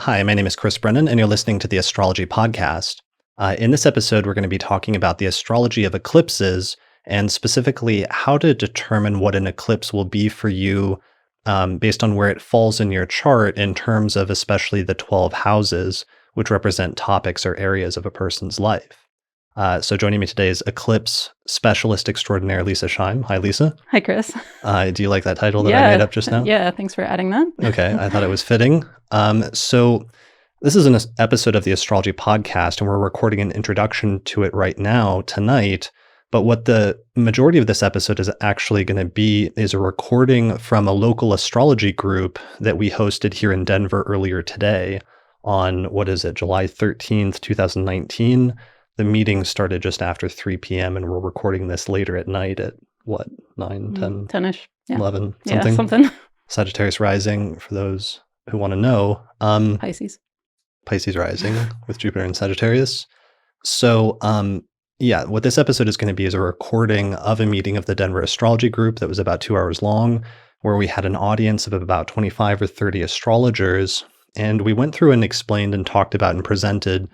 Hi, my name is Chris Brennan, and you're listening to the Astrology podcast. In this episode, we're going to be talking about the astrology of eclipses and specifically how to determine what an eclipse will be for you based on where it falls in your chart in terms of especially the 12 houses, which represent topics or areas of a person's life. So joining me today is eclipse specialist extraordinaire Leisa Schaim. Hi, Leisa. Hi, Chris. Do you like that title that I made up just now? Yeah, thanks for adding that. Okay, I thought it was fitting. So this is an episode of the Astrology podcast, and we're recording an introduction to it right now, tonight. But what the majority of this episode is actually going to be is a recording from a local astrology group that we hosted here in Denver earlier today on, July 13th, 2019. The meeting started just after 3 p.m., and we're recording this later at night at 9, 10? 10-ish. Yeah. 11, something. Yeah, something. Sagittarius rising, for those who want to know. Pisces rising with Jupiter and Sagittarius. So, what this episode is going to be is a recording of a meeting of the Denver Astrology Group that was about 2 hours long, where we had an audience of about 25 or 30 astrologers. And we went through and explained and talked about and presented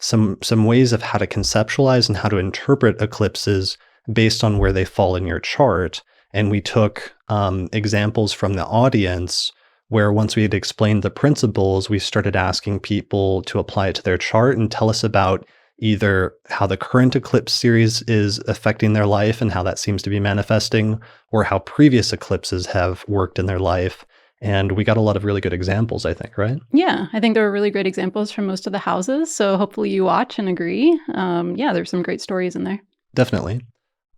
some ways of how to conceptualize and how to interpret eclipses based on where they fall in your chart. And we took examples from the audience where once we had explained the principles, we started asking people to apply it to their chart and tell us about either how the current eclipse series is affecting their life and how that seems to be manifesting, or how previous eclipses have worked in their life. And we got a lot of really good examples, I think, right? Yeah, I think there were really great examples from most of the houses. So hopefully you watch and agree. There's some great stories in there. Definitely.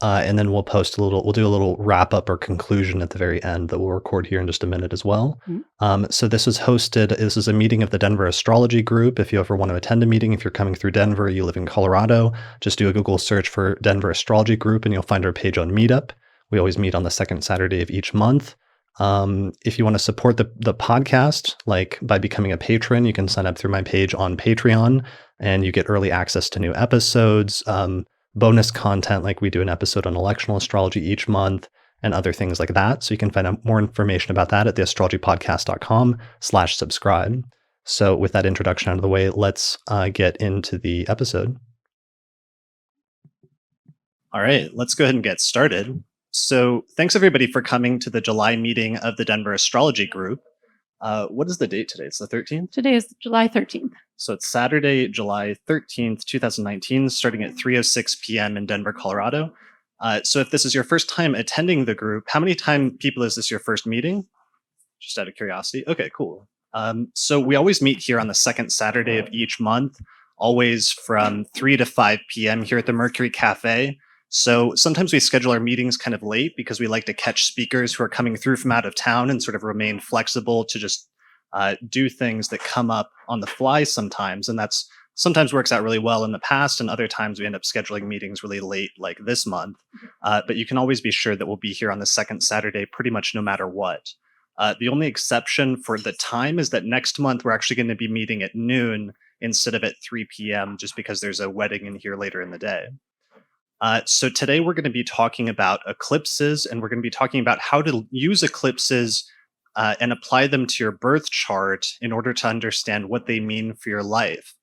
And then we'll we'll do a little wrap up or conclusion at the very end that we'll record here in just a minute as well. Mm-hmm. So this is a meeting of the Denver Astrology Group. If you ever want to attend a meeting, if you're coming through Denver, you live in Colorado, just do a Google search for Denver Astrology Group and you'll find our page on Meetup. We always meet on the second Saturday of each month. If you want to support the podcast, like by becoming a patron, you can sign up through my page on Patreon and you get early access to new episodes, bonus content, like we do an episode on electional astrology each month and other things like that. So you can find out more information about that at theastrologypodcast.com/subscribe. So with that introduction out of the way, let's get into the episode. All right, let's go ahead and get started. So thanks everybody for coming to the July meeting of the Denver Astrology Group. What is the date today? It's the 13th? Today is July 13th. So it's Saturday, July 13th, 2019, starting at 3:06 p.m. in Denver, Colorado. So if this is your first time attending the group, how many people is this your first meeting? Just out of curiosity. Okay, cool. So we always meet here on the second Saturday of each month, always from 3 to 5 p.m. here at the Mercury Cafe. So sometimes we schedule our meetings kind of late because we like to catch speakers who are coming through from out of town and sort of remain flexible to just do things that come up on the fly sometimes. And that's sometimes works out really well in the past. And other times we end up scheduling meetings really late, like this month. But you can always be sure that we'll be here on the second Saturday, pretty much no matter what. The only exception for the time is that next month we're actually going to be meeting at noon instead of at 3 p.m. just because there's a wedding in here later in the day. So today we're going to be talking about eclipses, and we're going to be talking about how to use eclipses and apply them to your birth chart in order to understand what they mean for your life.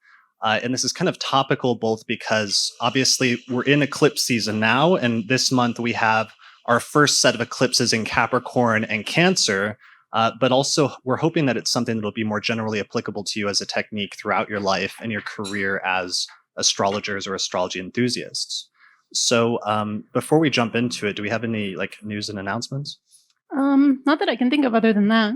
And this is kind of topical both because obviously we're in eclipse season now, and this month we have our first set of eclipses in Capricorn and Cancer, but also we're hoping that it's something that will be more generally applicable to you as a technique throughout your life and your career as astrologers or astrology enthusiasts. So before we jump into it, do we have any news and announcements? Not that I can think of other than that.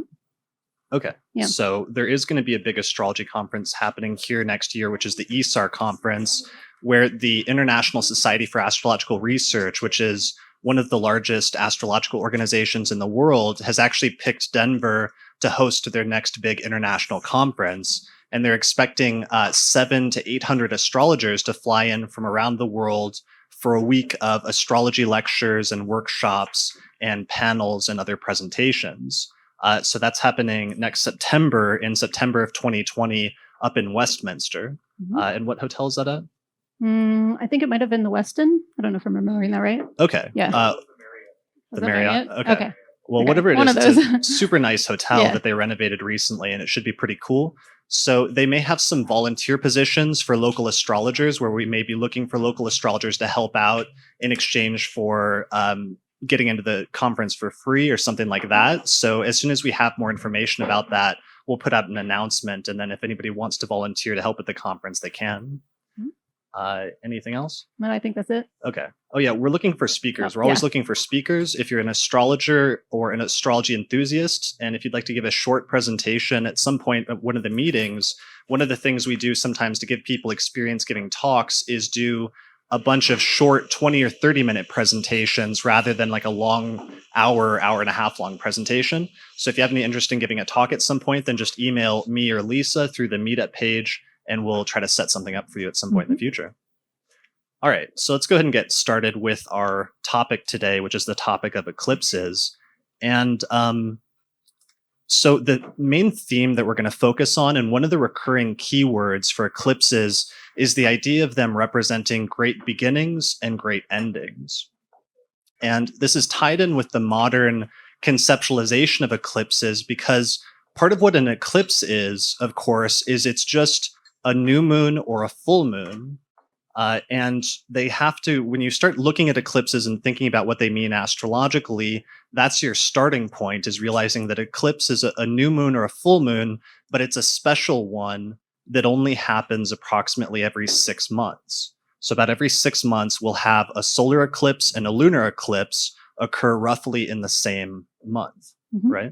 Okay. Yeah. So there is going to be a big astrology conference happening here next year, which is the ESAR conference, where the International Society for Astrological Research, which is one of the largest astrological organizations in the world, has actually picked Denver to host their next big international conference. And they're expecting 700 to 800 astrologers to fly in from around the world for a week of astrology lectures and workshops and panels and other presentations. So that's happening next September, in September of 2020, up in Westminster. Mm-hmm. And what hotel is that at? I think it might have been the Westin. I don't know if I'm remembering that right. Okay. Yeah. The Marriott. Okay. Well, Okay, whatever it one is, of it's those. a super nice hotel Yeah. that they renovated recently, and it should be pretty cool. So they may have some volunteer positions for local astrologers, where we may be looking for local astrologers to help out in exchange for getting into the conference for free or something like that. So as soon as we have more information about that, we'll put out an announcement, and then if anybody wants to volunteer to help at the conference, they can. Mhm. Anything else? No, I think that's it. Okay. Oh yeah, we're looking for Oh, speakers. We're yeah. always looking for speakers. If you're an astrologer or an astrology enthusiast, and if you'd like to give a short presentation at some point at one of the meetings, one of the things we do sometimes to give people experience giving talks is do a bunch of short 20 or 30-minute presentations rather than like a long hour and a half long presentation. So if you have any interest in giving a talk at some point, then just email me or Lisa through the meetup page, and we'll try to set something up for you at some point in the future. All right, so let's go ahead and get started with our topic today, which is the topic of eclipses. And so the main theme that we're going to focus on, and one of the recurring keywords for eclipses, is the idea of them representing great beginnings and great endings. And this is tied in with the modern conceptualization of eclipses because part of what an eclipse is, of course, is it's just a new moon or a full moon. And they have to, when you start looking at eclipses and thinking about what they mean astrologically, that's your starting point, is realizing that eclipse is a new moon or a full moon, but it's a special one that only happens approximately every 6 months. So about every 6 months, we'll have a solar eclipse and a lunar eclipse occur roughly in the same month, Mhm. right?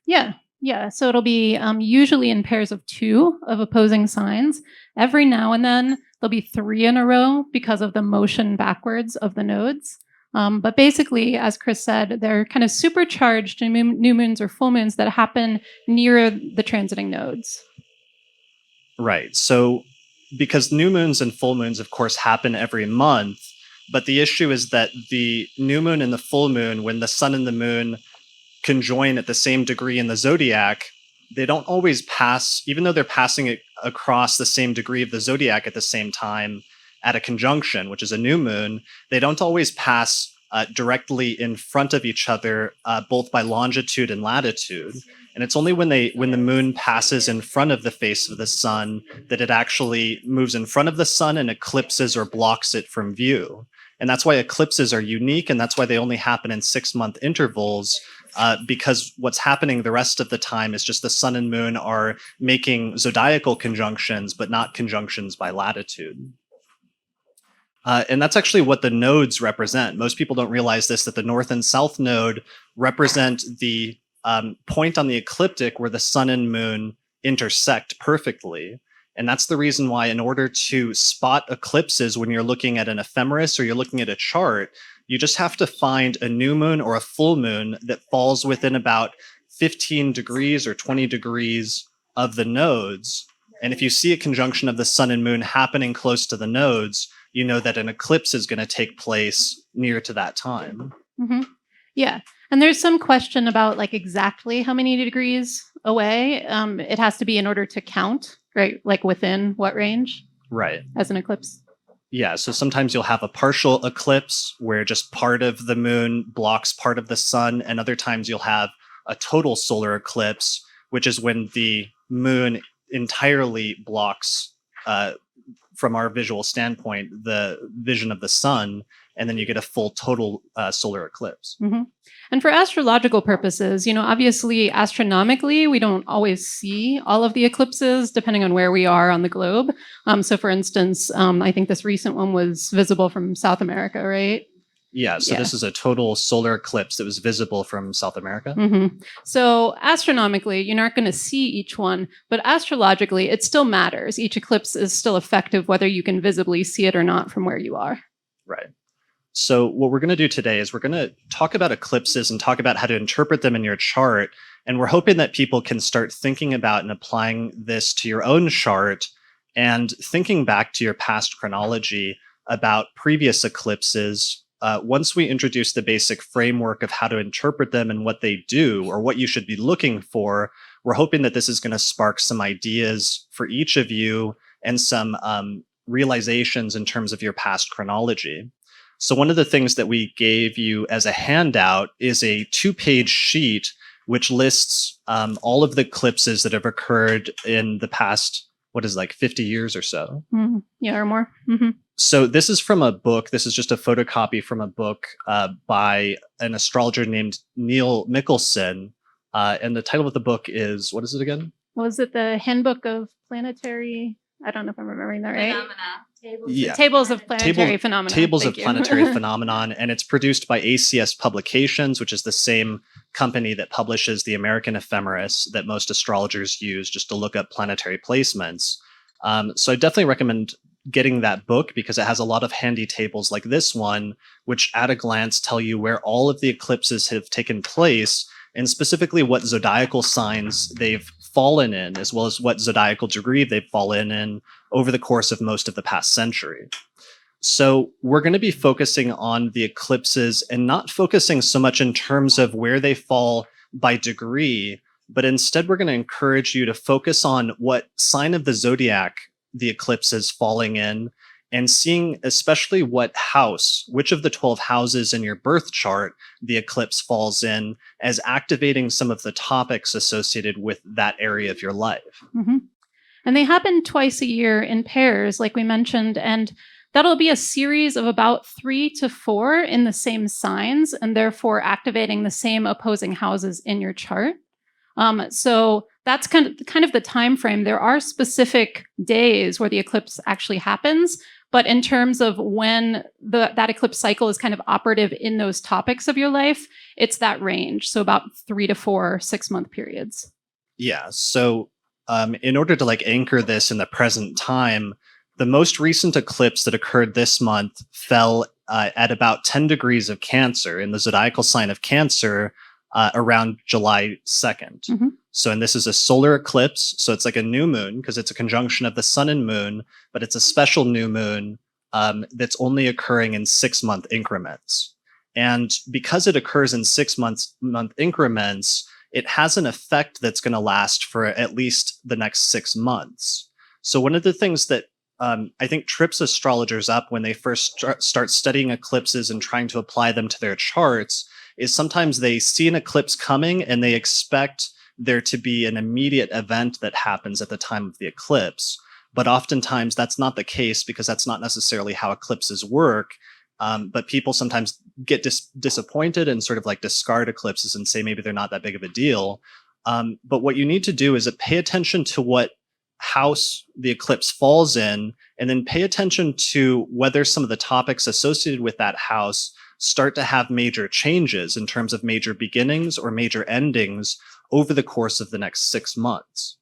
Yeah. Yeah. So it'll be usually in pairs of two of opposing signs. Every now and then, there'll be three in a row because of the motion backwards of the nodes. But basically, as Chris said, they're kind of supercharged new moons or full moons that happen near the transiting nodes. Right. So, because new moons and full moons, of course, happen every month, but the issue is that the new moon and the full moon, when the sun and the moon conjoin at the same degree in the zodiac, they don't always pass, even though they're passing it across the same degree of the zodiac at the same time at a conjunction, which is a new moon, they don't always pass directly in front of each other, both by longitude and latitude. And it's only when the moon passes in front of the face of the sun that it actually moves in front of the sun and eclipses or blocks it from view. And that's why eclipses are unique, and that's why they only happen in 6-month intervals, because what's happening the rest of the time is just the sun and moon are making zodiacal conjunctions, but not conjunctions by latitude. And that's actually what the nodes represent. Most people don't realize this, that the north and south node represent the point on the ecliptic where the sun and moon intersect perfectly. And that's the reason why, in order to spot eclipses when you're looking at an ephemeris or you're looking at a chart, you just have to find a new moon or a full moon that falls within about 15 degrees or 20 degrees of the nodes. And if you see a conjunction of the sun and moon happening close to the nodes, you know that an eclipse is going to take place near to that time. Mm-hmm. Yeah. And there's some question about like exactly how many degrees away it has to be in order to count, right? Like within what range Right. as an eclipse? Yeah, so sometimes you'll have a partial eclipse where just part of the moon blocks part of the sun, and other times you'll have a total solar eclipse, which is when the moon entirely blocks, from our visual standpoint, the vision of the sun, and then you get a full total solar eclipse. Mm-hmm. And for astrological purposes, obviously astronomically, we don't always see all of the eclipses depending on where we are on the globe. So, for instance, I think this recent one was visible from South America, right? Yeah, so this is a total solar eclipse that was visible from South America. Mm-hmm. So astronomically, you're not going to see each one, but astrologically, it still matters. Each eclipse is still effective whether you can visibly see it or not from where you are. Right. So what we're going to do today is we're going to talk about eclipses and talk about how to interpret them in your chart. And we're hoping that people can start thinking about and applying this to your own chart and thinking back to your past chronology about previous eclipses. Once we introduce the basic framework of how to interpret them and what they do or what you should be looking for, we're hoping that this is going to spark some ideas for each of you and some realizations in terms of your past chronology. So one of the things that we gave you as a handout is a 2-page sheet which lists all of the eclipses that have occurred in the past, what is it, like 50 years or so. Yeah, or more. Mm-hmm. So this is from a book. This is just a photocopy from a book by an astrologer named Neil Mickelson. And the title of the book is, what is it again? Was it the Handbook of Planetary? I don't know if I'm remembering that right. Yeah. Tables of Planetary Phenomena. Tables of Thank you. Planetary Phenomenon. And it's produced by ACS Publications, which is the same company that publishes the American Ephemeris that most astrologers use just to look up planetary placements. So I definitely recommend getting that book because it has a lot of handy tables like this one, which at a glance tell you where all of the eclipses have taken place and specifically what zodiacal signs they've fallen in, as well as what zodiacal degree they've fallen in over the course of most of the past century. So we're going to be focusing on the eclipses and not focusing so much in terms of where they fall by degree, but instead we're going to encourage you to focus on what sign of the zodiac the eclipse is falling in and seeing especially what house, which of the 12 houses in your birth chart the eclipse falls in, as activating some of the topics associated with that area of your life. Mm-hmm. And they happen twice a year in pairs, like we mentioned, and that'll be a series of about 3 to 4 in the same signs, and therefore activating the same opposing houses in your chart. So that's kind of the time frame. There are specific days where the eclipse actually happens, but in terms of when that eclipse cycle is kind of operative in those topics of your life, it's that range. So about 3 to 4 6-month periods. Yeah. So in order to like anchor this in the present time, the most recent eclipse that occurred this month fell at about 10 degrees of Cancer in the zodiacal sign of Cancer around July 2nd. Mm-hmm. So, and this is a solar eclipse. So it's like a new moon because it's a conjunction of the sun and moon, but it's a special new moon that's only occurring in 6-month increments. And because it occurs in 6-month increments, it has an effect that's going to last for at least the next 6 months. So one of the things that I think trips astrologers up when they first start studying eclipses and trying to apply them to their charts is sometimes they see an eclipse coming and they expect there to be an immediate event that happens at the time of the eclipse. But oftentimes that's not the case because that's not necessarily how eclipses work. But people sometimes get disappointed and sort of like discard eclipses and say maybe they're not that big of a deal. But what you need to do is pay attention to what house the eclipse falls in, and then pay attention to whether some of the topics associated with that house start to have major changes in terms of major beginnings or major endings over the course of the next 6 months.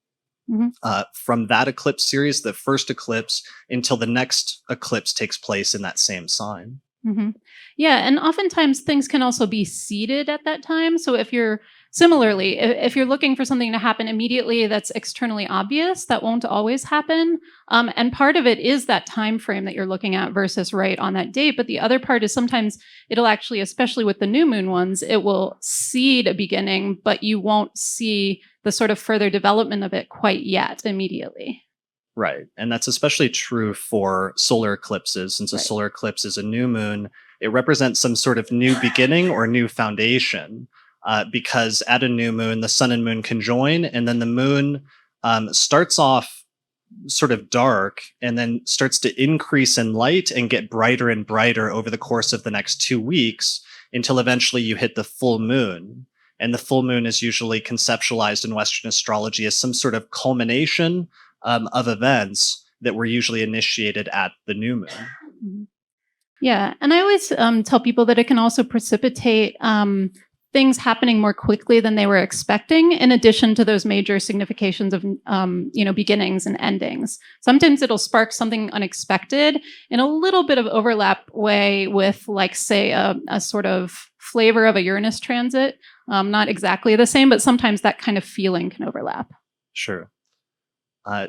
Mm-hmm. From that eclipse series, the first eclipse, until the next eclipse takes place in that same sign. Mm-hmm. Yeah, and oftentimes things can also be seeded at that time. So if you're looking for something to happen immediately that's externally obvious, that won't always happen. And part of it is that time frame that you're looking at versus right on that date. But the other part is sometimes it'll actually, especially with the new moon ones, it will seed a beginning, but you won't see the sort of further development of it quite yet immediately. Right. And that's especially true for solar eclipses. Since a solar eclipse is a new moon, it represents some sort of new beginning or new foundation. Because at a new moon, the sun and moon conjoin, and then the moon starts off sort of dark and then starts to increase in light and get brighter and brighter over the course of the next 2 weeks until eventually you hit the full moon. And the full moon is usually conceptualized in Western astrology as some sort of culmination of events that were usually initiated at the new moon. Mm-hmm. Yeah. And I always tell people that it can also precipitate things happening more quickly than they were expecting, in addition to those major significations of, beginnings and endings. Sometimes it'll spark something unexpected in a little bit of overlap way with, like, say, a sort of flavor of a Uranus transit. Not exactly the same, but sometimes that kind of feeling can overlap. Sure.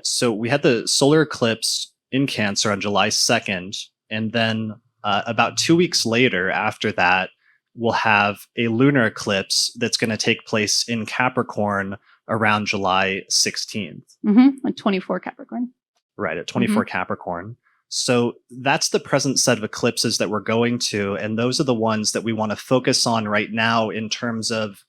So we had the solar eclipse in Cancer on July 2nd, and then about 2 weeks later after that, we'll have a lunar eclipse that's going to take place in Capricorn around July 16th. Mm-hmm. At 24 Capricorn. Right, at 24 Capricorn. So that's the present set of eclipses that we're going to. And those are the ones that we want to focus on right now in terms of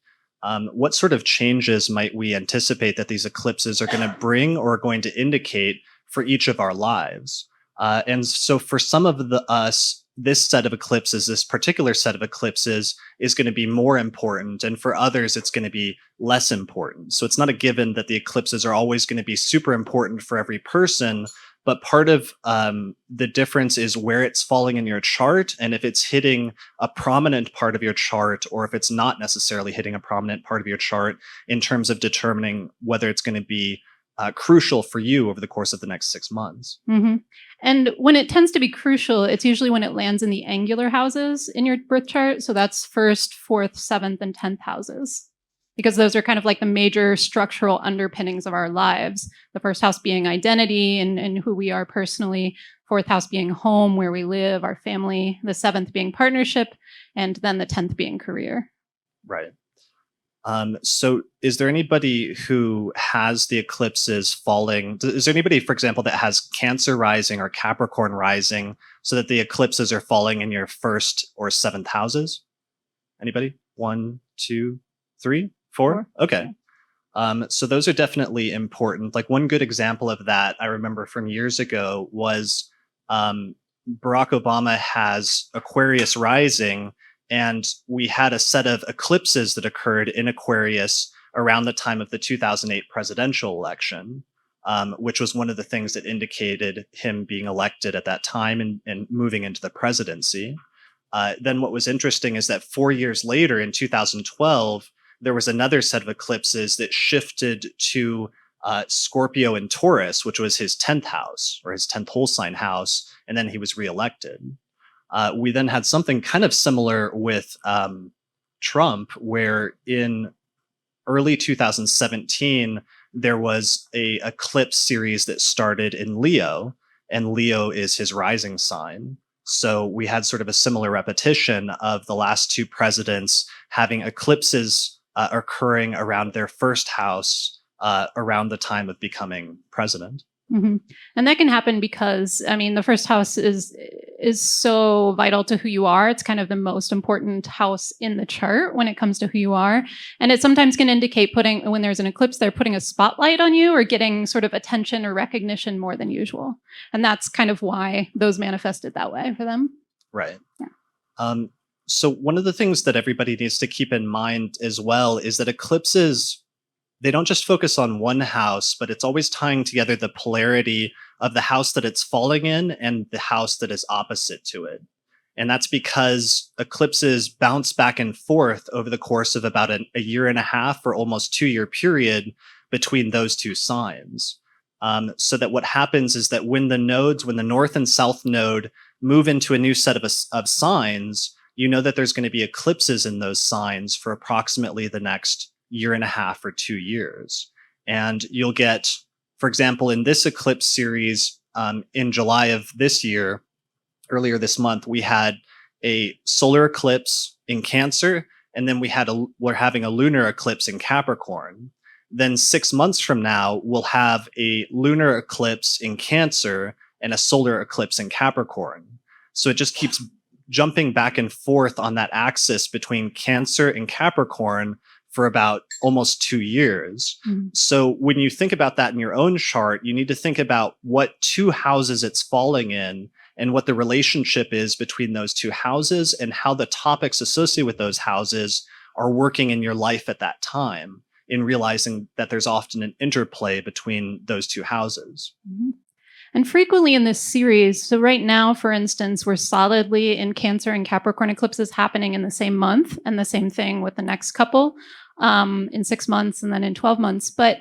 what sort of changes might we anticipate that these eclipses are going to bring or are going to indicate for each of our lives. And so for some of us, this set of eclipses, this particular set of eclipses is going to be more important. And for others, it's going to be less important. So it's not a given that the eclipses are always going to be super important for every person. But part of the difference is where it's falling in your chart and if it's hitting a prominent part of your chart or if it's not necessarily hitting a prominent part of your chart in terms of determining whether it's going to be crucial for you over the course of the next 6 months. Mm-hmm. And when it tends to be crucial, it's usually when it lands in the angular houses in your birth chart. So that's 1st, 4th, 7th, and 10th houses, because those are kind of like the major structural underpinnings of our lives. The 1st house being identity and who we are personally, 4th house being home, where we live, our family, the 7th being partnership, and then the 10th being career. Right. So is there anybody who has the eclipses falling? Is there anybody, for example, that has Cancer rising or Capricorn rising so that the eclipses are falling in your 1st or 7th houses? Anybody? 1, 2, 3, 4? Okay. So those are definitely important. Like one good example of that I remember from years ago was Barack Obama has Aquarius rising, and we had a set of eclipses that occurred in Aquarius around the time of the 2008 presidential election, which was one of the things that indicated him being elected at that time and moving into the presidency. Then what was interesting is that 4 years later in 2012, there was another set of eclipses that shifted to Scorpio and Taurus, which was his 10th house or his 10th whole sign house, and then he was reelected. We then had something kind of similar with Trump, where in early 2017, there was a eclipse series that started in Leo, and Leo is his rising sign. So we had sort of a similar repetition of the last 2 presidents having eclipses occurring around their 1st house around the time of becoming president. Mm-hmm. And that can happen because, I mean, the 1st house is so vital to who you are. It's kind of the most important house in the chart when it comes to who you are. And it sometimes can indicate when there's an eclipse, they're putting a spotlight on you or getting sort of attention or recognition more than usual. And that's kind of why those manifested that way for them. Right. Yeah. So one of the things that everybody needs to keep in mind as well is that eclipses, they don't just focus on one house, but it's always tying together the polarity of the house that it's falling in and the house that is opposite to it. And that's because eclipses bounce back and forth over the course of about a year and a half or almost 2-year period between those 2 signs. So that what happens is that when the north and south node move into a new set of signs, you know that there's going to be eclipses in those signs for approximately the next year and a half or 2 years. And you'll get, for example, in this eclipse series in July of this year, earlier this month, we had a solar eclipse in Cancer, and then we're having a lunar eclipse in Capricorn. Then 6 months from now, we'll have a lunar eclipse in Cancer and a solar eclipse in Capricorn. So it just keeps jumping back and forth on that axis between Cancer and Capricorn for about almost 2 years. Mm-hmm. So when you think about that in your own chart, you need to think about what 2 houses it's falling in and what the relationship is between those 2 houses and how the topics associated with those houses are working in your life at that time, in realizing that there's often an interplay between those 2 houses. Mm-hmm. And frequently in this series, so right now, for instance, we're solidly in Cancer and Capricorn eclipses happening in the same month, and the same thing with the next couple in 6 months and then in 12 months. But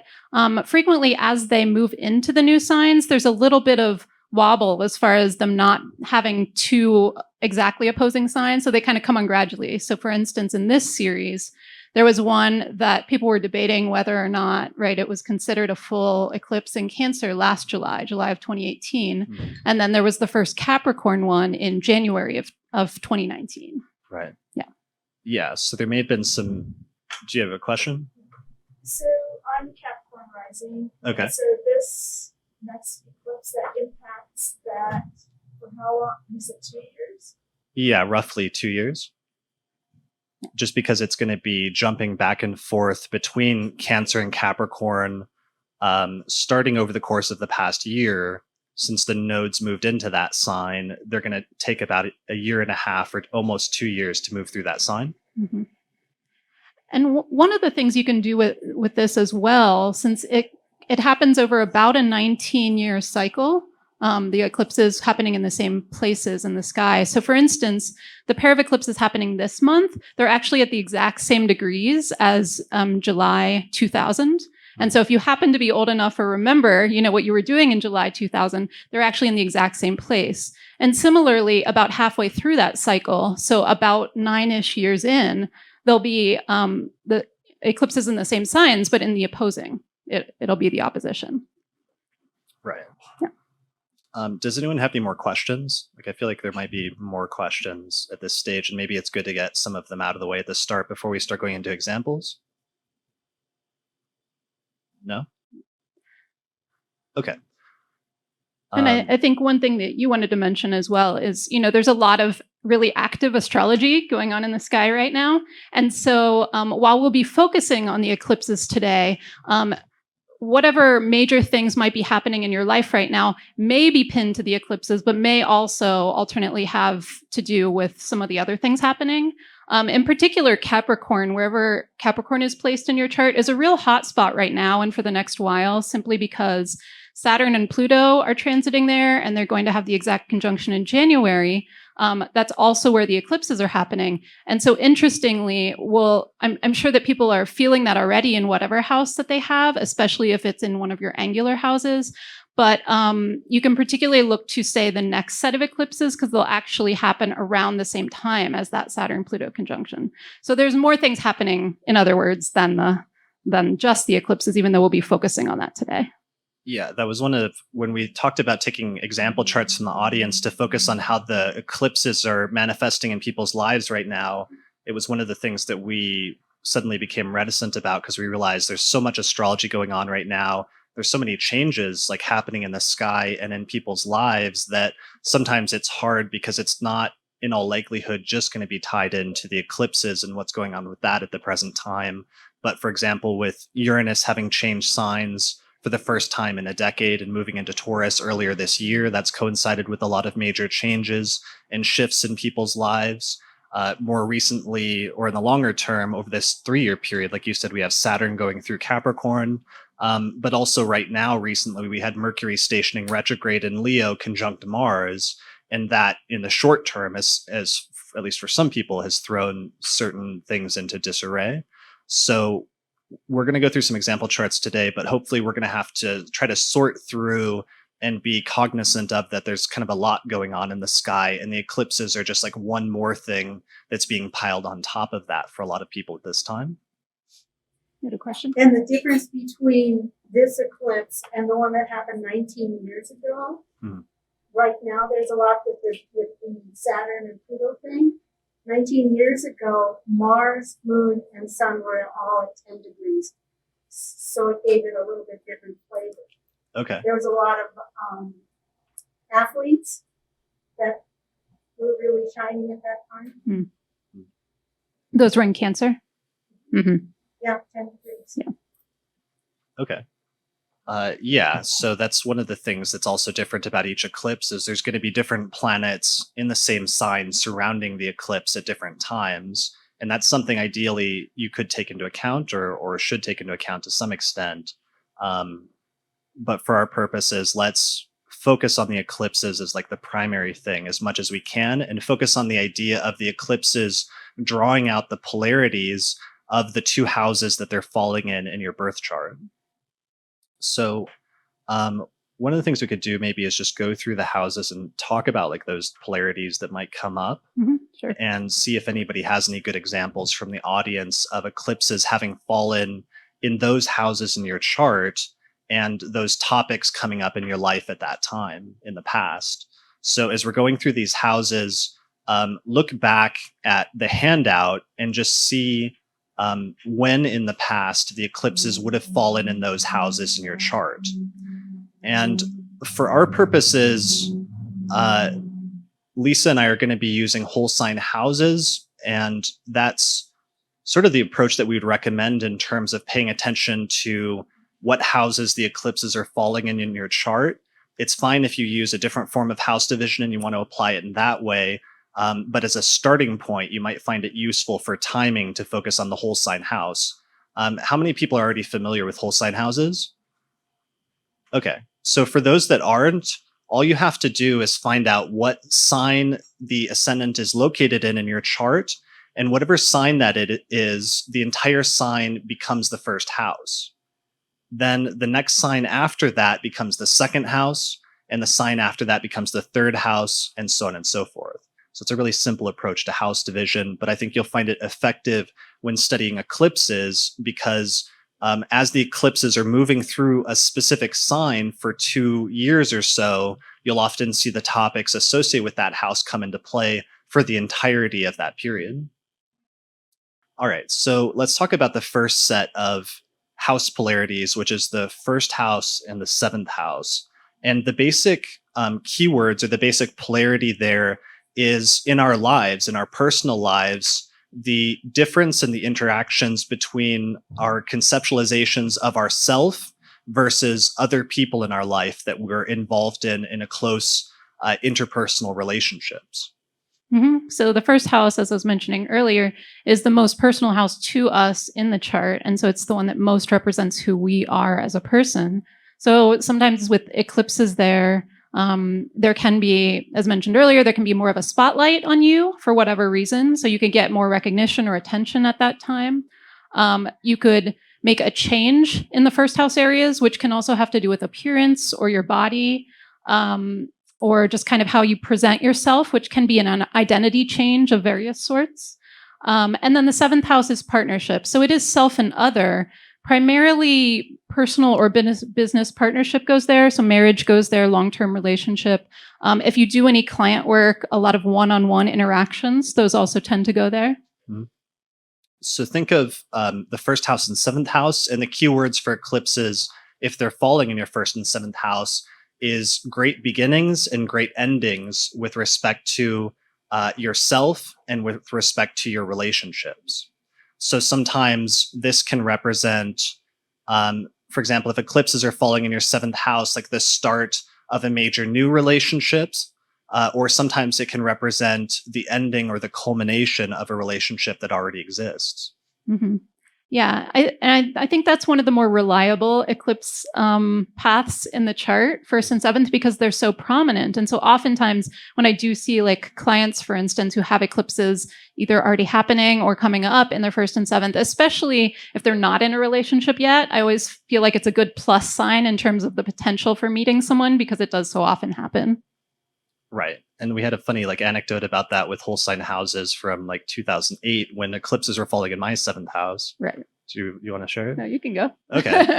frequently as they move into the new signs, there's a little bit of wobble as far as them not having 2 exactly opposing signs. So they kind of come on gradually. So for instance, in this series, there was one that people were debating whether or not, right, it was considered a full eclipse in Cancer last July of 2018. Mm-hmm. And then there was the first Capricorn one in January of 2019. Right. Yeah. Yeah. So there may have been some. Do you have a question? So I'm Capricorn rising. Okay. So this next eclipse that impacts that For how long? You said 2 years? Yeah, roughly 2 years. Just because it's going to be jumping back and forth between Cancer and Capricorn, starting over the course of the past year. Since the nodes moved into that sign, they're going to take about a year and a half or almost 2 years to move through that sign. Mhm. And one of the things you can do with this as well, since it happens over about a 19-year cycle, the eclipses happening in the same places in the sky. So for instance, the pair of eclipses happening this month, they're actually at the exact same degrees as July 2000. And so if you happen to be old enough or remember, what you were doing in July 2000, they're actually in the exact same place. And similarly, about halfway through that cycle, so about 9-ish years in, there'll be the eclipses in the same signs, but in the opposing. It'll be the opposition. Right. Yeah. Does anyone have any more questions? I feel like there might be more questions at this stage, and maybe it's good to get some of them out of the way at the start before we start going into examples. No? Okay. And I think one thing that you wanted to mention as well is, there's a lot of really active astrology going on in the sky right now. And so while we'll be focusing on the eclipses today, whatever major things might be happening in your life right now may be pinned to the eclipses, but may also alternately have to do with some of the other things happening. In particular, Capricorn, wherever Capricorn is placed in your chart, is a real hot spot right now and for the next while, simply because Saturn and Pluto are transiting there, and they're going to have the exact conjunction in January. That's also where the eclipses are happening. And so interestingly, I'm sure that people are feeling that already in whatever house that they have, especially if it's in one of your angular houses. But you can particularly look to, say, the next set of eclipses, because they'll actually happen around the same time as that Saturn-Pluto conjunction. So there's more things happening, in other words, than just the eclipses, even though we'll be focusing on that today. Yeah, that was one of when we talked about taking example charts from the audience to focus on how the eclipses are manifesting in people's lives right now. It was one of the things that we suddenly became reticent about, because we realized there's so much astrology going on right now. There's so many changes happening in the sky and in people's lives that sometimes it's hard, because it's not in all likelihood just going to be tied into the eclipses and what's going on with that at the present time. But for example, with Uranus having changed signs for the first time in a decade and moving into Taurus earlier this year, that's coincided with a lot of major changes and shifts in people's lives. More recently, or in the longer term, over this 3-year period, like you said, we have Saturn going through Capricorn. But also right now, recently, we had Mercury stationing retrograde in Leo conjunct Mars. And that in the short term, as at least for some people, has thrown certain things into disarray. So we're going to go through some example charts today, but hopefully we're going to have to try to sort through and be cognizant of that there's kind of a lot going on in the sky, and the eclipses are just one more thing that's being piled on top of that for a lot of people at this time. You had a question? And the difference between this eclipse and the one that happened 19 years ago, right now there's a lot with the Saturn and Pluto thing. 19 years ago, Mars, Moon, and Sun were all at 10 degrees. So it gave it a little bit different flavor. Okay. There was a lot of athletes that were really shining at that time. Those were in Cancer? Mm-hmm. Yeah, 10 degrees. Yeah. Okay. Yeah, so that's one of the things that's also different about each eclipse, is there's going to be different planets in the same sign surrounding the eclipse at different times. And that's something ideally you could take into account, or should take into account to some extent. But for our purposes, let's focus on the eclipses as the primary thing as much as we can, and focus on the idea of the eclipses drawing out the polarities of the two houses that they're falling in your birth chart. So one of the things we could do maybe is just go through the houses and talk about those polarities that might come up, sure. and see if anybody has any good examples from the audience of eclipses having fallen in those houses in your chart, and those topics coming up in your life at that time in the past. So as we're going through these houses, look back at the handout and just see when in the past the eclipses would have fallen in those houses in your chart. And for our purposes, Leisa and I are going to be using whole sign houses, and that's sort of the approach that we would recommend in terms of paying attention to what houses the eclipses are falling in your chart. It's fine if you use a different form of house division and you want to apply it in that way. But as a starting point, you might find it useful for timing to focus on the whole sign house. How many people are already familiar with whole sign houses? Okay, so for those that aren't, all you have to do is find out what sign the ascendant is located in your chart, and whatever sign that it is, the entire sign becomes the first house. Then the next sign after that becomes the second house, and the sign after that becomes the third house, and so on and so forth. So it's a really simple approach to house division, but I think you'll find it effective when studying eclipses because as the eclipses are moving through a specific sign for 2 years or so, you'll often see the topics associated with that house come into play for the entirety of that period. All right, so let's talk about the first set of house polarities, which is the first house and the seventh house. And the basic keywords or the basic polarity there is in our lives, in our personal lives, the difference in the interactions between our conceptualizations of ourself versus other people in our life that we're involved in a close interpersonal relationships. So the first house, as I was mentioning earlier, is the most personal house to us in the chart. And so it's the one that most represents who we are as a person. So sometimes with eclipses there can be, as mentioned earlier, there can be more of a spotlight on you for whatever reason. So you could get more recognition or attention at that time. You could make a change in the first house areas, which can also have to do with appearance or your body, or just kind of how you present yourself, which can be an identity change of various sorts. And then the seventh house is partnership. So it is self and other. Primarily personal or business partnership goes there. So marriage goes there, long-term relationship. If you do any client work, a lot of one-on-one interactions, those also tend to go there. Mm-hmm. So think of the first house and seventh house, and the keywords for eclipses, if they're falling in your first and seventh house, is great beginnings and great endings with respect to yourself and with respect to your relationships. So sometimes this can represent, for example, if eclipses are falling in your seventh house, like the start of a major new relationships, or sometimes it can represent the ending or the culmination of a relationship that already exists. Mm-hmm. Yeah, I think that's one of the more reliable eclipse paths in the chart, first and seventh, because they're so prominent. And so oftentimes when I do see like clients, for instance, who have eclipses either already happening or coming up in their first and seventh, especially if they're not in a relationship yet, I always feel like it's a good plus sign in terms of the potential for meeting someone because it does so often happen. Right. And we had a funny anecdote about that with whole sign houses from 2008 when eclipses were falling in my seventh house. Right. Do you want to share it? No, you can go. Okay.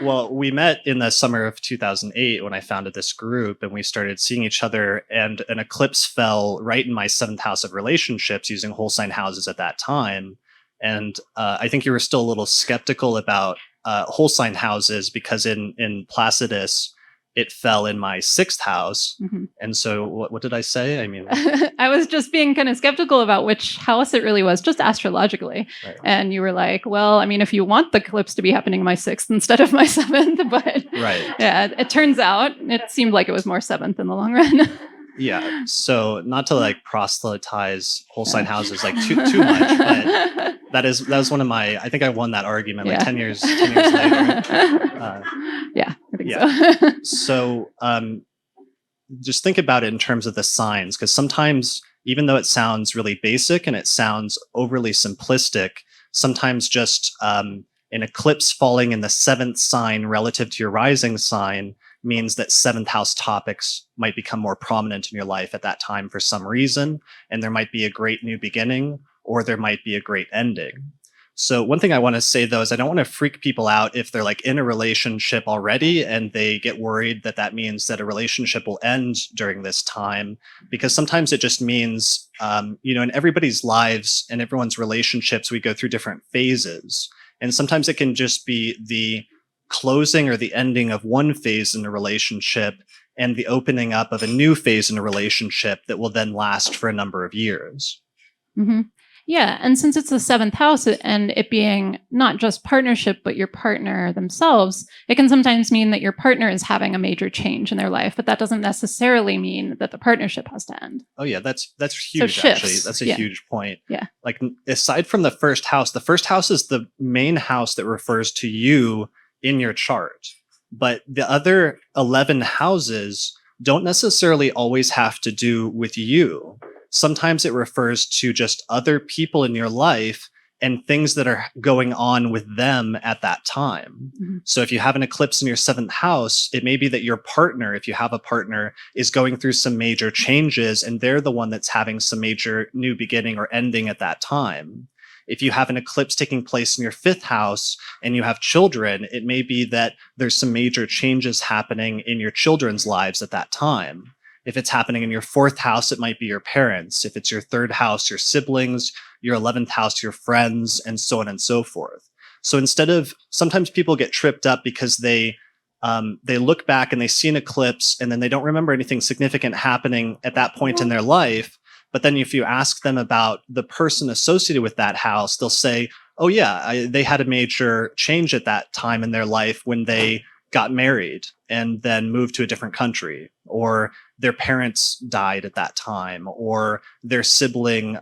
Well, we met in the summer of 2008 when I founded this group, and we started seeing each other, and an eclipse fell right in my seventh house of relationships using whole sign houses at that time. And I think you were still a little skeptical about whole sign houses because in Placidus, it fell in my sixth house. Mm-hmm. And so what did I say? I mean, I was just being kind of skeptical about which house it really was, just astrologically. Right. And you were like, well, I mean, if you want the eclipse to be happening in my sixth instead of my seventh, but right. Yeah, it turns out it seemed like it was more seventh in the long run. Yeah. So not to proselytize whole sign houses too much, but that was one of my, I think I won that argument 10 years later. Yeah. I think so. So just think about it in terms of the signs, because sometimes, even though it sounds really basic and it sounds overly simplistic, sometimes just an eclipse falling in the seventh sign relative to your rising sign means that seventh house topics might become more prominent in your life at that time for some reason, and there might be a great new beginning or there might be a great ending. So one thing I want to say, though, is I don't want to freak people out if they're in a relationship already and they get worried that that means that a relationship will end during this time, because sometimes it just means, in everybody's lives and everyone's relationships, we go through different phases. And sometimes it can just be the closing or the ending of one phase in a relationship, and the opening up of a new phase in a relationship that will then last for a number of years. Hmm. Yeah. And since it's the seventh house and it being not just partnership, but your partner themselves, it can sometimes mean that your partner is having a major change in their life, but that doesn't necessarily mean that the partnership has to end. Oh yeah, that's huge. shifts, Actually, that's a yeah. huge point. Yeah. Like aside from the first house is the main house that refers to you in your chart, but the other 11 houses don't necessarily always have to do with you. Sometimes it refers to just other people in your life and things that are going on with them at that time. Mhm. So if you have an eclipse in your seventh house, it may be that your partner, if you have a partner, is going through some major changes and they're the one that's having some major new beginning or ending at that time. If you have an eclipse taking place in your fifth house and you have children, it may be that there's some major changes happening in your children's lives at that time. If it's happening in your fourth house, it might be your parents. If it's your third house, your siblings, your 11th house, your friends, and so on and so forth. So sometimes people get tripped up because they look back and they see an eclipse and then they don't remember anything significant happening at that point in their life. But then if you ask them about the person associated with that house, they'll say, oh yeah, they had a major change at that time in their life when they got married and then moved to a different country, or their parents died at that time, or their sibling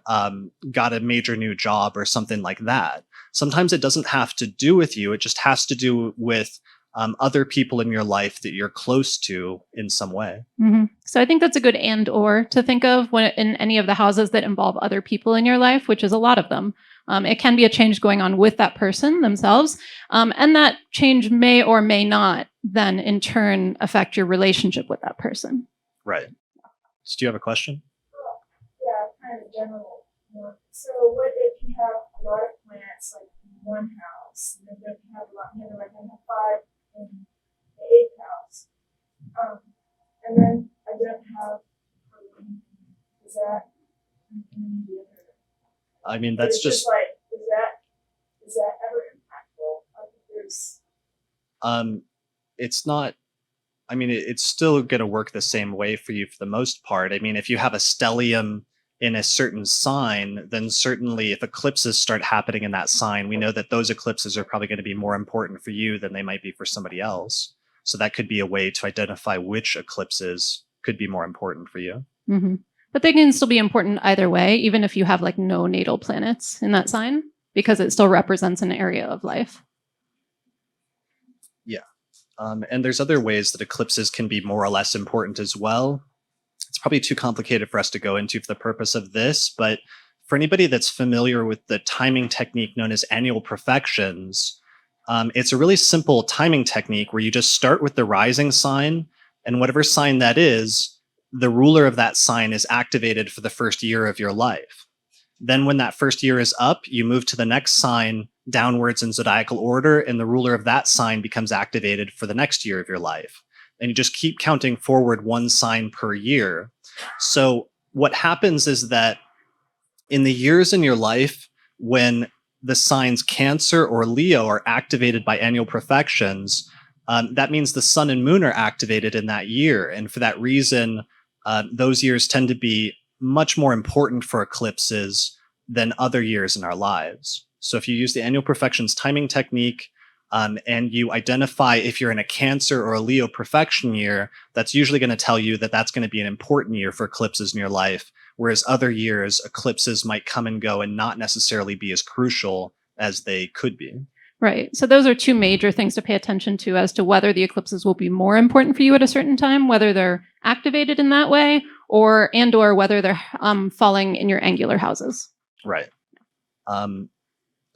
got a major new job or something like that. Sometimes it doesn't have to do with you. It just has to do with other people in your life that you're close to in some way. Mm-hmm. So I think that's a good and or to think of when in any of the houses that involve other people in your life, which is a lot of them. It can be a change going on with that person themselves. And that change may or may not then in turn affect your relationship with that person. Right. So do you have a question? Yeah, kind of general. So what if you have a lot of plants like in one house, and then you have a lot, like I have 5 in the 8th house, and then I don't have, is that in the other? I mean, that's just like, is that ever impactful? Like if there's it's not. I mean, it's still going to work the same way for you for the most part. I mean, if you have a stellium in a certain sign, then certainly if eclipses start happening in that sign, we know that those eclipses are probably going to be more important for you than they might be for somebody else. So that could be a way to identify which eclipses could be more important for you. Mm-hmm. But they can still be important either way, even if you have like no natal planets in that sign, because it still represents an area of life. Yeah. And there's other ways that eclipses can be more or less important as well. It's probably too complicated for us to go into for the purpose of this, but for anybody that's familiar with the timing technique known as annual profections, it's a really simple timing technique where you just start with the rising sign, and whatever sign that is, the ruler of that sign is activated for the first year of your life. Then when that first year is up, you move to the next sign downwards in zodiacal order, and the ruler of that sign becomes activated for the next year of your life. And you just keep counting forward one sign per year. So what happens is that in the years in your life when the signs Cancer or Leo are activated by annual profections, that means the sun and moon are activated in that year. And for that reason, those years tend to be much more important for eclipses than other years in our lives. So if you use the annual profections timing technique, and you identify if you're in a Cancer or a Leo profection year, that's usually going to tell you that that's going to be an important year for eclipses in your life. Whereas other years, eclipses might come and go and not necessarily be as crucial as they could be. Right. So those are two major things to pay attention to as to whether the eclipses will be more important for you at a certain time, whether they're activated in that way, or whether they're falling in your angular houses. Right.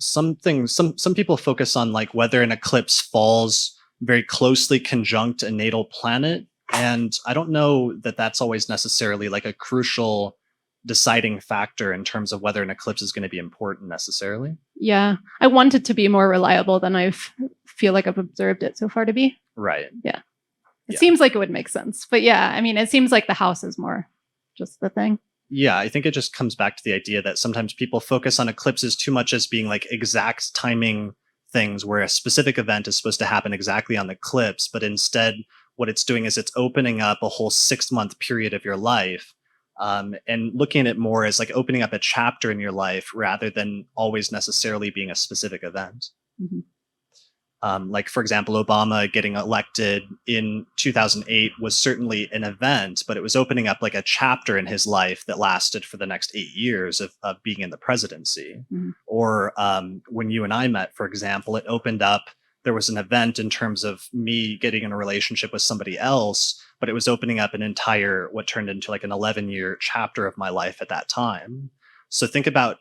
Some people focus on like whether an eclipse falls very closely conjunct a natal planet, and I don't know that that's always necessarily like a crucial deciding factor in terms of whether an eclipse is going to be important necessarily. Yeah, I want it to be more reliable than I feel like I've observed it so far to be. Right. Yeah. It Yeah. seems like it would make sense, but yeah, I mean, it seems like the house is more just the thing. Yeah, I think it just comes back to the idea that sometimes people focus on eclipses too much as being like exact timing things where a specific event is supposed to happen exactly on the eclipse, but instead what it's doing is it's opening up a whole 6-month period of your life, and looking at it more as like opening up a chapter in your life rather than always necessarily being a specific event. Mhm. Like, for example, Obama getting elected in 2008 was certainly an event, but it was opening up like a chapter in his life that lasted for the next 8 years of being in the presidency. Mhm. Or when you and I met, for example, it opened up, there was an event in terms of me getting in a relationship with somebody else, but it was opening up an entire, what turned into like an 11-year chapter of my life at that time. So think about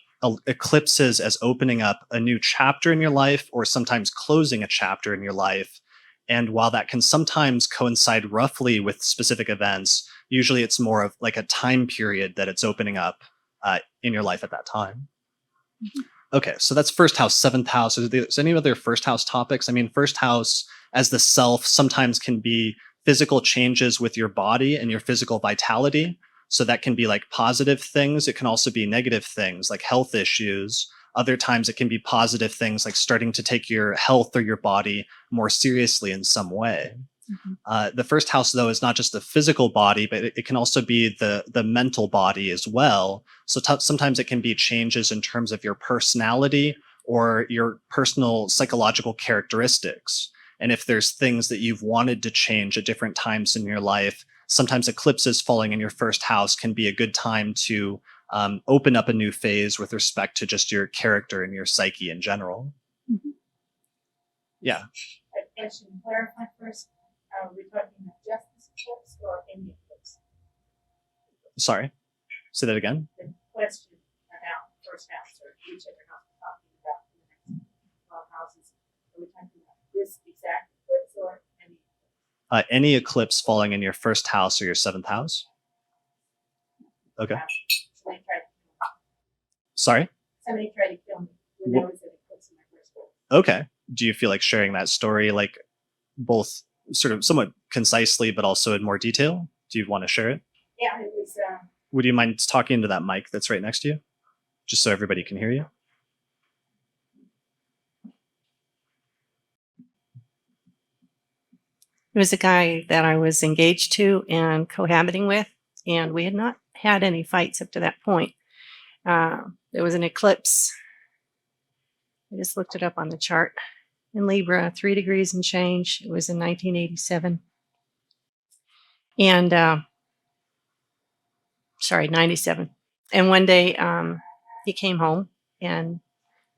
eclipses as opening up a new chapter in your life or sometimes closing a chapter in your life. And while that can sometimes coincide roughly with specific events, usually it's more of like a time period that it's opening up in your life at that time. Okay, so that's first house, seventh house. Is there any other first house topics? I mean, first house as the self sometimes can be physical changes with your body and your physical vitality. So that can be like positive things. It can also be negative things like health issues. Other times it can be positive things like starting to take your health or your body more seriously in some way. The first house, though, is not just the physical body, but it can also be the mental body as well. So sometimes it can be changes in terms of your personality or your personal psychological characteristics. And if there's things that you've wanted to change at different times in your life, sometimes eclipses falling in your first house can be a good time to open up a new phase with respect to just your character and your psyche in general. Mhm. Yeah. I should clarify first. Are we talking about just this eclipse or any eclipse? Sorry. Say that again. The question about first house or whichever house we're talking about in the next 12 houses. Are we talking about this exact eclipse or any eclipse? Any eclipse falling in your first house or your seventh house. Okay. Somebody tried to kill me. Sorry. Somebody tried to kill me when there was an eclipse in my first house. Okay. Do you feel like sharing that story, like both sort of somewhat concisely, but also in more detail? Do you want to share it? Yeah, it was. Would you mind talking into that mic that's right next to you, just so everybody can hear you? It was a guy that I was engaged to and cohabiting with, and we had not had any fights up to that point. There was an eclipse. I just looked it up on the chart. In Libra, 3 degrees and change. It was in 1987. And, 97. And one day he came home, and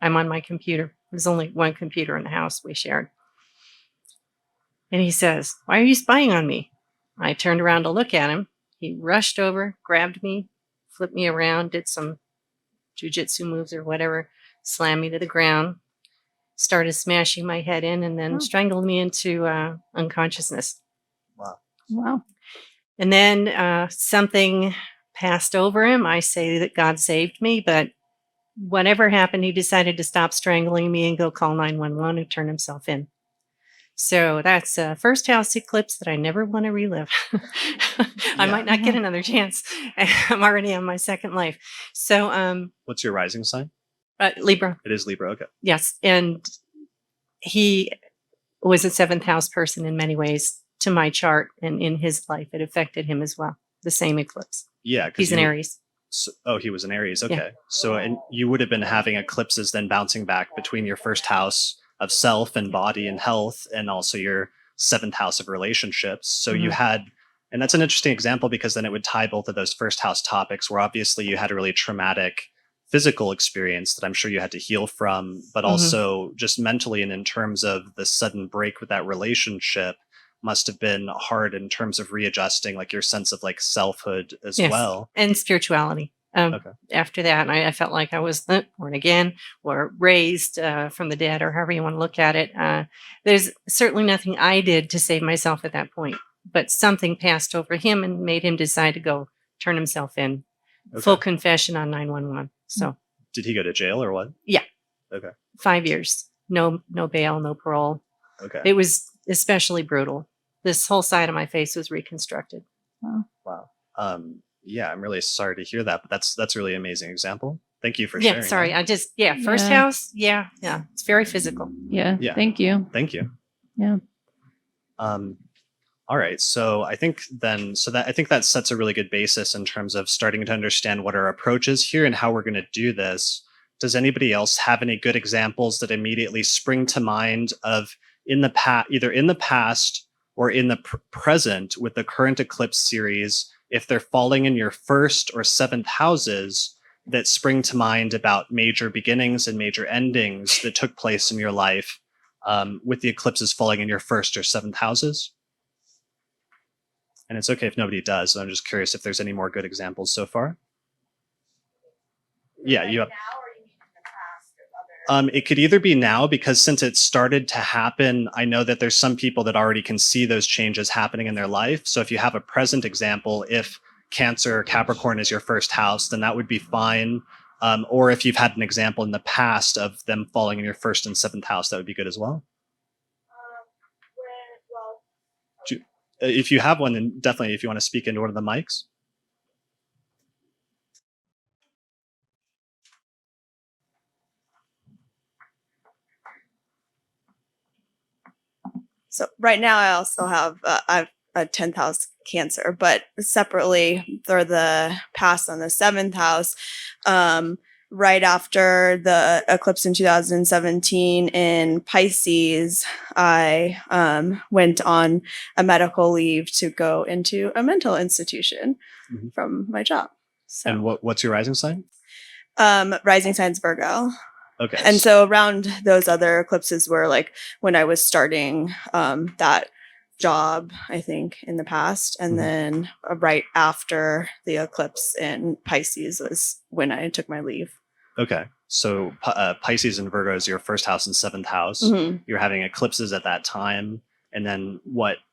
I'm on my computer. There's only one computer in the house we shared. And he says, "Why are you spying on me?" I turned around to look at him. He rushed over, grabbed me, flipped me around, did some jujitsu moves or whatever, slammed me to the ground, started smashing my head in, and then strangled me into unconsciousness. Wow. And then something passed over him. I say that God saved me, but whatever happened, he decided to stop strangling me and go call 911 and turn himself in. So that's a first house eclipse that I never want to relive. I might not get another chance. I'm already on my second life. So What's your rising sign? Libra. It is Libra. Okay. Yes. And he was a seventh house person in many ways to my chart, and in his life, it affected him as well. The same eclipse. Yeah. He's an Aries. So, he was an Aries. Okay. Yeah. So, and you would have been having eclipses then bouncing back between your first house of self and body and health, and also your seventh house of relationships. So you had, and that's an interesting example because then it would tie both of those first house topics where obviously you had a really traumatic physical experience that I'm sure you had to heal from, but also just mentally and in terms of the sudden break with that relationship must have been hard in terms of readjusting like your sense of like selfhood as well. And spirituality. After that, and I felt like I was born again or raised from the dead, or however you want to look at it. There's certainly nothing I did to save myself at that point, but something passed over him and made him decide to go turn himself in. Full confession on 911. So, did he go to jail or what? Yeah. Okay. 5 years. No bail, no parole. Okay. It was especially brutal. This whole side of my face was reconstructed. Wow. Yeah, I'm really sorry to hear that, but that's a really amazing example. Thank you for sharing. Yeah, sorry. That. First house. Yeah. It's very physical. Yeah. Thank you. Thank you. Yeah. All right. So I think that sets a really good basis in terms of starting to understand what our approach is here and how we're going to do this. Does anybody else have any good examples that immediately spring to mind of either in the past or in the present with the current eclipse series, if they're falling in your first or seventh houses, that spring to mind about major beginnings and major endings that took place in your life with the eclipses falling in your first or seventh houses? And it's okay if nobody does. I'm just curious if there's any more good examples so far. Yeah, you have. Now, or you mean in the past or other? It could either be now, because since it started to happen, I know that there's some people that already can see those changes happening in their life. So if you have a present example, if Cancer or Capricorn is your first house, then that would be fine. Or if you've had an example in the past of them falling in your first and seventh house, that would be good as well. If you have one, then definitely if you want to speak into one of the mics. So right now I also have I've a 10th house Cancer, but separately for the past on the 7th house, right after the eclipse in 2017 in Pisces, I went on a medical leave to go into a mental institution from my job. So, and what's your rising sign? Rising sign's Virgo. Okay. And so around those other eclipses were like when I was starting that job, I think, in the past. And then right after the eclipse in Pisces was when I took my leave. Okay. So Pisces and Virgo is your first house and seventh house. You're having eclipses at that time. And then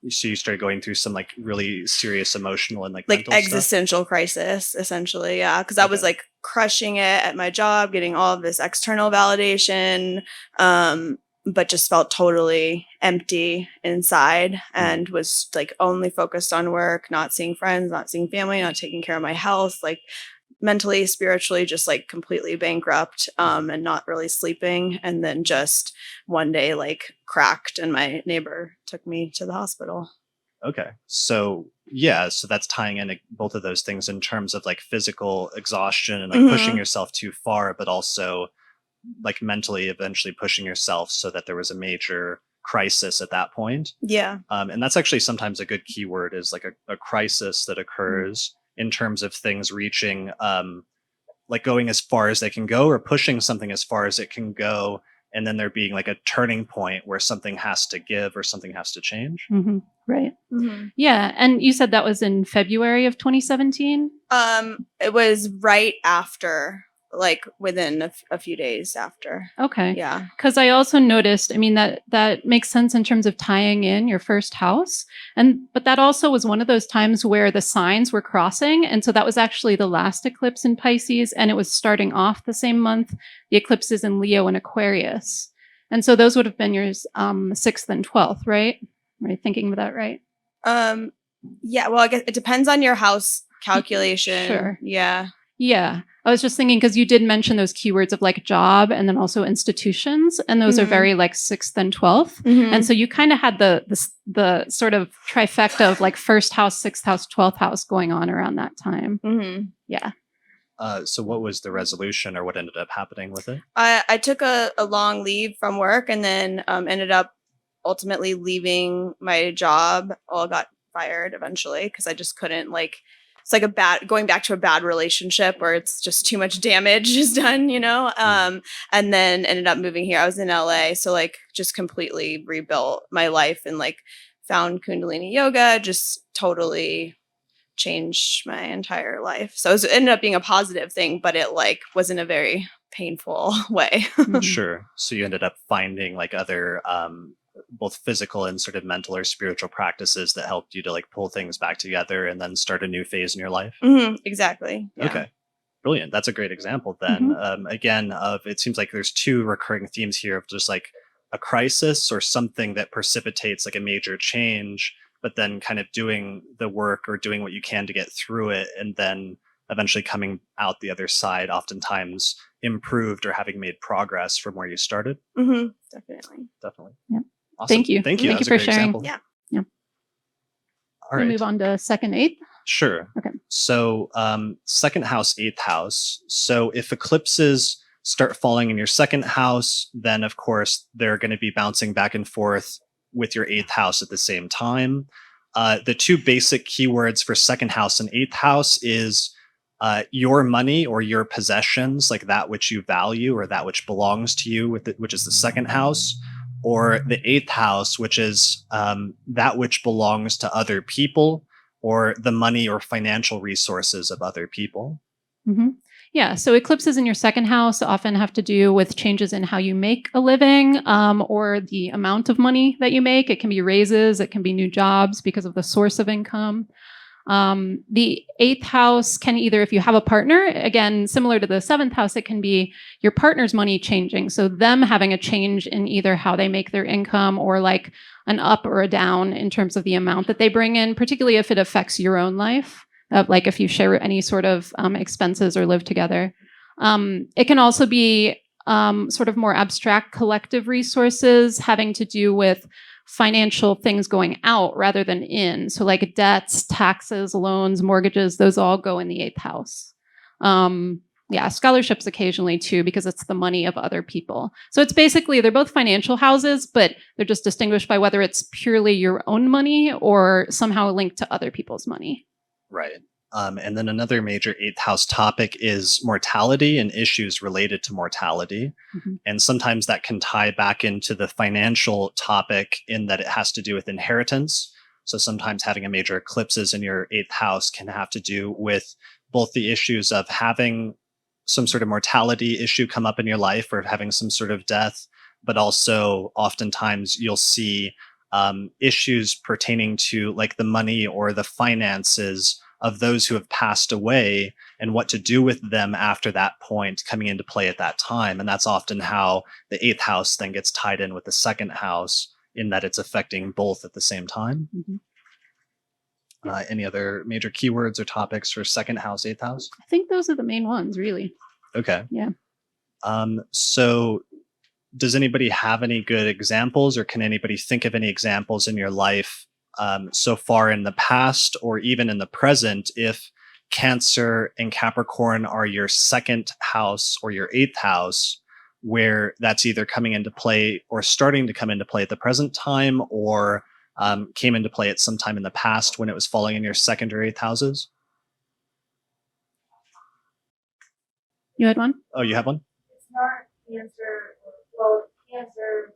so you started going through some like really serious emotional and like mental existential crisis, essentially. Yeah. Cause I was like crushing it at my job, getting all of this external validation, but just felt totally empty inside and was like only focused on work, not seeing friends, not seeing family, not taking care of my health, like mentally, spiritually, just like completely bankrupt and not really sleeping. And then just one day like cracked and my neighbor took me to the hospital. Okay. So yeah, so that's tying in both of those things in terms of like physical exhaustion and like pushing yourself too far, but also like mentally eventually pushing yourself so that there was a major crisis at that point. Yeah. And that's actually sometimes a good keyword is like a crisis that occurs in terms of things reaching like going as far as they can go or pushing something as far as it can go. And then there being like a turning point where something has to give or something has to change. Right. Yeah. And you said that was in February of 2017? It was right after, like within a few days after. Okay. Yeah. Because I also noticed, I mean, that makes sense in terms of tying in your first house. But that also was one of those times where the signs were crossing. And so that was actually the last eclipse in Pisces. And it was starting off the same month, the eclipses in Leo and Aquarius. And so those would have been yours 6th and 12th, right? Am I thinking of that right? Yeah. Well, I guess it depends on your house calculation. Sure. Yeah. Yeah. I was just thinking because you did mention those keywords of like job and then also institutions. And those are very like 6th and 12th. And so you kind of had the sort of trifecta of like first house, 6th house, 12th house going on around that time. Yeah. So what was the resolution or what ended up happening with it? I took a long leave from work and then ended up ultimately leaving my job. Well, I got fired eventually because I just couldn't it's like going back to a bad relationship where it's just too much damage is done, you know? And then ended up moving here. I was in LA. So like just completely rebuilt my life and like found Kundalini yoga, just totally changed my entire life. So it ended up being a positive thing, but it like was in a very painful way. Sure. So you ended up finding like other both physical and sort of mental or spiritual practices that helped you to like pull things back together and then start a new phase in your life. Exactly. Yeah. Okay. Brilliant. That's a great example then. Again, it seems like there's two recurring themes here of just like a crisis or something that precipitates like a major change, but then kind of doing the work or doing what you can to get through it and then eventually coming out the other side, oftentimes improved or having made progress from where you started. Definitely. Definitely. Yeah. Awesome. Thank you. Thank you. Thank you That was a for great sharing. example. Yeah. All We right. move on to second, eighth. Sure. Okay. So, second house, eighth house. So, if eclipses start falling in your second house, then of course they're going to be bouncing back and forth with your eighth house at the same time. The two basic keywords for second house and eighth house is your money or your possessions, like that which you value or that which belongs to you, which is the second house, or the eighth house, which is that which belongs to other people or the money or financial resources of other people. Mm-hmm. Yeah. So eclipses in your second house often have to do with changes in how you make a living or the amount of money that you make. It can be raises, it can be new jobs because of the source of income. The eighth house can either, if you have a partner, again, similar to the seventh house, it can be your partner's money changing. So them having a change in either how they make their income or like an up or a down in terms of the amount that they bring in, particularly if it affects your own life, like if you share any sort of expenses or live together. It can also be sort of more abstract collective resources having to do with financial things going out rather than in. So like debts, taxes, loans, mortgages, those all go in the eighth house. Yeah, scholarships occasionally too, because it's the money of other people. So it's basically, they're both financial houses, but they're just distinguished by whether it's purely your own money or somehow linked to other people's money. Right. And then another major eighth house topic is mortality and issues related to mortality. Mm-hmm. And sometimes that can tie back into the financial topic in that it has to do with inheritance. So sometimes having a major eclipses in your eighth house can have to do with both the issues of having some sort of mortality issue come up in your life or having some sort of death, but also oftentimes you'll see issues pertaining to like the money or the finances of those who have passed away and what to do with them after that point coming into play at that time. And that's often how the eighth house then gets tied in with the second house in that it's affecting both at the same time. Mm-hmm. Any other major keywords or topics for second house, eighth house? I think those are the main ones, really. Okay. Yeah. So does anybody have any good examples or can anybody think of any examples in your life so far in the past or even in the present if Cancer and Capricorn are your second house or your eighth house, where that's either coming into play or starting to come into play at the present time or came into play at some time in the past when it was falling in your second or eighth houses? You had one? Oh, you have one? It's not Cancer, well, Cancer,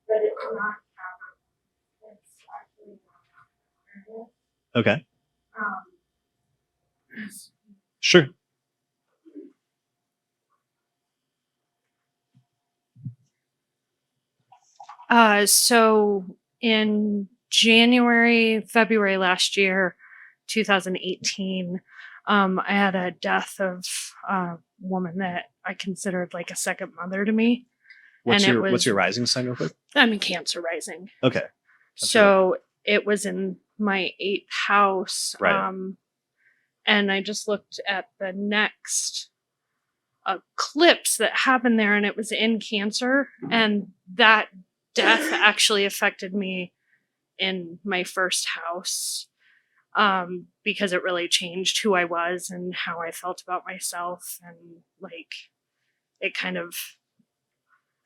but it's not Capricorn. It's actually not. Okay. Um, Sure. So in January, February last year, 2018, I had a death of a woman that I considered like a second mother to me. What's And it your was- rising sign real quick? I'm in Cancer rising. Okay. So it was in my eighth house. Right. And I just looked at the next eclipse that happened there, and it was in Cancer. And that death actually affected me in my first house because it really changed who I was and how I felt about myself. And like, it kind of,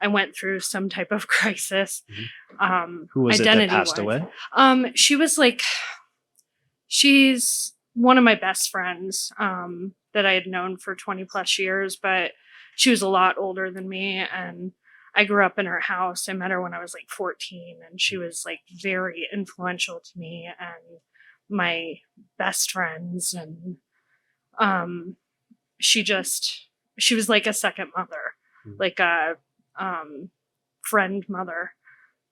I went through some type of crisis. Who was it that identity-wise. passed away? She was like, she's one of my best friends that I had known for 20 plus years, but she was a lot older than me. And I grew up in her house. I met her when I was like 14, and she was like very influential to me and my best friends. And she was like a second mother, like a friend mother,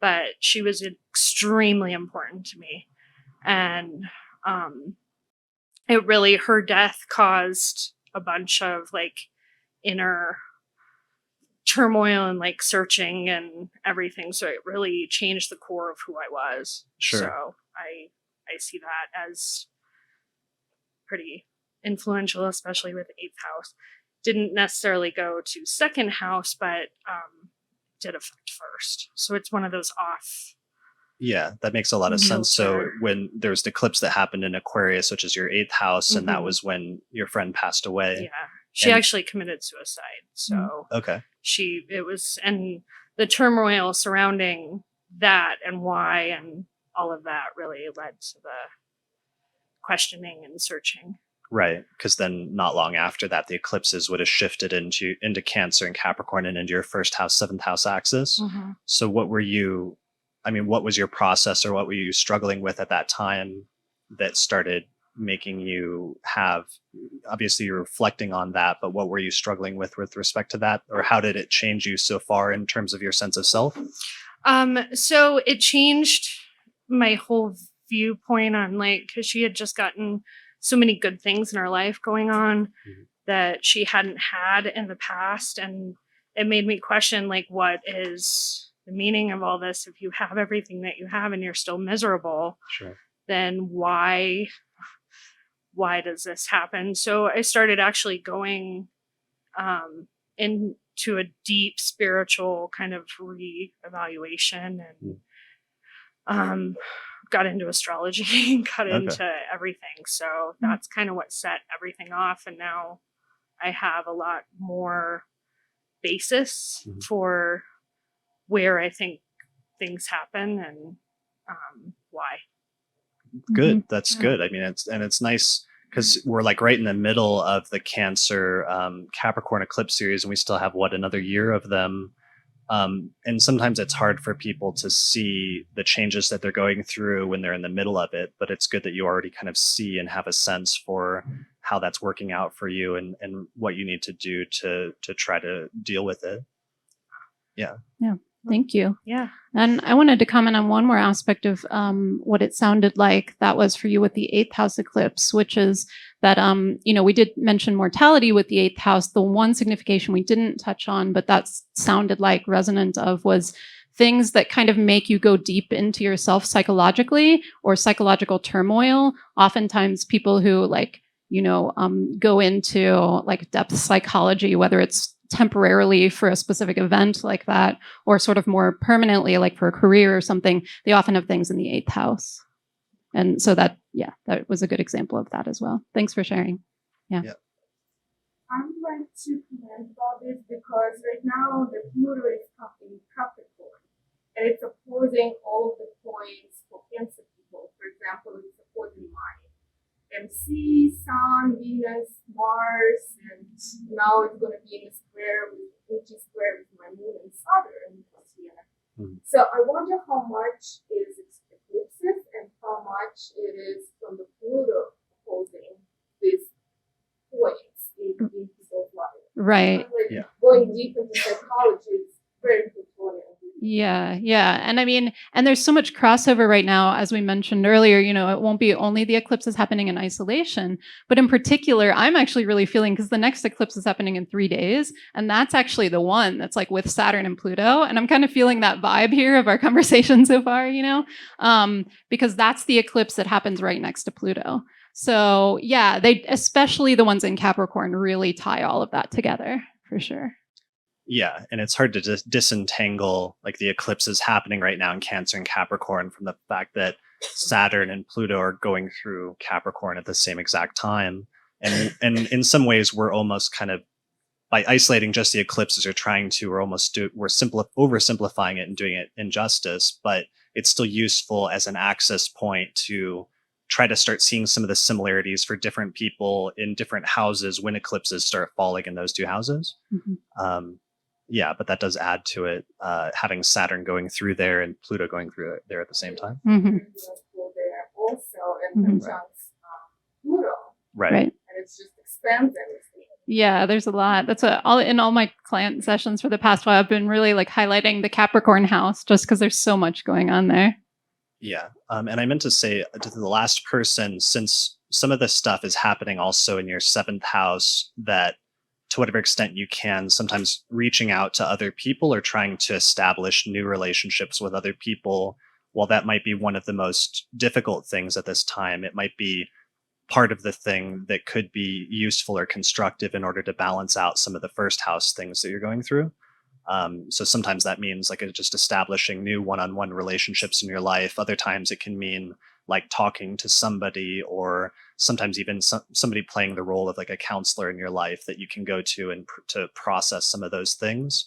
but she was extremely important to me. And it really, her death caused a bunch of like inner turmoil and like searching and everything. So it really changed the core of who I was. Sure. So I see that as pretty influential, especially with eighth house. Didn't necessarily go to second house, but did affect first. So it's one of those off Yeah, that makes a lot of sense. So Filter. when there was the eclipse that happened in Aquarius, which is your 8th house, and that Mhm. was when your friend passed away. Yeah. She And- actually committed suicide. So Okay. and the turmoil surrounding that and why and all of that really led to the questioning and searching. Right. Because then not long after that, the eclipses would have shifted into Cancer and Capricorn and into your 1st house, 7th house axis. Mm-hmm. So what was your process, or what were you struggling with at that time that started making you have, obviously you're reflecting on that, but what were you struggling with respect to that? Or how did it change you so far in terms of your sense of self? So it changed my whole viewpoint on, like, because she had just gotten so many good things in her life going on that she hadn't had in the past. And it made me question, like, what is the meaning of all this? If you have everything that you have and you're still miserable, Sure. then why does this happen? So I started actually going into a deep spiritual kind of re-evaluation, and got into astrology and got into everything. So that's kind of what set everything off. And now I have a lot more basis for where I think things happen and why. Good. That's good. I mean, it's nice because we're like right in the middle of the Cancer Capricorn eclipse series, and we still have another year of them. And sometimes it's hard for people to see the changes that they're going through when they're in the middle of it. But it's good that you already kind of see and have a sense for how that's working out for you, and what you need to do to try to deal with it. Yeah. Thank you. Yeah. And I wanted to comment on one more aspect of what it sounded like that was for you with the 8th house eclipse, which is that, we did mention mortality with the 8th house. The one signification we didn't touch on, but that sounded like resonant of, was things that kind of make you go deep into yourself psychologically, or psychological turmoil. Oftentimes people who go into like depth psychology, whether it's temporarily for a specific event like that, or sort of more permanently, like for a career or something, they often have things in the 8th house. And so that was a good example of that as well. Thanks for sharing. I would like to comment about this because right now the Pluto is in Capricorn, and it's opposing all of the points for Cancer people. For example, it's opposing mine. MC, Sun, Venus, Mars, and now it's going to be in a square with my Moon and Saturn this year. So I wonder how much is eclipses and how much it is from the Pluto opposing these points in people's lives. Right. Going deep into psychology is very Plutonian. Yeah. And I mean, and there's so much crossover right now, as we mentioned earlier, it won't be only the eclipses happening in isolation, but in particular, I'm actually really feeling, because the next eclipse is happening in 3 days. And that's actually the one that's like with Saturn and Pluto. And I'm kind of feeling that vibe here of our conversation so far, because that's the eclipse that happens right next to Pluto. So yeah, they, especially the ones in Capricorn, really tie all of that together for sure. Yeah, and it's hard to just disentangle like the eclipses happening right now in Cancer and Capricorn from the fact that Saturn and Pluto are going through Capricorn at the same exact time. And in some ways, we're almost kind of, by isolating just the eclipses, we're oversimplifying it and doing it injustice, but it's still useful as an access point to try to start seeing some of the similarities for different people in different houses when eclipses start falling in those two houses. Yeah, but that does add to it, having Saturn going through there and Pluto going through there at the same time. There also, and conjuncts Pluto. Right. And it's just expands everything. Yeah, there's a lot. That's in all my client sessions for the past while, I've been really like highlighting the Capricorn house, just because there's so much going on there. Yeah. And I meant to say to the last person, since some of this stuff is happening also in your 7th house, that to whatever extent you can, sometimes reaching out to other people or trying to establish new relationships with other people, while that might be one of the most difficult things at this time, it might be part of the thing that could be useful or constructive in order to balance out some of the 1st house things that you're going through. So sometimes that means like just establishing new one-on-one relationships in your life. Other times it can mean like talking to somebody, or sometimes even somebody playing the role of like a counselor in your life that you can go to and to process some of those things.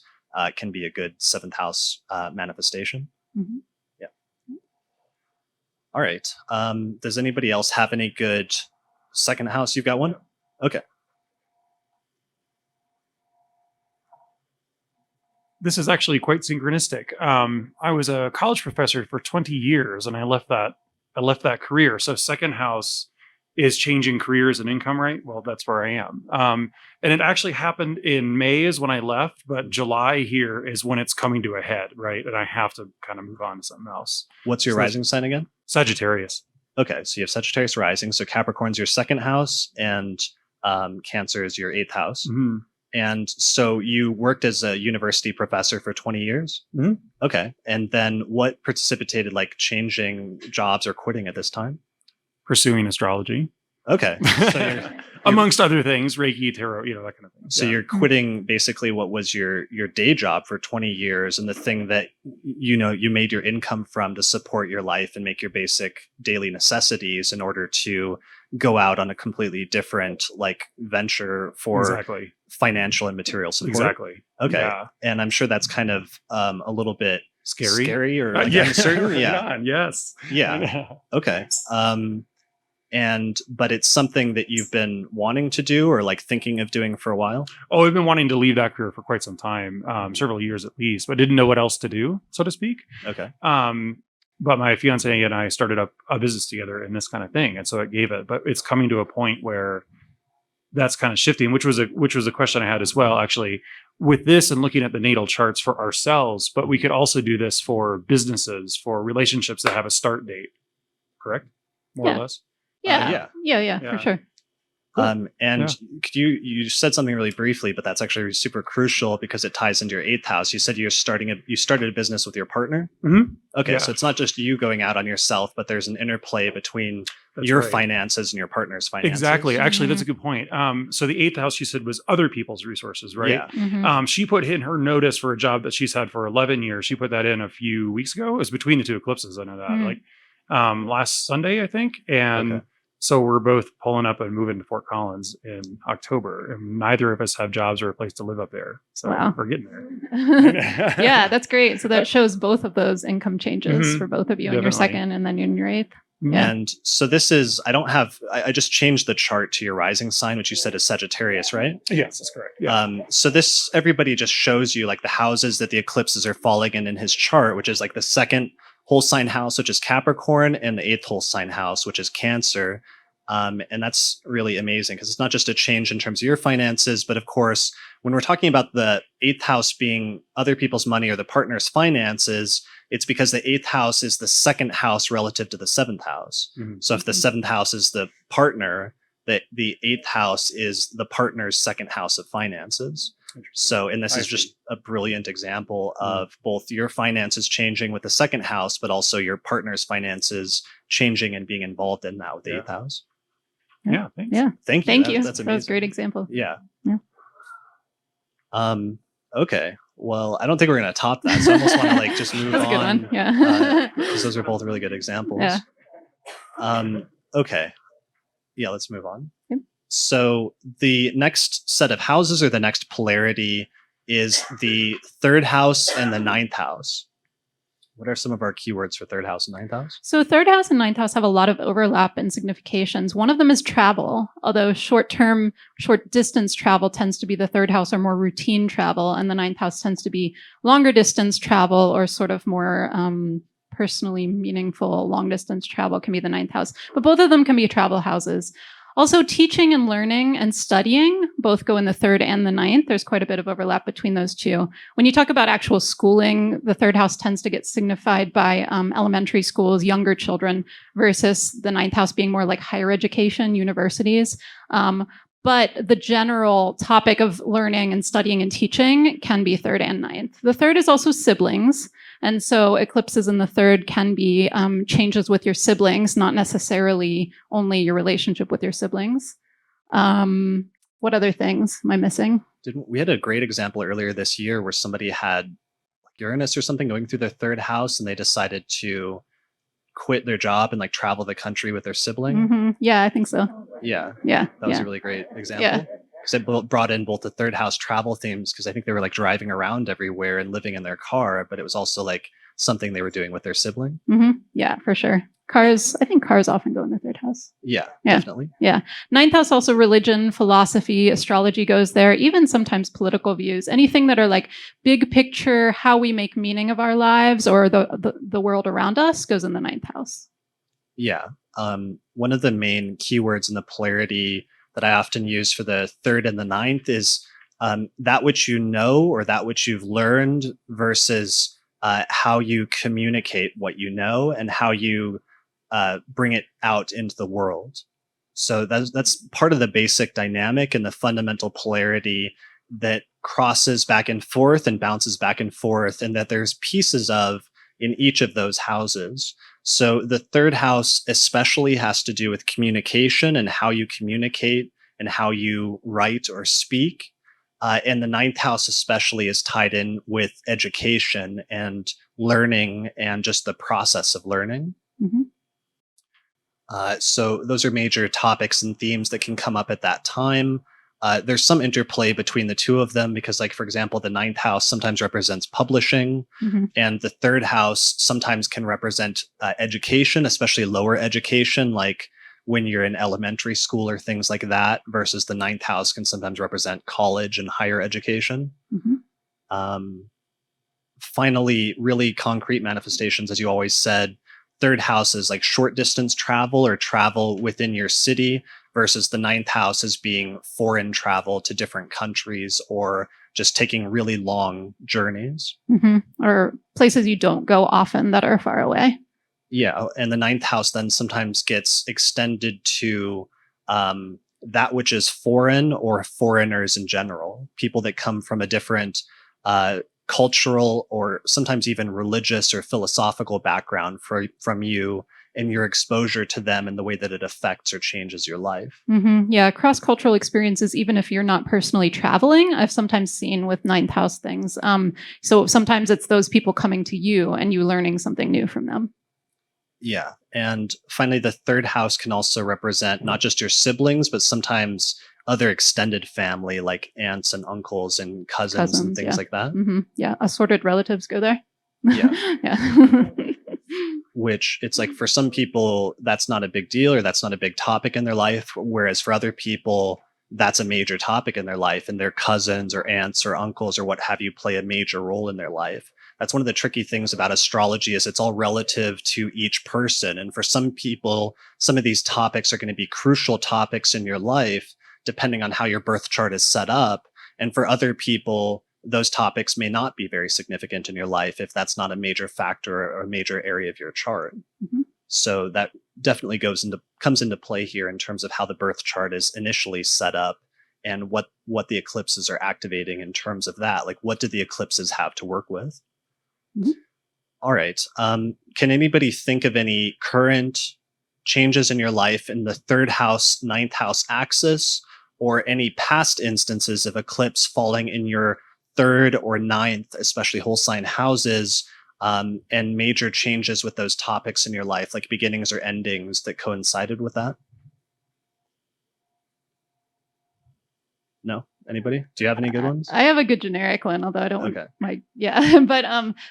Can be a good seventh house manifestation. Mm-hmm. Yeah. All right. Does anybody else have any good second house? You've got one? Okay. This is actually quite synchronistic. I was a college professor for 20 years, and I left that career. So second house is changing careers and income, right? Well, that's where I am. And it actually happened in May is when I left, but July here is when it's coming to a head, right? And I have to kind of move on to something else. What's your rising sign again? Sagittarius. Okay, so you have Sagittarius rising. So Capricorn's your second house, and Cancer is your eighth house. Mm-hmm. And so you worked as a university professor for 20 years? Mm-hmm. Okay. And then what precipitated like changing jobs or quitting at this time? Pursuing astrology. Okay. So you're amongst other things, Reiki, tarot, that kind of thing. So you're quitting basically what was your day job for 20 years, and the thing that you made your income from to support your life and make your basic daily necessities, in order to go out on a completely different like venture for exactly. financial and material support. Exactly. Okay. Yeah. And I'm sure that's kind of a little bit scary or like yeah. uncertain. Right Yeah. on, yes. Yeah. Okay. But it's something that you've been wanting to do or like thinking of doing for a while? Oh, I've been wanting to leave that career for quite some time, several years at least, but didn't know what else to do, so to speak. Okay. But my fiance and I started up a business together in this kind of thing. And so it gave it, but it's coming to a point where that's kind of shifting, which was a question I had as well, actually, with this and looking at the natal charts for ourselves, but we could also do this for businesses, for relationships that have a start date, correct? More or less. Yeah, for sure. Cool. Could you said something really briefly, but that's actually super crucial because it ties into your eighth house. You said you started a business with your partner. Mm-hmm. Okay, Yeah. so it's not just you going out on yourself, but there's an interplay between That's your right. finances and your partner's finances. Exactly. Actually, that's a good point. So the eighth house, you said, was other people's resources, right? Yeah. Mhm. She put in her notice for a job that she's had for 11 years. She put that in a few weeks ago. It was between the two eclipses. I know that, Mm. last Sunday, I think. And Okay. so we're both pulling up and moving to Fort Collins in October. And neither of us have jobs or a place to live up there. So Wow. we're getting there. Yeah, that's great. So that shows both of those income changes Mhm. for both of you in your Definitely. second and then in your eighth. Yeah. And so this is, I just changed the chart to your rising sign, which you said is Sagittarius, right? Yes, that's correct. Yeah. So this, everybody just shows you like the houses that the eclipses are falling in his chart, which is like the second whole sign house, which is Capricorn, and the eighth whole sign house, which is Cancer. And that's really amazing because it's not just a change in terms of your finances, but of course, when we're talking about the eighth house being other people's money or the partner's finances, it's because the eighth house is the second house relative to the seventh house. Mhm. So if the seventh house is the partner, the eighth house is the partner's second house of finances. So, and this I is just see. a brilliant example of both your finances changing with the second house, but also your partner's finances changing and being involved in that with the Yeah. eighth house. Yeah. Thanks. Yeah. Thank you. Thank you. That's That amazing. was a great example. Yeah. Yeah. Okay. Well, I don't think we're going to top that. So I almost want to like just move That's a good on. one. Yeah. Because those are both really good examples. Yeah. Okay. Yeah, let's move on. Yep. So the next set of houses or the next polarity is the third house and the ninth house. What are some of our keywords for third house and ninth house? So third house and ninth house have a lot of overlap and significations. One of them is travel, although short distance travel tends to be the third house or more routine travel, and the ninth house tends to be longer distance travel or sort of more personally meaningful long distance travel can be the ninth house. But both of them can be travel houses. Also, teaching and learning and studying both go in the third and the ninth. There's quite a bit of overlap between those two. When you talk about actual schooling, the third house tends to get signified by elementary schools, younger children, versus the ninth house being more like higher education, universities. But the general topic of learning and studying and teaching can be third and ninth. The third is also siblings. And so eclipses in the third can be changes with your siblings, not necessarily only your relationship with your siblings. What other things am I missing? Didn't we had a great example earlier this year where somebody had like Uranus or something going through their third house, and they decided to quit their job and like travel the country with their sibling. Yeah, I think so. Yeah, Yeah. that was Yeah. a really great example. Because it brought in both the third house travel themes, because I think they were like driving around everywhere and living in their car, but it was also like something they were doing with their sibling. Yeah, for sure. Cars, I think cars often go in the third house. Yeah, Yeah. definitely. Ninth house, also religion, philosophy, astrology goes there, even sometimes political views, anything that are like big picture, how we make meaning of our lives or the world around us goes in the ninth house. Yeah. One of the main keywords in the polarity that I often use for the third and the ninth is that which you know or that which you've learned versus how you communicate what you know and how you bring it out into the world. So that's part of the basic dynamic and the fundamental polarity that crosses back and forth and bounces back and forth, and that there's pieces of in each of those houses. So the third house especially has to do with communication and how you communicate and how you write or speak. And the ninth house especially is tied in with education and learning and just the process of learning. So those are major topics and themes that can come up at that time. There's some interplay between the two of them because, like, for example, the ninth house sometimes represents publishing, and the third house sometimes can represent education, especially lower education, like when you're in elementary school or things like that, versus the ninth house can sometimes represent college and higher education. Finally, really concrete manifestations, as you always said, third house is like short distance travel or travel within your city, versus the ninth house as being foreign travel to different countries or just taking really long journeys. Or places you don't go often that are far away. Yeah. And the ninth house then sometimes gets extended to that which is foreign or foreigners in general, people that come from a different cultural or sometimes even religious or philosophical background from you, and your exposure to them and the way that it affects or changes your life. Yeah, cross-cultural experiences, even if you're not personally traveling, I've sometimes seen with ninth house things. So sometimes it's those people coming to you and you learning something new from them. Yeah. And finally, the third house can also represent not just your siblings, but sometimes other extended family, like aunts and uncles and cousins and things like that. Yeah, assorted relatives go there. Yeah. Which it's like for some people, that's not a big deal or that's not a big topic in their life. Whereas for other people, that's a major topic in their life, and their cousins or aunts or uncles or what have you play a major role in their life. That's one of the tricky things about astrology is it's all relative to each person. And for some people, some of these topics are going to be crucial topics in your life, depending on how your birth chart is set up. And for other people, those topics may not be very significant in your life if that's not a major factor or a major area of your chart. So that definitely comes into play here in terms of how the birth chart is initially set up and what the eclipses are activating in terms of that. Like, what do the eclipses have to work with? All right. Can anybody think of any current changes in your life in the third house, ninth house axis, or any past instances of eclipse falling in your third or ninth, especially whole sign houses, and major changes with those topics in your life, like beginnings or endings that coincided with that? No? Anybody? Do you have any good ones? I have a good generic one, although I don't Okay.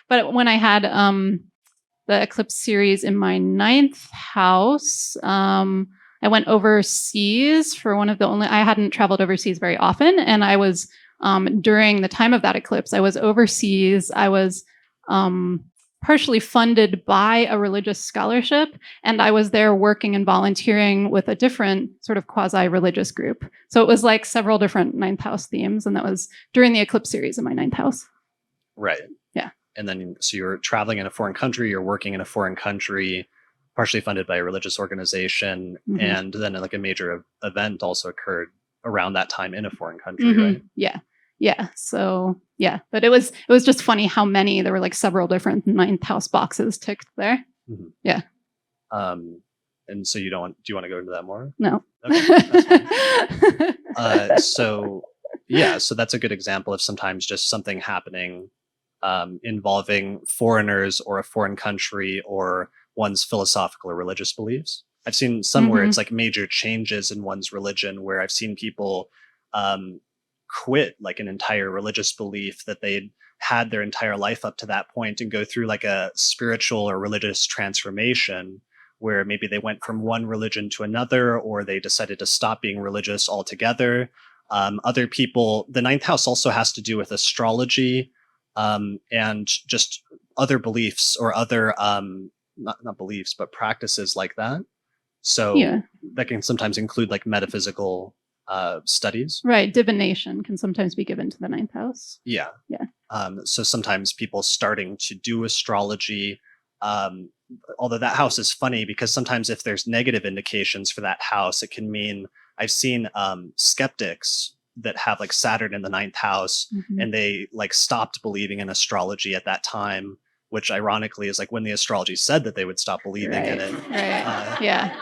but when I had the eclipse series in my ninth house, I went overseas for I hadn't traveled overseas very often. And I was, during the time of that eclipse, I was overseas. I was partially funded by a religious scholarship, and I was there working and volunteering with a different sort of quasi-religious group. So it was like several different ninth house themes, and that was during the eclipse series in my ninth house. Right. Yeah. And then, so you're traveling in a foreign country, you're working in a foreign country, partially funded by a religious organization, and then like a major event also occurred around that time in a foreign country, right? Yeah. So yeah, but it was just funny how many there were, like several different ninth house boxes ticked there. Yeah. And so do you want to go into that more? No. Okay, that's fine. So Yeah, so that's a good example of sometimes just something happening involving foreigners or a foreign country or one's philosophical or religious beliefs. I've seen some where it's like major changes in one's religion, where I've seen people um, quit like an entire religious belief that they'd had their entire life up to that point and go through like a spiritual or religious transformation where maybe they went from one religion to another or they decided to stop being religious altogether. Other people, the ninth house also has to do with astrology and just other beliefs or other, not beliefs, but practices like that. So Yeah. that can sometimes include like metaphysical studies. Right. Divination can sometimes be given to the ninth house. Yeah. Yeah. So sometimes people starting to do astrology, although that house is funny because sometimes if there's negative indications for that house, it can mean I've seen skeptics that have like Saturn in the ninth house Mhm. and they like stopped believing in astrology at that time, which ironically is like when the astrology said that they would stop believing in it. Right. Yeah.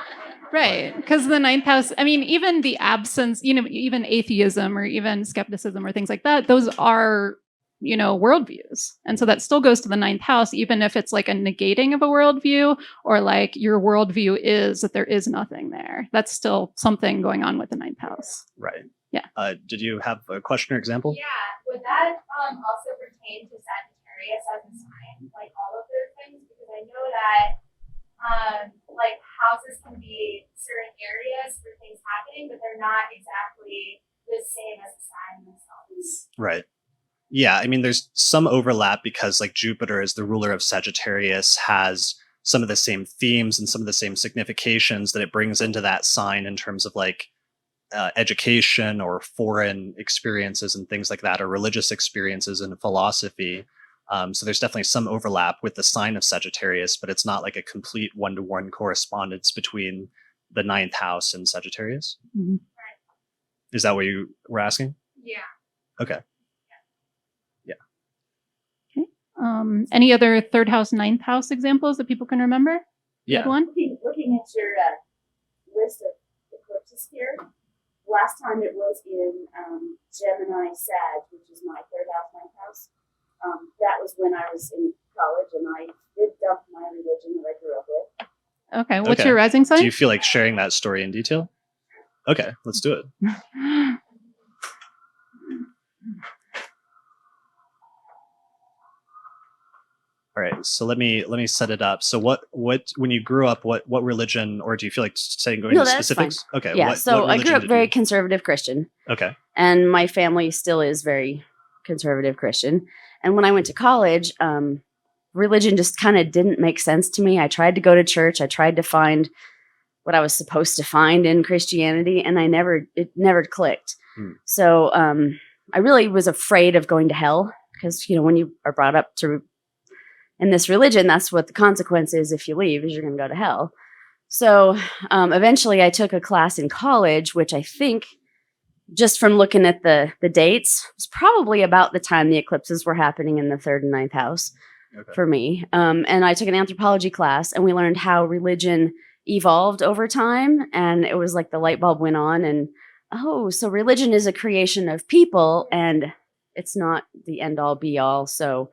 Right. Because the ninth house, I mean, even the absence, even atheism or even skepticism or things like that, those are, worldviews. And so that still goes to the ninth house, even if it's like a negating of a worldview or like your worldview is that there is nothing there. That's still something going on with the ninth house. Right. Yeah. Did you have a question or example? Yeah, would that also pertain to Sagittarius as a sign, like all of those things? Because I know that like houses can be certain areas for things happening, but they're not exactly the same as a sign themselves. Right. Yeah, I mean, there's some overlap because like Jupiter as the ruler of Sagittarius has some of the same themes and some of the same significations that it brings into that sign in terms of like education or foreign experiences and things like that, or religious experiences and philosophy. So there's definitely some overlap with the sign of Sagittarius, but it's not like a complete one-to-one correspondence between the ninth house and Sagittarius. Mhm. Is that what you were asking? Yeah. Okay. Any other third house, ninth house examples that people can remember? Yeah. Good one. Looking at your list of eclipses here, last time it was in Gemini Sag, which is my third house, ninth house. That was when I was in college and I did dump my religion that I grew up with. Okay. What's Okay. your rising sign? Do you feel like sharing that story in detail? Okay, let's do it. All right, so let me set it up. So what when you grew up, what religion, or do you feel like saying going No, into that's specifics? Okay, Yeah, so what I grew religion up did very you- conservative Christian, Okay, and my family still is very conservative Christian. And when I went to college, religion just kind of didn't make sense to me. I tried to go to church. I tried to find what I was supposed to find in Christianity, and it never clicked. So I really was afraid of going to hell because, when you are brought up in this religion, that's what the consequence is if you leave, is you're going to go to hell. So eventually I took a class in college, which I think, just from looking at the dates, was probably about the time the eclipses were happening in the third and ninth house for me. And I took an anthropology class, and we learned how religion evolved over time. And it was like the light bulb went on, and so religion is a creation of people, and it's not the end all be all. So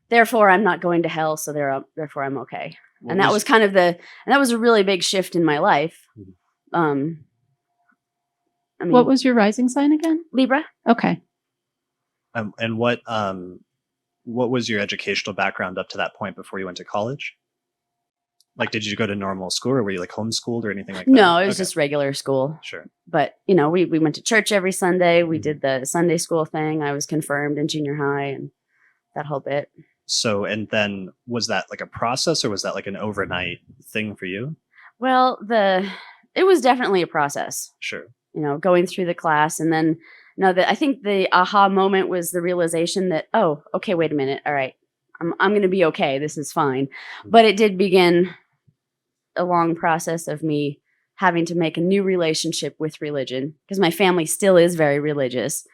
therefore, I'm not going to hell. So therefore, I'm okay. And that was kind of that was a really big shift in my life. I mean, What was your rising sign again? Libra? Okay. and what was your educational background up to that point before you went to college? Like, did you go to normal school, or were you like homeschooled or anything like that? No, it was Okay. just regular school. Sure. But, we went to church every Sunday. We did the Sunday school thing. I was confirmed in junior high and that whole bit. So, and then was that like a process, or was that like an overnight thing for you? Well, it was definitely a process, Sure. going through the class. And then, I think the aha moment was the realization that, okay, wait a minute. All right. I'm going to be okay. This is fine. But it did begin a long process of me having to make a new relationship with religion, because my family still is very religious.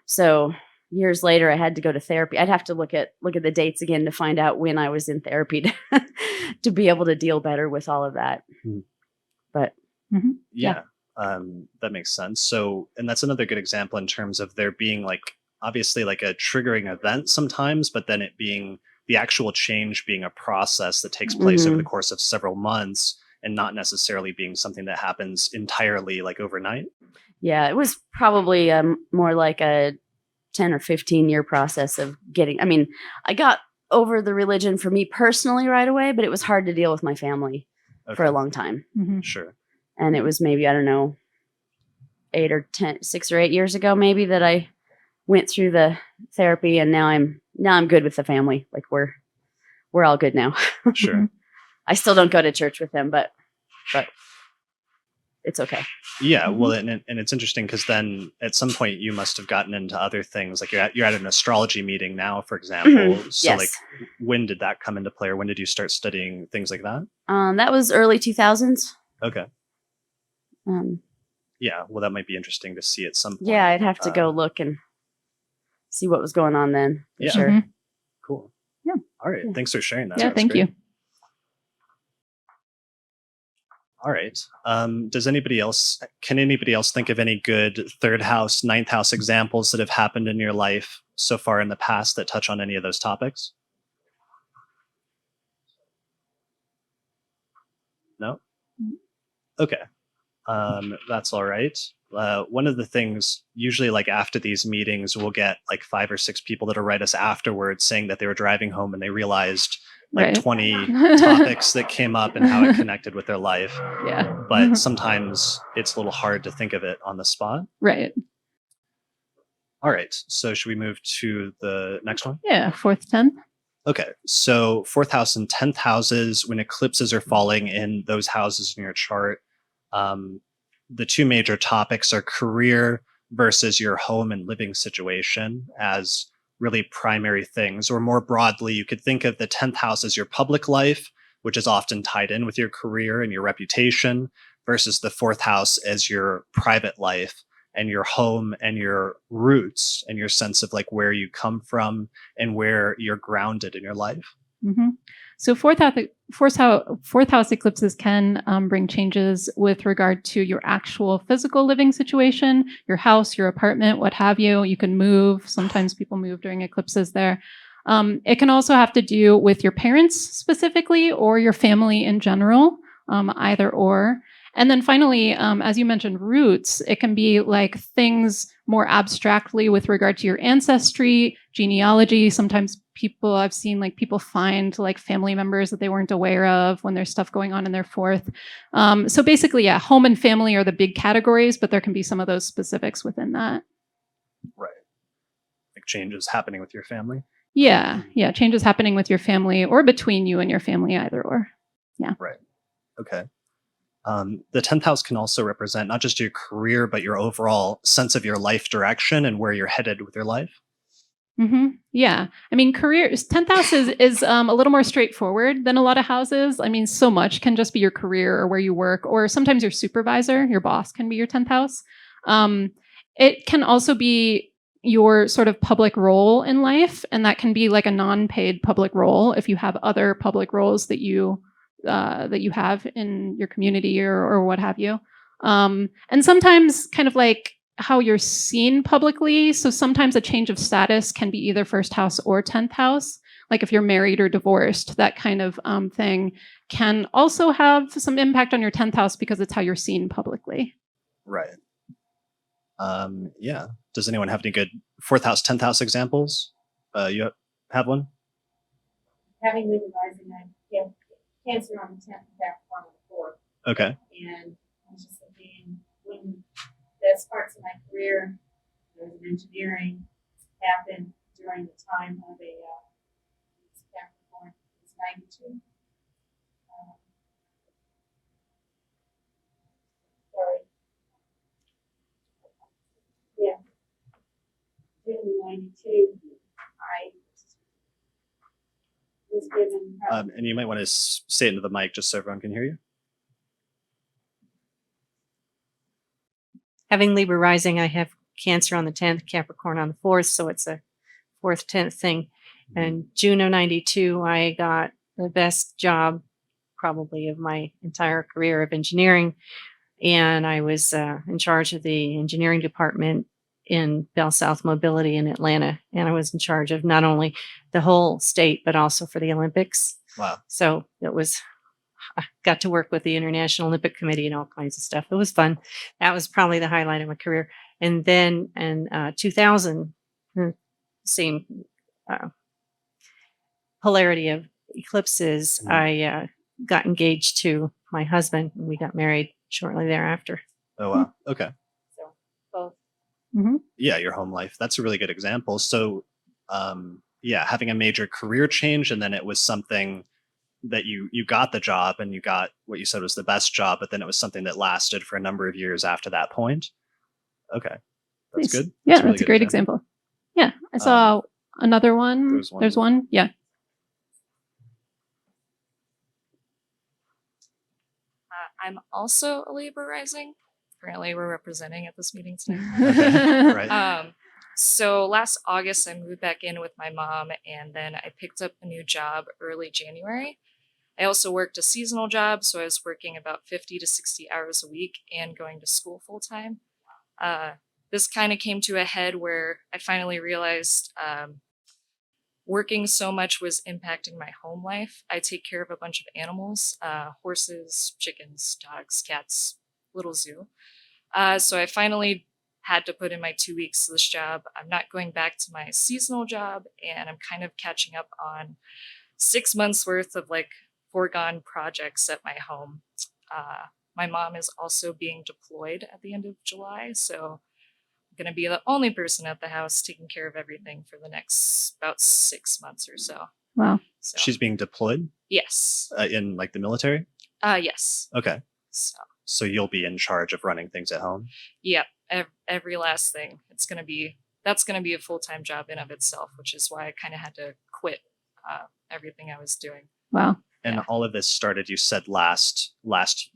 So years later, I had to go to therapy. I'd have to look at the dates again to find out when I was in therapy to be able to deal better with all of that. Mhm. But Yeah. That makes sense. So, and that's another good example in terms of there being like obviously like a triggering event sometimes, but then it being the actual change being a process that takes place over the course of several months and not necessarily being something that happens entirely like overnight. Yeah, it was probably more like a 10 or 15-year process of getting, I mean, I got over the religion for me personally right away, but it was hard to deal with my family for a long time. Sure. And it was maybe, I don't know, 6 or 8 years ago, maybe, that I went through the therapy, and now I'm good with the family. Like we're all good now. Sure. I still don't go to church with them, but it's okay. Yeah, well, and it's interesting because then at some point you must have gotten into other things. Like you're at an astrology meeting now, for example. So Yes. like, when did that come into play, or when did you start studying things like that? That was early 2000s. Okay. Um, Yeah, well, that might be interesting to see at some point. yeah, I'd have to go look and see what was going on then. For Yeah. sure. Cool. Yeah. All right. Yeah. Thanks for sharing that. Yeah, That's thank great. you. All right. Can anybody else think of any good third house, ninth house examples that have happened in your life so far in the past that touch on any of those topics? No? Okay. That's all right. One of the things, usually like after these meetings, we'll get like 5 or 6 people that'll write us afterwards saying that they were driving home and they realized like Right. 20 topics that came up and how it connected with their life. Yeah. But sometimes it's a little hard to think of it on the spot. Right. All right. So should we move to the next one? Yeah. 4th, 10th. Okay. So 4th house and 10th houses, when eclipses are falling in those houses in your chart, the two major topics are career versus your home and living situation as really primary things. Or more broadly, you could think of the 10th house as your public life, which is often tied in with your career and your reputation, versus the 4th house as your private life and your home and your roots and your sense of like where you come from and where you're grounded in your life. So fourth house eclipses can bring changes with regard to your actual physical living situation, your house, your apartment, what have you. You can move. Sometimes people move during eclipses there. It can also have to do with your parents specifically or your family in general, either or. And then finally, as you mentioned, roots, it can be like things more abstractly with regard to your ancestry, genealogy. Sometimes I've seen people find like family members that they weren't aware of when there's stuff going on in their 4th. So basically, yeah, home and family are the big categories, but there can be some of those specifics within that. Right. Like changes happening with your family. Yeah. Yeah. Changes happening with your family or between you and your family, either or. Yeah. Right. Okay. The 10th house can also represent not just your career, but your overall sense of your life direction and where you're headed with your life. Yeah. I mean, 10th house is a little more straightforward than a lot of houses. I mean, so much can just be your career or where you work, or sometimes your supervisor, your boss can be your 10th house. It can also be your sort of public role in life. And that can be like a non-paid public role if you have other public roles that you have in your community or what have you. And sometimes kind of like how you're seen publicly. So sometimes a change of status can be either 1st house or 10th house. Like if you're married or divorced, that kind of thing can also have some impact on your 10th house because it's how you're seen publicly. Right. Yeah. Does anyone have any good 4th house, 10th house examples? You have one? Having been rising, I have Cancer on the 10th, Capricorn on the 4th. Okay. And I was just thinking, when best parts of my career, there was an engineering, happened during the time of a Capricorn, it's 92. Sorry. Yeah. June 92, I was given. And you might want to say it into the mic just so everyone can hear you. Having Libra rising, I have Cancer on the 10th, Capricorn on the 4th, so it's a 4th, 10th thing. And June of 92, I got the best job probably of my entire career of engineering. and I was in charge of the engineering department in Bell South Mobility in Atlanta. And I was in charge of not only the whole state, but also for the Olympics. Wow. So I got to work with the International Olympic Committee and all kinds of stuff. It was fun. That was probably the highlight of my career. And then in 2000, same polarity of eclipses, I got engaged to my husband, and we got married shortly thereafter. Oh, wow. Okay. So both. Yeah, your home life. That's a really good example. So, yeah, having a major career change, and then it was something that you got the job, and you got what you said was the best job, but then it was something that lasted for a number of years after that point. Okay, that's Nice. good. Yeah, That's a really that's a good great example. Yeah, I saw another one. there's one. Yeah. I'm also a Libra rising. Apparently, we're representing at this meeting tonight. Okay, right. So last August, I moved back in with my mom, and then I picked up a new job early January. I also worked a seasonal job, so I was working about 50 to 60 hours a week and going to school full time. This kind of came to a head where I finally realized working so much was impacting my home life. I take care of a bunch of animals, horses, chickens, dogs, cats, little zoo. So I finally had to put in my 2 weeks to this job. I'm not going back to my seasonal job, and I'm kind of catching up on 6 months worth of like foregone projects at my home. My mom is also being deployed at the end of July, so I'm going to be the only person at the house taking care of everything for the next about 6 months or so. Wow. So, She's being deployed yes. in like the military. Yes. Okay, So, so you'll be in charge of running things at home. yep. Every last thing. That's going to be a full-time job in of itself, which is why I kind of had to quit everything I was doing. Wow. And Yeah. all of this started, you said, last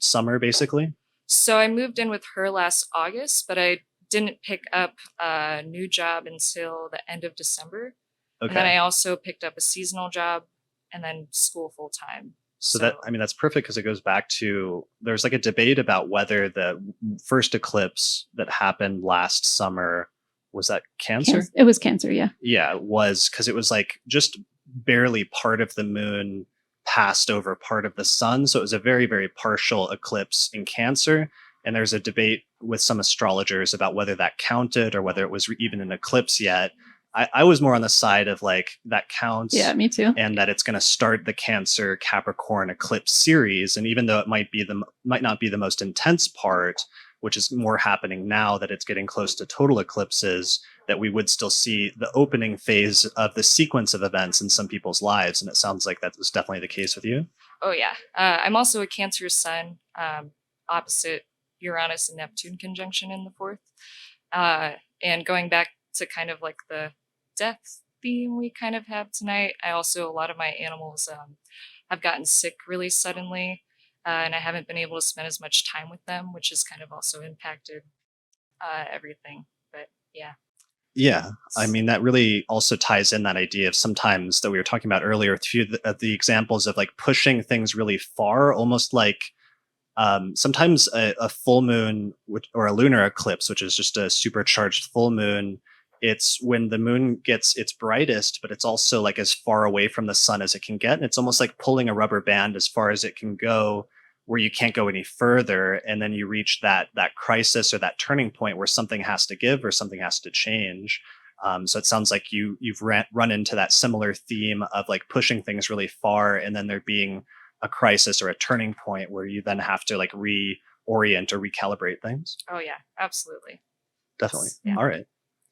summer, basically. So I moved in with her last August, but I didn't pick up a new job until the end of December. And then I Okay. also picked up a seasonal job and then school full time. So that, I mean, that's perfect because it goes back to, there's like a debate about whether the first eclipse that happened last summer, was that Cancer? It was Cancer, yeah. Yeah, it was, because it was like just barely part of the moon passed over part of the sun. So it was a very, very partial eclipse in Cancer. And there's a debate with some astrologers about whether that counted or whether it was even an eclipse yet. I was more on the side of like that counts. Yeah, me too. And that it's going to start the Cancer Capricorn eclipse series. And even though it might not be the most intense part, which is more happening now that it's getting close to total eclipses, that we would still see the opening phase of the sequence of events in some people's lives. And it sounds like that was definitely the case with you. Oh yeah. I'm also a Cancer sun, opposite Uranus and Neptune conjunction in the 4th. And going back to kind of like the death theme we kind of have tonight, a lot of my animals have gotten sick really suddenly, and I haven't been able to spend as much time with them, which has kind of also impacted everything. But yeah. Yeah, I mean, that really also ties in that idea of sometimes that we were talking about earlier, through the examples of like pushing things really far, almost like sometimes a full moon or a lunar eclipse, which is just a supercharged full moon. It's when the moon gets its brightest, but it's also like as far away from the sun as it can get. And it's almost like pulling a rubber band as far as it can go, where you can't go any further. And then you reach that crisis or that turning point where something has to give or something has to change. So it sounds like you've run into that similar theme of like pushing things really far and then there being a crisis or a turning point where you then have to like reorient or recalibrate things. Oh yeah, absolutely. Definitely. Yeah. All right.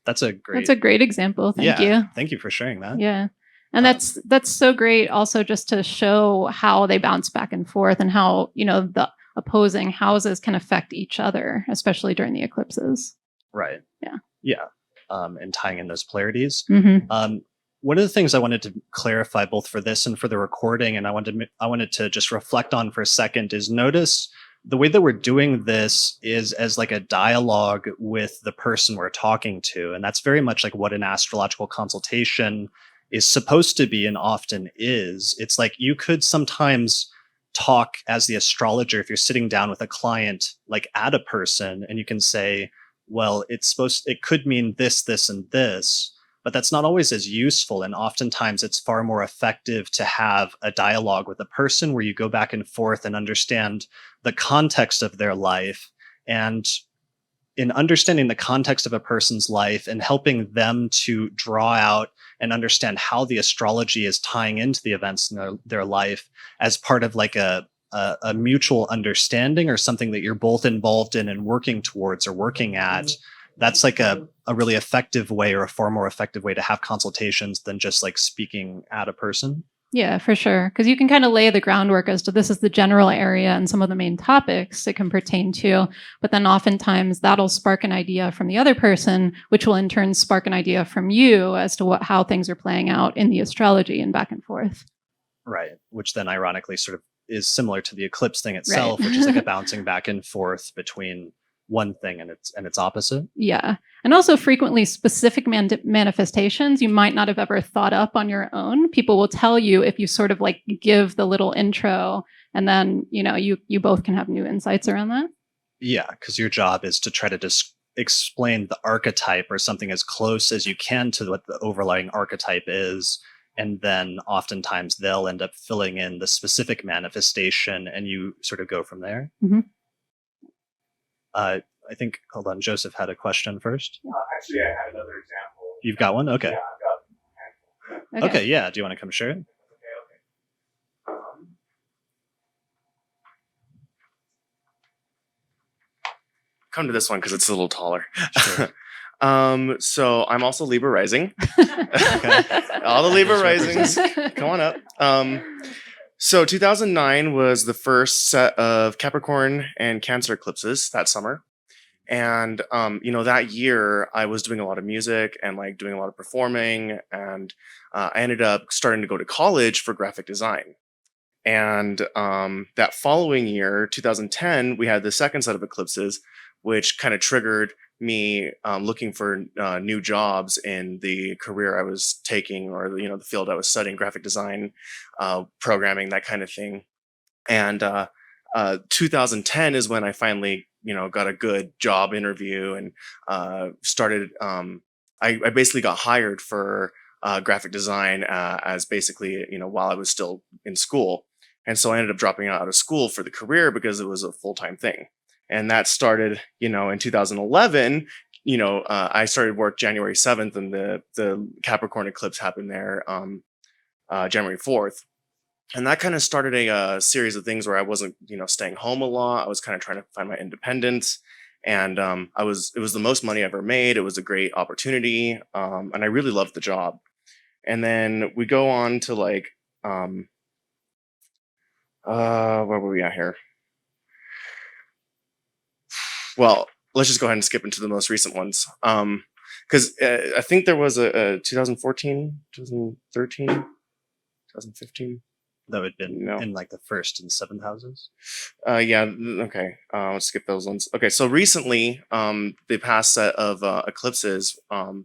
That's a great example. Thank you. Thank you for sharing that. Yeah. And that's so great also just to show how they bounce back and forth and how, the opposing houses can affect each other, especially during the eclipses. Right. Yeah. Yeah. And tying in those polarities. Mm-hmm. One of the things I wanted to clarify both for this and for the recording, and I wanted to just reflect on for a second, is notice the way that we're doing this is as like a dialogue with the person we're talking to. And that's very much like what an astrological consultation is supposed to be and often is. It's like you could sometimes talk as the astrologer, if you're sitting down with a client, like at a person, and you can say, well, it could mean this, this, and this, but that's not always as useful. And oftentimes it's far more effective to have a dialogue with a person where you go back and forth and understand the context of their life. And in understanding the context of a person's life and helping them to draw out and understand how the astrology is tying into the events in their life as part of like a mutual understanding or something that you're both involved in and working towards or working at, that's like a really effective way, or a far more effective way to have consultations than just like speaking at a person. Yeah, for sure. Because you can kind of lay the groundwork as to this is the general area and some of the main topics it can pertain to. But then oftentimes that'll spark an idea from the other person, which will in turn spark an idea from you as to how things are playing out in the astrology and back and forth. Right. Which then ironically sort of is similar to the eclipse thing itself, which is like a bouncing back and forth between one thing and its opposite. Yeah. And also frequently specific manifestations you might not have ever thought up on your own. People will tell you if you sort of like give the little intro, and then, you both can have new insights around that. Yeah, because your job is to try to just explain the archetype or something as close as you can to what the overlying archetype is. And then oftentimes they'll end up filling in the specific manifestation and you sort of go from there. Mm-hmm. I think, hold on, Joseph had a question first. Actually, I had another example. You've got one? Okay. Yeah, I've got a handful. Okay, yeah. Do you want to come share it? Okay. Come to this one because it's a little taller. Sure. So I'm also Libra rising. All the Libra risings, come on up. So 2009 was the first set of Capricorn and Cancer eclipses that summer. And, that year I was doing a lot of music and like doing a lot of performing. And I ended up starting to go to college for graphic design. And that following year, 2010, we had the second set of eclipses, which kind of triggered me looking for new jobs in the career I was taking, or the field I was studying, graphic design, programming, that kind of thing. And 2010 is when I finally got a good job interview and started. I basically got hired for graphic design as basically while I was still in school, and so I ended up dropping out of school for the career because it was a full-time thing. And that started, in 2011, I started work January 7th, and the Capricorn eclipse happened there January 4th. And that kind of started a series of things where I wasn't, staying home a lot. I was kind of trying to find my independence. And it was the most money I ever made. It was a great opportunity. And I really loved the job. And then we go on to like, where were we at here? Well, let's just go ahead and skip into the most recent ones. Because I think there was a 2014, 2013, 2015. That would have been in like the first and seventh houses. Yeah. Okay. Let's skip those ones. Okay. So recently, the past set of eclipses, kind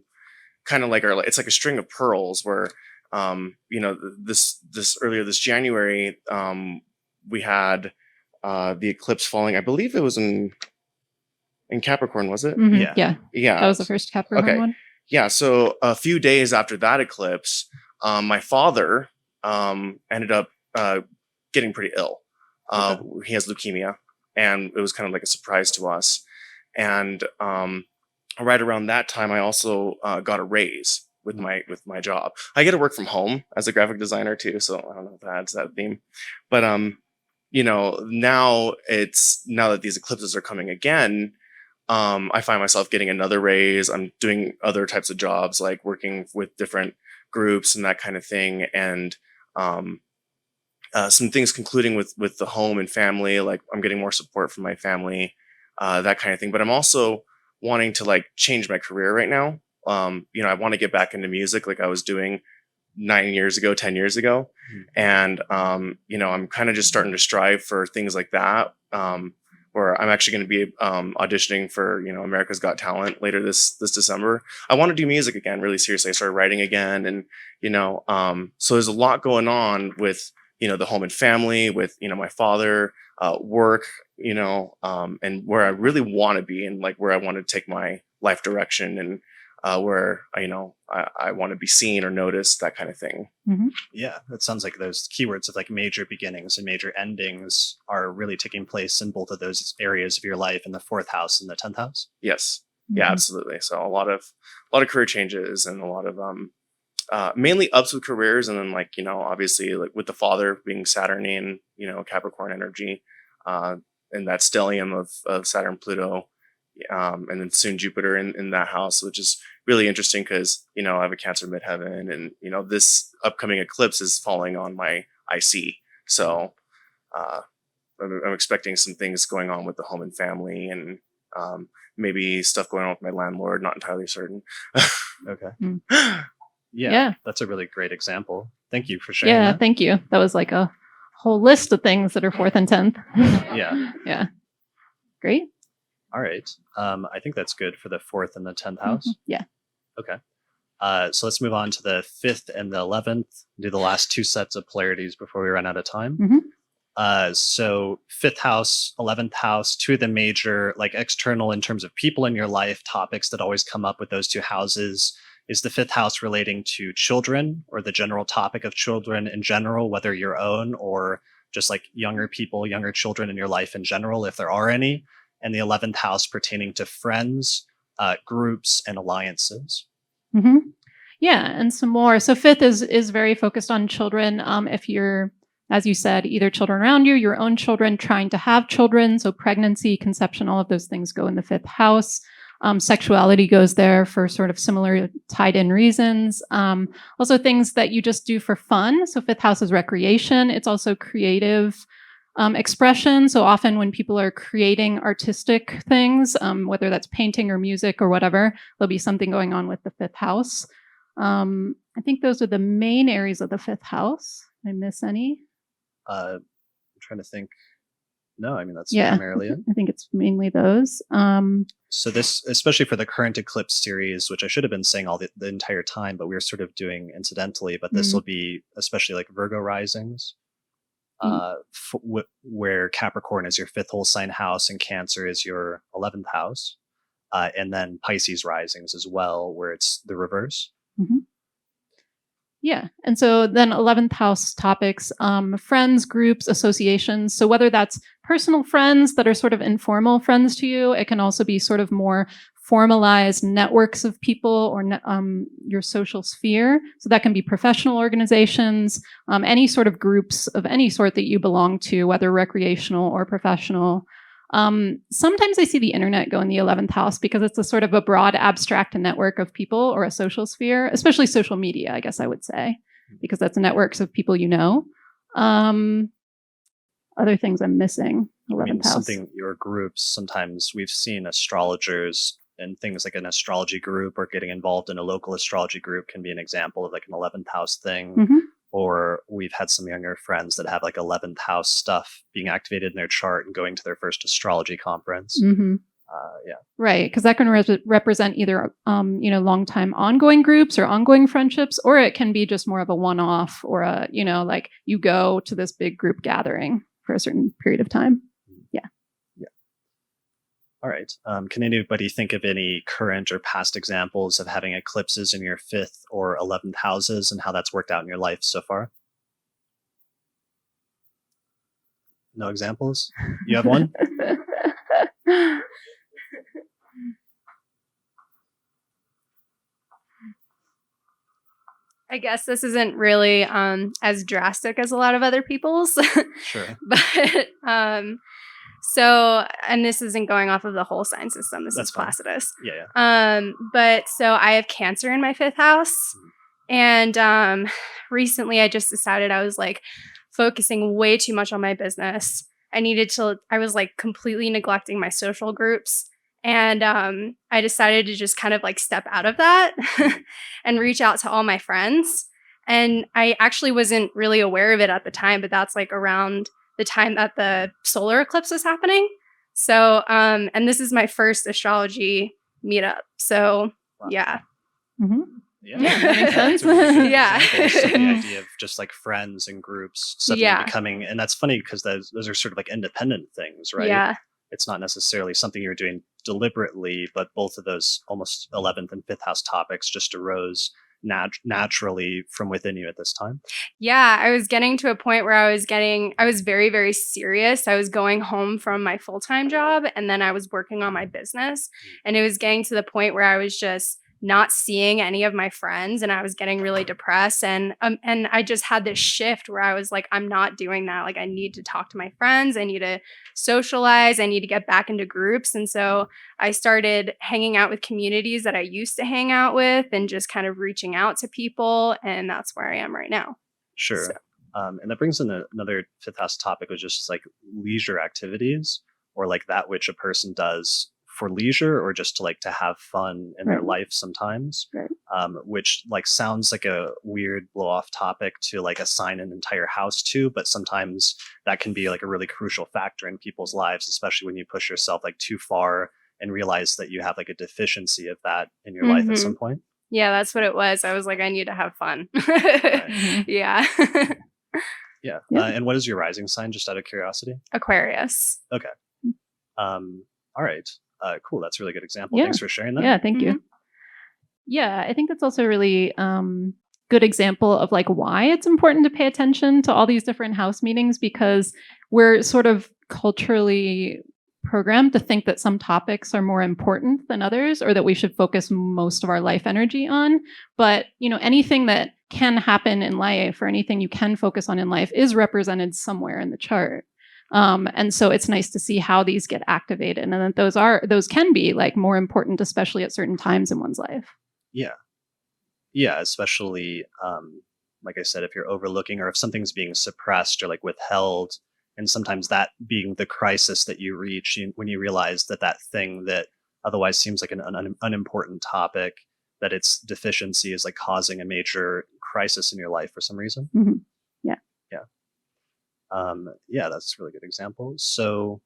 of like it's like a string of pearls where, this earlier this January, we had the eclipse falling. I believe it was in Capricorn, was it? Mm-hmm. Yeah. That was the first Capricorn one. Yeah. So a few days after that eclipse, my father ended up getting pretty ill. He has leukemia, and it was kind of like a surprise to us. And right around that time, I also got a raise with my job. I get to work from home as a graphic designer too, so I don't know if that adds that theme. But now that these eclipses are coming again, I find myself getting another raise. I'm doing other types of jobs, like working with different groups and that kind of thing. And some things concluding with the home and family, like I'm getting more support from my family, that kind of thing. But I'm also wanting to like change my career right now. I want to get back into music like I was doing 10 years ago. And, I'm kind of just starting to strive for things like that, where I'm actually going to be auditioning for, America's Got Talent later this December. I want to do music again, really seriously. I started writing again. And, so there's a lot going on with the home and family with, my father, work, and where I really want to be and like where I want to take my life direction and where, I want to be seen or noticed, that kind of thing. Yeah, that sounds like those keywords of like major beginnings and major endings are really taking place in both of those areas of your life in the 4th house and the 10th house. Yes. Yeah, absolutely. So a lot of career changes and a lot of mainly ups with careers, and then like obviously like with the father being Saturnian, Capricorn energy, and that stellium of Saturn Pluto, and then soon Jupiter in that house, which is really interesting because I have a Cancer midheaven, and this upcoming eclipse is falling on my IC, so I'm expecting some things going on with the home and family, and maybe stuff going on with my landlord. Not entirely certain. Okay. Mm. Yeah, that's a really great example. Thank you for sharing Yeah, that. thank you. That was like a whole list of things that are 4th and 10th. Yeah. Yeah. Great. All right. I think that's good for the 4th and the 10th house. Yeah. Okay. So let's move on to the 5th and the 11th. Do the last 2 sets of polarities before we run out of time. So 5th house, 11th house, 2 of the major, like external in terms of people in your life, topics that always come up with those 2 houses. Is the 5th house relating to children or the general topic of children in general, whether your own or just like younger people, younger children in your life in general, if there are any? And the 11th house pertaining to friends, groups, and alliances. Yeah, and some more. So 5th is very focused on children. If you're, as you said, either children around you, your own children, trying to have children, so pregnancy, conception, all of those things go in the 5th house. Sexuality goes there for sort of similar tied in reasons. Also things that you just do for fun. So 5th house is recreation. It's also creative expression. So often when people are creating artistic things, whether that's painting or music or whatever, there'll be something going on with the 5th house. I think those are the main areas of the 5th house. Did I miss any? I'm trying to think. No, I mean, that's Yeah, primarily it. I think it's mainly those. So this, especially for the current eclipse series, which I should have been saying all the entire time, but we were sort of doing incidentally, but this will be especially like Virgo risings, where Capricorn is your 5th whole sign house and Cancer is your 11th house. And then Pisces risings as well, where it's the reverse. Yeah. And so then 11th house topics, friends, groups, associations. So whether that's personal friends that are sort of informal friends to you, it can also be sort of more formalized networks of people or your social sphere. So that can be professional organizations, any sort of groups of any sort that you belong to, whether recreational or professional. Sometimes I see the internet go in the 11th house because it's a sort of a broad abstract network of people or a social sphere, especially social media, I guess I would say, because that's networks of people you know. Other things I'm missing. 11th house. Something, your groups, sometimes we've seen astrologers and things like an astrology group or getting involved in a local astrology group can be an example of like an 11th house thing. Or we've had some younger friends that have like 11th house stuff being activated in their chart and going to their first astrology conference. Yeah. Right. Because that can represent either, long-time ongoing groups or ongoing friendships, or it can be just more of a one-off or a, like you go to this big group gathering for a certain period of time. Yeah. All right. Can anybody think of any current or past examples of having eclipses in your 5th or 11th houses and how that's worked out in your life so far? No examples? You have one? I guess this isn't really as drastic as a lot of other people's. Sure. But so, and this isn't going off of the whole sign system. This That's is fine. Placidus. Yeah. But so I have Cancer in my 5th house. And recently I just decided I was like focusing way too much on my business. I was like completely neglecting my social groups. And I decided to just kind of like step out of that and reach out to all my friends. And I actually wasn't really aware of it at the time, but that's like around the time that the solar eclipse was happening. So, and this is my first astrology meetup. So, Wow. yeah. Yeah, That makes that's sense. a really good Yeah. example. So the idea of just like friends and groups suddenly Yeah. becoming, and that's funny because those are sort of like independent things, right? Yeah. It's not necessarily something you're doing deliberately, but both of those almost 11th and 5th house topics just arose naturally from within you at this time. Yeah, I was getting to a point where I was very, very serious. I was going home from my full-time job and then I was working on my business. And it was getting to the point where I was just not seeing any of my friends and I was getting really depressed. And I just had this shift where I was like, I'm not doing that. Like I need to talk to my friends. I need to socialize. I need to get back into groups. And so I started hanging out with communities that I used to hang out with and just kind of reaching out to people. And that's where I am right now. Sure. So- And that brings in another 5th house topic, which is just like leisure activities, or like that which a person does for leisure or just to like to have fun in their Right. life sometimes. Right. Which like sounds like a weird blow off topic to like assign an entire house to, but sometimes that can be like a really crucial factor in people's lives, especially when you push yourself like too far and realize that you have like a deficiency of that in your life at some point. Yeah, that's what it was. I was like, I need to have fun. Mhm. Yeah. Yeah. Yeah. And what is your rising sign, just out of curiosity? Aquarius. Okay. All right. Cool. That's a really good example. Yeah. Thanks for sharing that. Yeah, thank you. Yeah, I think that's also a really good example of like why it's important to pay attention to all these different house meetings, because we're sort of culturally programmed to think that some topics are more important than others, or that we should focus most of our life energy on. But anything that can happen in life, or anything you can focus on in life, is represented somewhere in the chart. And so it's nice to see how these get activated, and that those can be like more important, especially at certain times in one's life. Yeah, especially like I said, if you're overlooking or if something's being suppressed or like withheld, and sometimes that being the crisis that you reach when you realize that thing that otherwise seems like an unimportant topic, that its deficiency is like causing a major crisis in your life for some reason. Mhm. Yeah, that's a really good example. So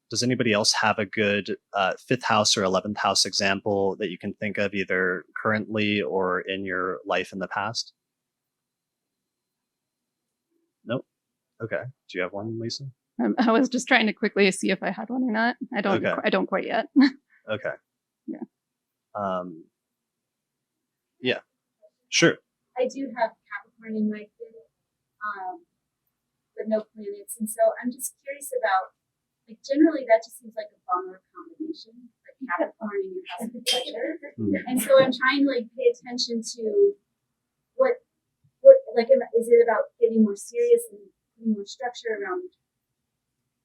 does anybody else have a good 5th house or 11th house example that you can think of, either currently or in your life in the past? Nope. Okay. Do you have one, Lisa? I was just trying to quickly see if I had one or not. I don't. Okay. I don't quite yet. Okay. Yeah. Yeah. Sure. I do have Capricorn in my fifth, but no planets, and so I'm just curious about, like, generally that just seems like a bummer combination, like Capricorn and your house of pleasure. And so I'm trying to like pay attention to what like is it about getting more serious and putting more structure around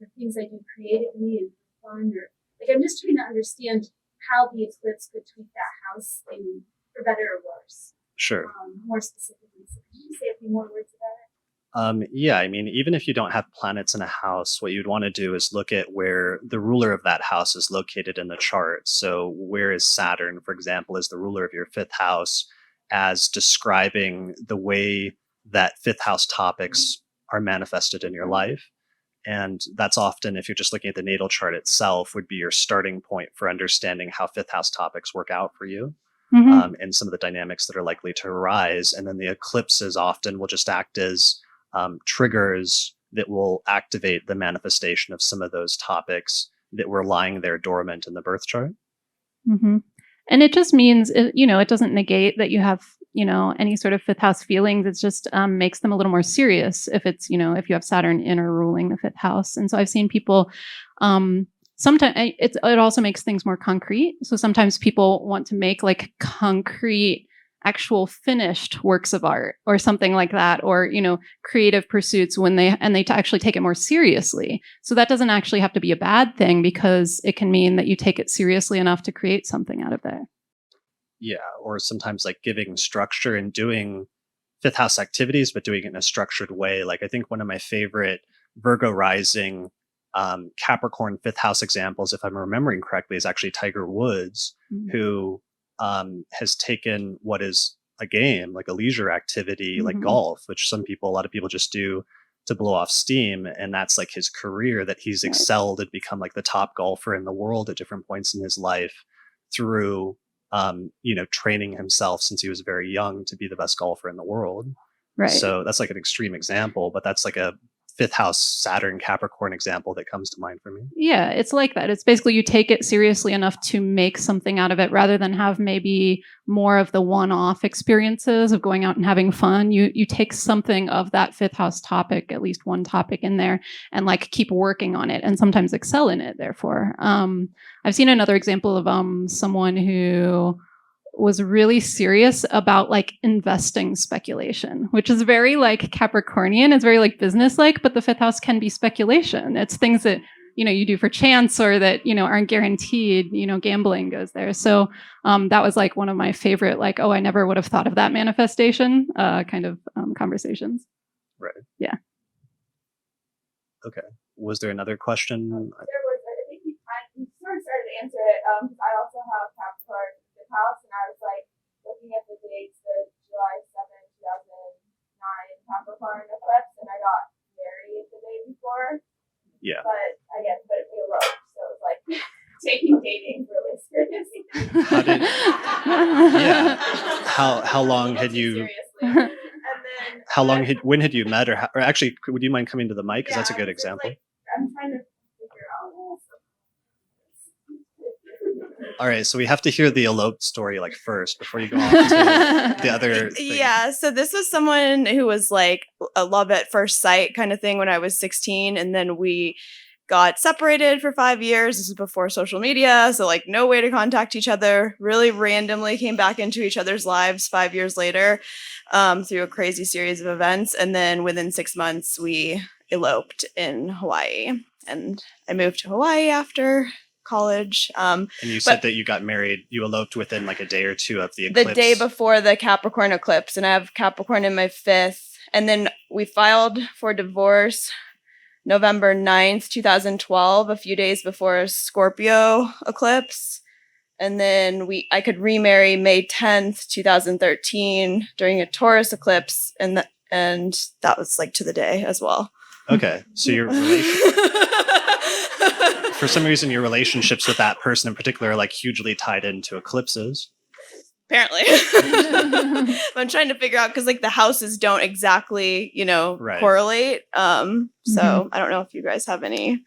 the things I do creatively and fun, or like I'm just trying to understand how the eclipse could tweak that house thing for better or worse. Sure. More specifically, so can you say a few more words about it? Yeah, I mean, even if you don't have planets in a house, what you'd want to do is look at where the ruler of that house is located in the chart. So, where is Saturn, for example, is the ruler of your 5th house, as describing the way that 5th house topics are manifested in your life. And that's often, if you're just looking at the natal chart itself, would be your starting point for understanding how 5th house topics work out for you. And some of the dynamics that are likely to arise. And then the eclipses often will just act as triggers that will activate the manifestation of some of those topics that were lying there dormant in the birth chart. Mm-hmm. And it just means, it doesn't negate that you have, any sort of 5th house feelings. It just makes them a little more serious if it's, if you have Saturn in or ruling the 5th house. And so I've seen people, sometimes it also makes things more concrete. So sometimes people want to make like concrete, actual finished works of art or something like that, or creative pursuits when they actually take it more seriously. So that doesn't actually have to be a bad thing, because it can mean that you take it seriously enough to create something out of there. Yeah, or sometimes like giving structure and doing 5th house activities, but doing it in a structured way. Like I think one of my favorite Virgo rising Capricorn 5th house examples, if I'm remembering correctly, is actually Tiger Woods, who has taken what is a game, like a leisure activity, like golf, which a lot of people just do to blow off steam. And that's like his career, that he's excelled and become like the top golfer in the world at different points in his life through training himself since he was very young to be the best golfer in the world. Right. So that's like an extreme example, but that's like a fifth house Saturn Capricorn example that comes to mind for me. Yeah, it's like that. It's basically you take it seriously enough to make something out of it rather than have maybe more of the one-off experiences of going out and having fun. You take something of that fifth house topic, at least one topic in there, and like keep working on it and sometimes excel in it, therefore. I've seen another example of someone who was really serious about like investing speculation, which is very like Capricornian. It's very like business-like, but the fifth house can be speculation. It's things that, you do for chance or that, aren't guaranteed, gambling goes there. So that was like one of my favorite, like, oh, I never would have thought of that manifestation kind of conversations. Right. Yeah. Okay. Was there another question? There was, I think you sort of started to answer it. I also have Capricorn house, and I was like looking at the dates, the July 7th, 2009 Capricorn eclipse, and I got married the day before. Yeah. But it eloped, so it was like taking dating really seriously. How long had you? Seriously. And then When had you met, or actually, would you mind coming to the mic? Because that's a good example. I'm trying to figure out. All right, so we have to hear the eloped story like first before you go on to the other thing. Yeah, so this was someone who was like a love at first sight kind of thing when I was 16, and then we got separated for 5 years. This is before social media, so like no way to contact each other. Really randomly came back into each other's lives 5 years later through a crazy series of events, and then within 6 months we eloped in Hawaii, and I moved to Hawaii after college. And you said that you got married, you eloped within like a day or two of the eclipse. The day before the Capricorn eclipse, and I have Capricorn in my 5th. And then we filed for divorce November 9th, 2012, a few days before a Scorpio eclipse. And then I could remarry May 10th, 2013 during a Taurus eclipse. And that was like to the day as well. Okay. So your for some reason, your relationships with that person in particular are like hugely tied into eclipses. Apparently. I'm trying to figure out because like the houses don't exactly, correlate. So I don't know if you guys have any.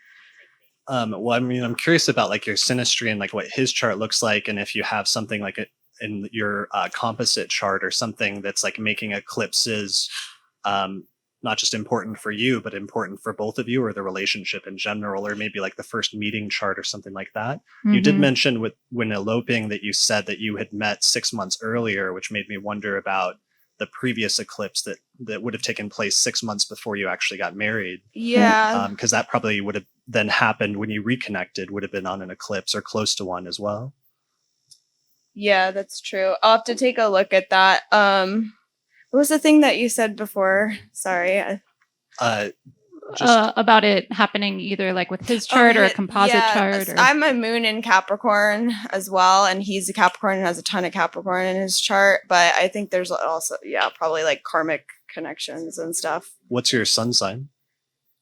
Well, I mean, I'm curious about like your synastry and like what his chart looks like, and if you have something like in your composite chart or something that's like making eclipses not just important for you, but important for both of you or the relationship in general, or maybe like the first meeting chart or something like that. Mm-hmm. You did mention when eloping that you said that you had met 6 months earlier, which made me wonder about the previous eclipse that would have taken place 6 months before you actually got married. Yeah. Because that probably would have then happened when you reconnected, would have been on an eclipse or close to one as well. Yeah, that's true. I'll have to take a look at that. What was the thing that you said before? Sorry. About it happening either like with his chart or a composite chart. Or... I'm a moon in Capricorn as well, and he's a Capricorn and has a ton of Capricorn in his chart. But I think there's also, probably like karmic connections and stuff. What's your sun sign?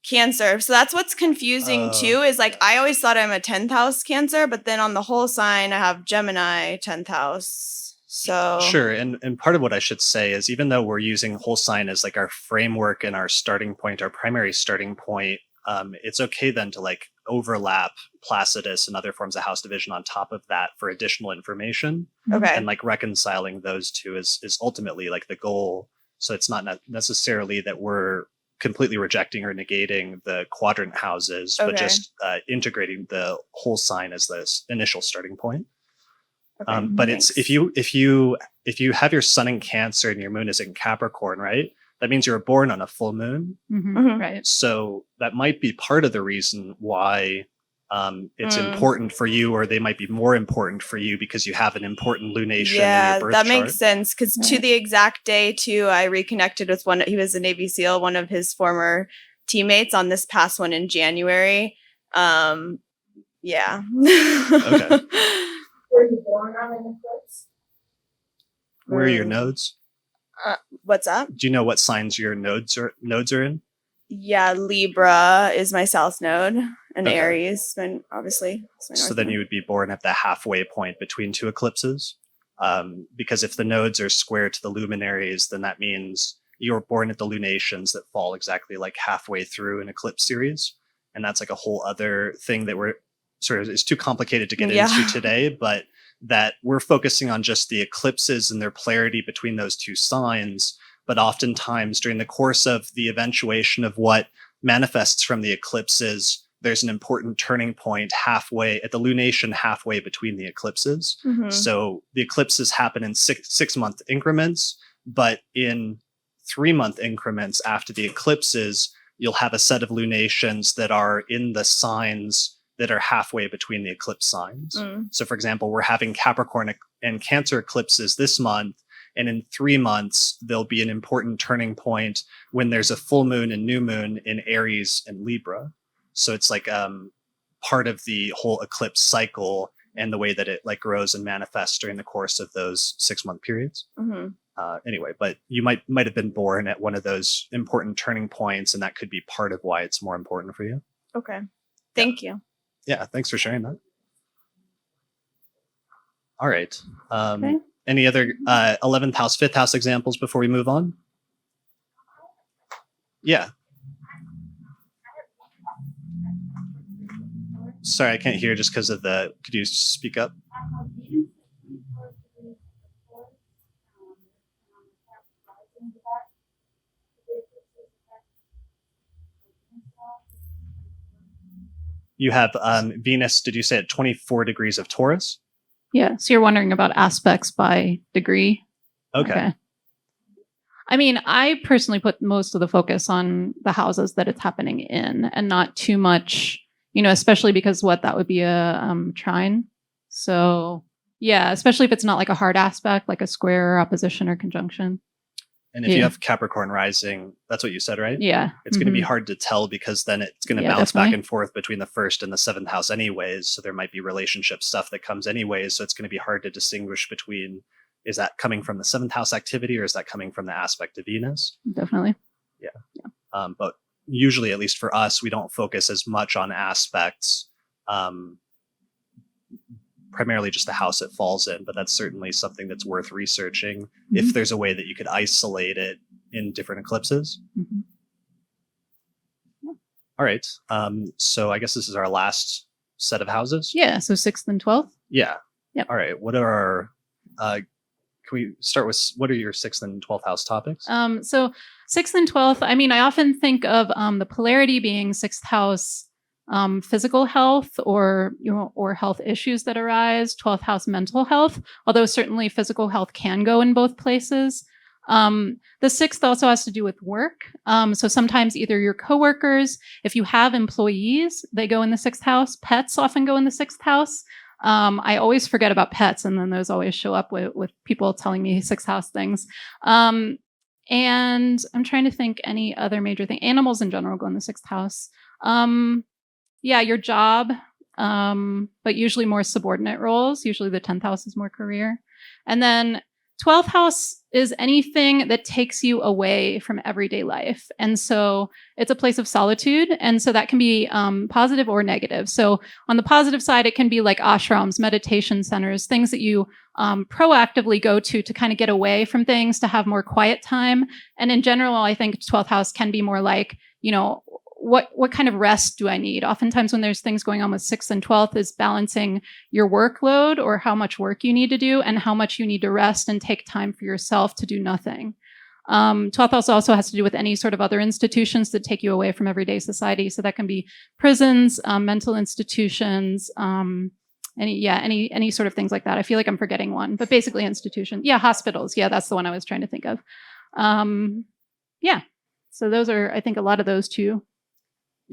Cancer. So that's what's confusing too, is like I always thought I'm a 10th house Cancer, but then on the whole sign I have Gemini 10th house. So sure, and part of what I should say is even though we're using whole sign as like our framework and our starting point, our primary starting point, it's okay then to like overlap Placidus and other forms of house division on top of that for additional information. Okay. And like reconciling those two is ultimately like the goal. So it's not necessarily that we're completely rejecting or negating the quadrant houses, but just integrating the whole sign as the initial starting point. Okay, but thanks. It's if you have your sun in Cancer and your moon is in Capricorn, right? That means you were born on a full moon, right? So that might be part of the reason why it's important for you, or they might be more important for you because you have an important lunation in your birth that chart. Makes sense. Because to the exact day too, I reconnected with one. He was a Navy SEAL, one of his former teammates on this past one in January. Yeah. Okay. Were you born on an eclipse? Where are your nodes? What's up? Do you know what signs your nodes are in? Yeah, Libra is my south node, and Aries, obviously. So then you would be born at the halfway point between two eclipses? Because if the nodes are square to the luminaries, then that means you're born at the lunations that fall exactly like halfway through an eclipse series. And that's like a whole other thing that we're sort of, is too complicated to get into today, but that we're focusing on just the eclipses and their polarity between those two signs. But oftentimes during the course of the eventuation of what manifests from the eclipses, there's an important turning point halfway at the lunation, halfway between the eclipses. So the eclipses happen in 6 month increments, but in 3 month increments after the eclipses, you'll have a set of lunations that are in the signs that are halfway between the eclipse signs. So for example, we're having Capricorn and Cancer eclipses this month, and in 3 months, there'll be an important turning point when there's a full moon and new moon in Aries and Libra. So it's like part of the whole eclipse cycle and the way that it like grows and manifests during the course of those 6 month periods. Anyway, but you might have been born at one of those important turning points, and that could be part of why it's more important for you. Okay. Thank you. Yeah, thanks for sharing that. All right. Okay. Any other 11th house, 5th house examples before we move on? Yeah. Sorry, I can't hear just because of the, could you speak up? You have Venus, did you say at 24 degrees of Taurus? Yeah. So you're wondering about aspects by degree. Okay. I mean, I personally put most of the focus on the houses that it's happening in, and not too much, especially because that would be a trine. So yeah, especially if it's not like a hard aspect, like a square or opposition or conjunction. And if you have Capricorn rising, that's what you said, right? Yeah. It's going to be hard to tell because then it's going to bounce back and forth between the 1st and the 7th house anyways. So there might be relationship stuff that comes anyways. So it's going to be hard to distinguish between, is that coming from the 7th house activity or is that coming from the aspect of Venus? Definitely. Yeah. But usually, at least for us, we don't focus as much on aspects, primarily just the house it falls in, but that's certainly something that's worth researching if there's a way that you could isolate it in different eclipses. All right. So I guess this is our last set of houses. Yeah. So 6th and 12th. Yeah. Yep. All right. What are our, can we start with, what are your 6th and 12th house topics? So 6th and 12th, I mean, I often think of the polarity being 6th house physical health or health issues that arise, 12th house mental health, although certainly physical health can go in both places. The 6th also has to do with work. So sometimes either your coworkers, if you have employees, they go in the 6th house. Pets often go in the 6th house. I always forget about pets, and then those always show up with people telling me 6th house things. And I'm trying to think any other major thing. Animals in general go in the 6th house. Yeah, your job, but usually more subordinate roles. Usually the 10th house is more career. And then 12th house is anything that takes you away from everyday life. And so it's a place of solitude. And so that can be positive or negative. So on the positive side, it can be like ashrams, meditation centers, things that you proactively go to kind of get away from things, to have more quiet time. And in general, I think 12th house can be more like, what kind of rest do I need? Oftentimes when there's things going on with 6th and 12th is balancing your workload or how much work you need to do and how much you need to rest and take time for yourself to do nothing. 12th house also has to do with any sort of other institutions that take you away from everyday society. So that can be prisons, mental institutions, any sort of things like that. I feel like I'm forgetting one, but basically institutions. Yeah, hospitals. Yeah, that's the one I was trying to think of. Yeah. So those are, I think, a lot of those too.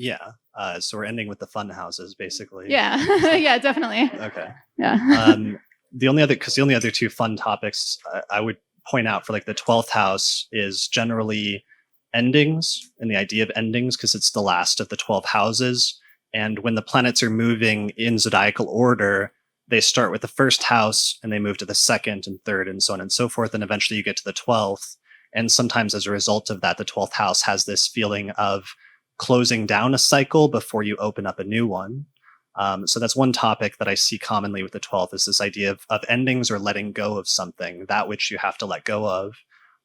Yeah. So we're ending with the fun houses, basically. Yeah. Yeah, definitely. Okay. Yeah. The only other two fun topics I would point out for like the 12th house is generally endings, and the idea of endings, because it's the last of the 12 houses. And when the planets are moving in zodiacal order, they start with the 1st house and they move to the 2nd and 3rd and so on and so forth. And eventually you get to the 12th. And sometimes as a result of that, the 12th house has this feeling of closing down a cycle before you open up a new one. So that's one topic that I see commonly with the 12th, is this idea of endings or letting go of something, that which you have to let go of.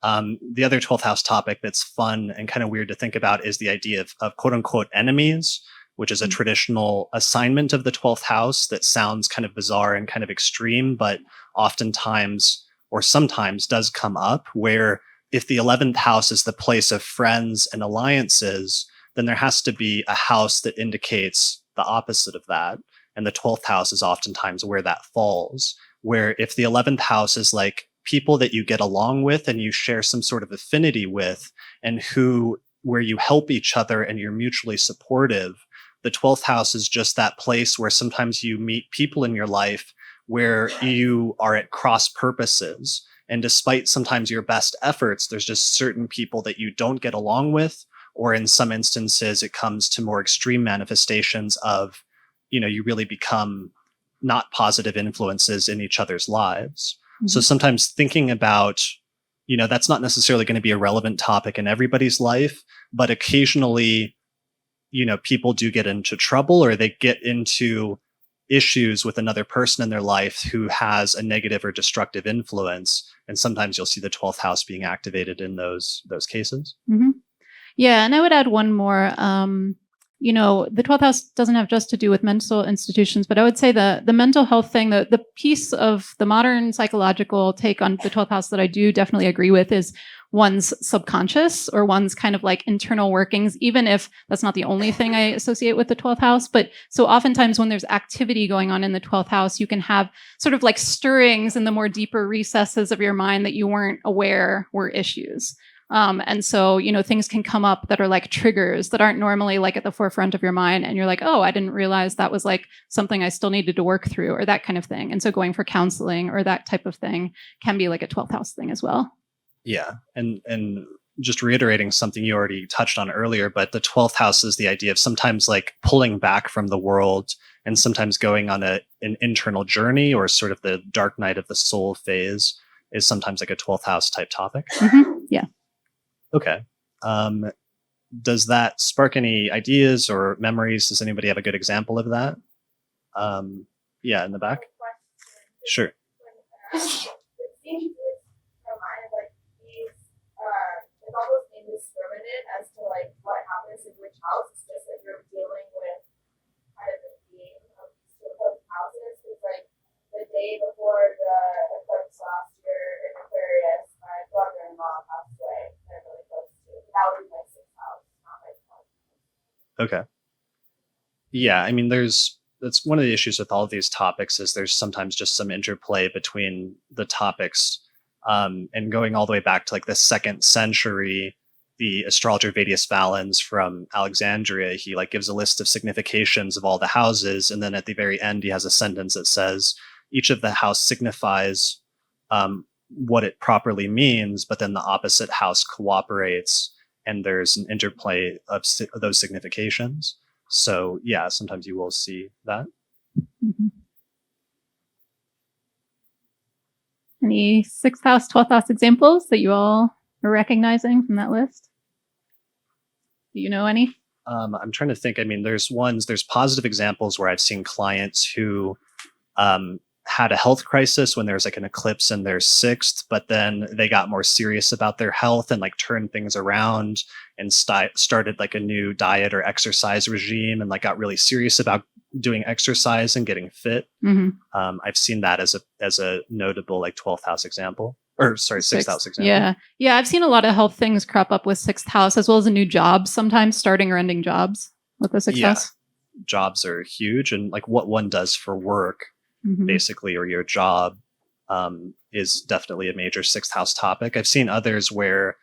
The other 12th house topic that's fun and kind of weird to think about is the idea of quote unquote enemies, which is a traditional assignment of the 12th house that sounds kind of bizarre and kind of extreme, but oftentimes or sometimes does come up, where if the 11th house is the place of friends and alliances, then there has to be a house that indicates the opposite of that. And the 12th house is oftentimes where that falls, where if the 11th house is like people that you get along with and you share some sort of affinity with, and where you help each other and you're mutually supportive, the 12th house is just that place where sometimes you meet people in your life where you are at cross purposes. And despite sometimes your best efforts, there's just certain people that you don't get along with, or in some instances, it comes to more extreme manifestations of, you really become not positive influences in each other's lives. Mm-hmm. So sometimes thinking about, that's not necessarily going to be a relevant topic in everybody's life, but occasionally, people do get into trouble, or they get into issues with another person in their life who has a negative or destructive influence. And sometimes you'll see the 12th house being activated in those cases. Mm-hmm. Yeah, and I would add one more. The 12th house doesn't have just to do with mental institutions, but I would say the mental health thing, the piece of the modern psychological take on the 12th house that I do definitely agree with is one's subconscious, or one's kind of like internal workings, even if that's not the only thing I associate with the 12th house. But so oftentimes when there's activity going on in the 12th house, you can have sort of like stirrings in the more deeper recesses of your mind that you weren't aware were issues. And so, things can come up that are like triggers that aren't normally like at the forefront of your mind. And you're like, oh, I didn't realize that was like something I still needed to work through, or that kind of thing. And so going for counseling or that type of thing can be like a 12th house thing as well. Yeah. And just reiterating something you already touched on earlier, but the 12th house is the idea of sometimes like pulling back from the world and sometimes going on an internal journey, or sort of the dark night of the soul phase is sometimes like a 12th house type topic. Mm-hmm. Yeah. Okay. Does that spark any ideas or memories? Does anybody have a good example of that? Yeah, in the back. Sure. It seems from mine like these it's almost indiscriminate as to like what happens in which house. It's just that you're dealing with kind of the theme of those houses. It's like the day before the eclipse last year in Aquarius, my brother-in-law passed away. Really close to. That would be my 6th house, not my 12th. Okay. Yeah, I mean, that's one of the issues with all of these topics, is there's sometimes just some interplay between the topics, and going all the way back to like the 2nd century, the astrologer Vedius Valens from Alexandria, he like gives a list of significations of all the houses, and then at the very end he has a sentence that says each of the house signifies what it properly means, but then the opposite house cooperates, and there's an interplay of those significations. So yeah, sometimes you will see that. Mm-hmm. Any 6th house, 12th house examples that you all are recognizing from that list? Do you know any? I'm trying to think. I mean, there's positive examples where I've seen clients who had a health crisis when there's like an eclipse in their 6th, but then they got more serious about their health and like turned things around and started like a new diet or exercise regime, and like got really serious about doing exercise and getting fit. Mm-hmm. I've seen that as a notable like 12th house example, or sorry, 6th house example. Yeah. I've seen a lot of health things crop up with 6th house, as well as a new job, sometimes starting or ending jobs with the 6th house. Jobs are huge, and like what one does for work, Mm-hmm. basically, or your job, is definitely a major 6th house topic. I've seen others where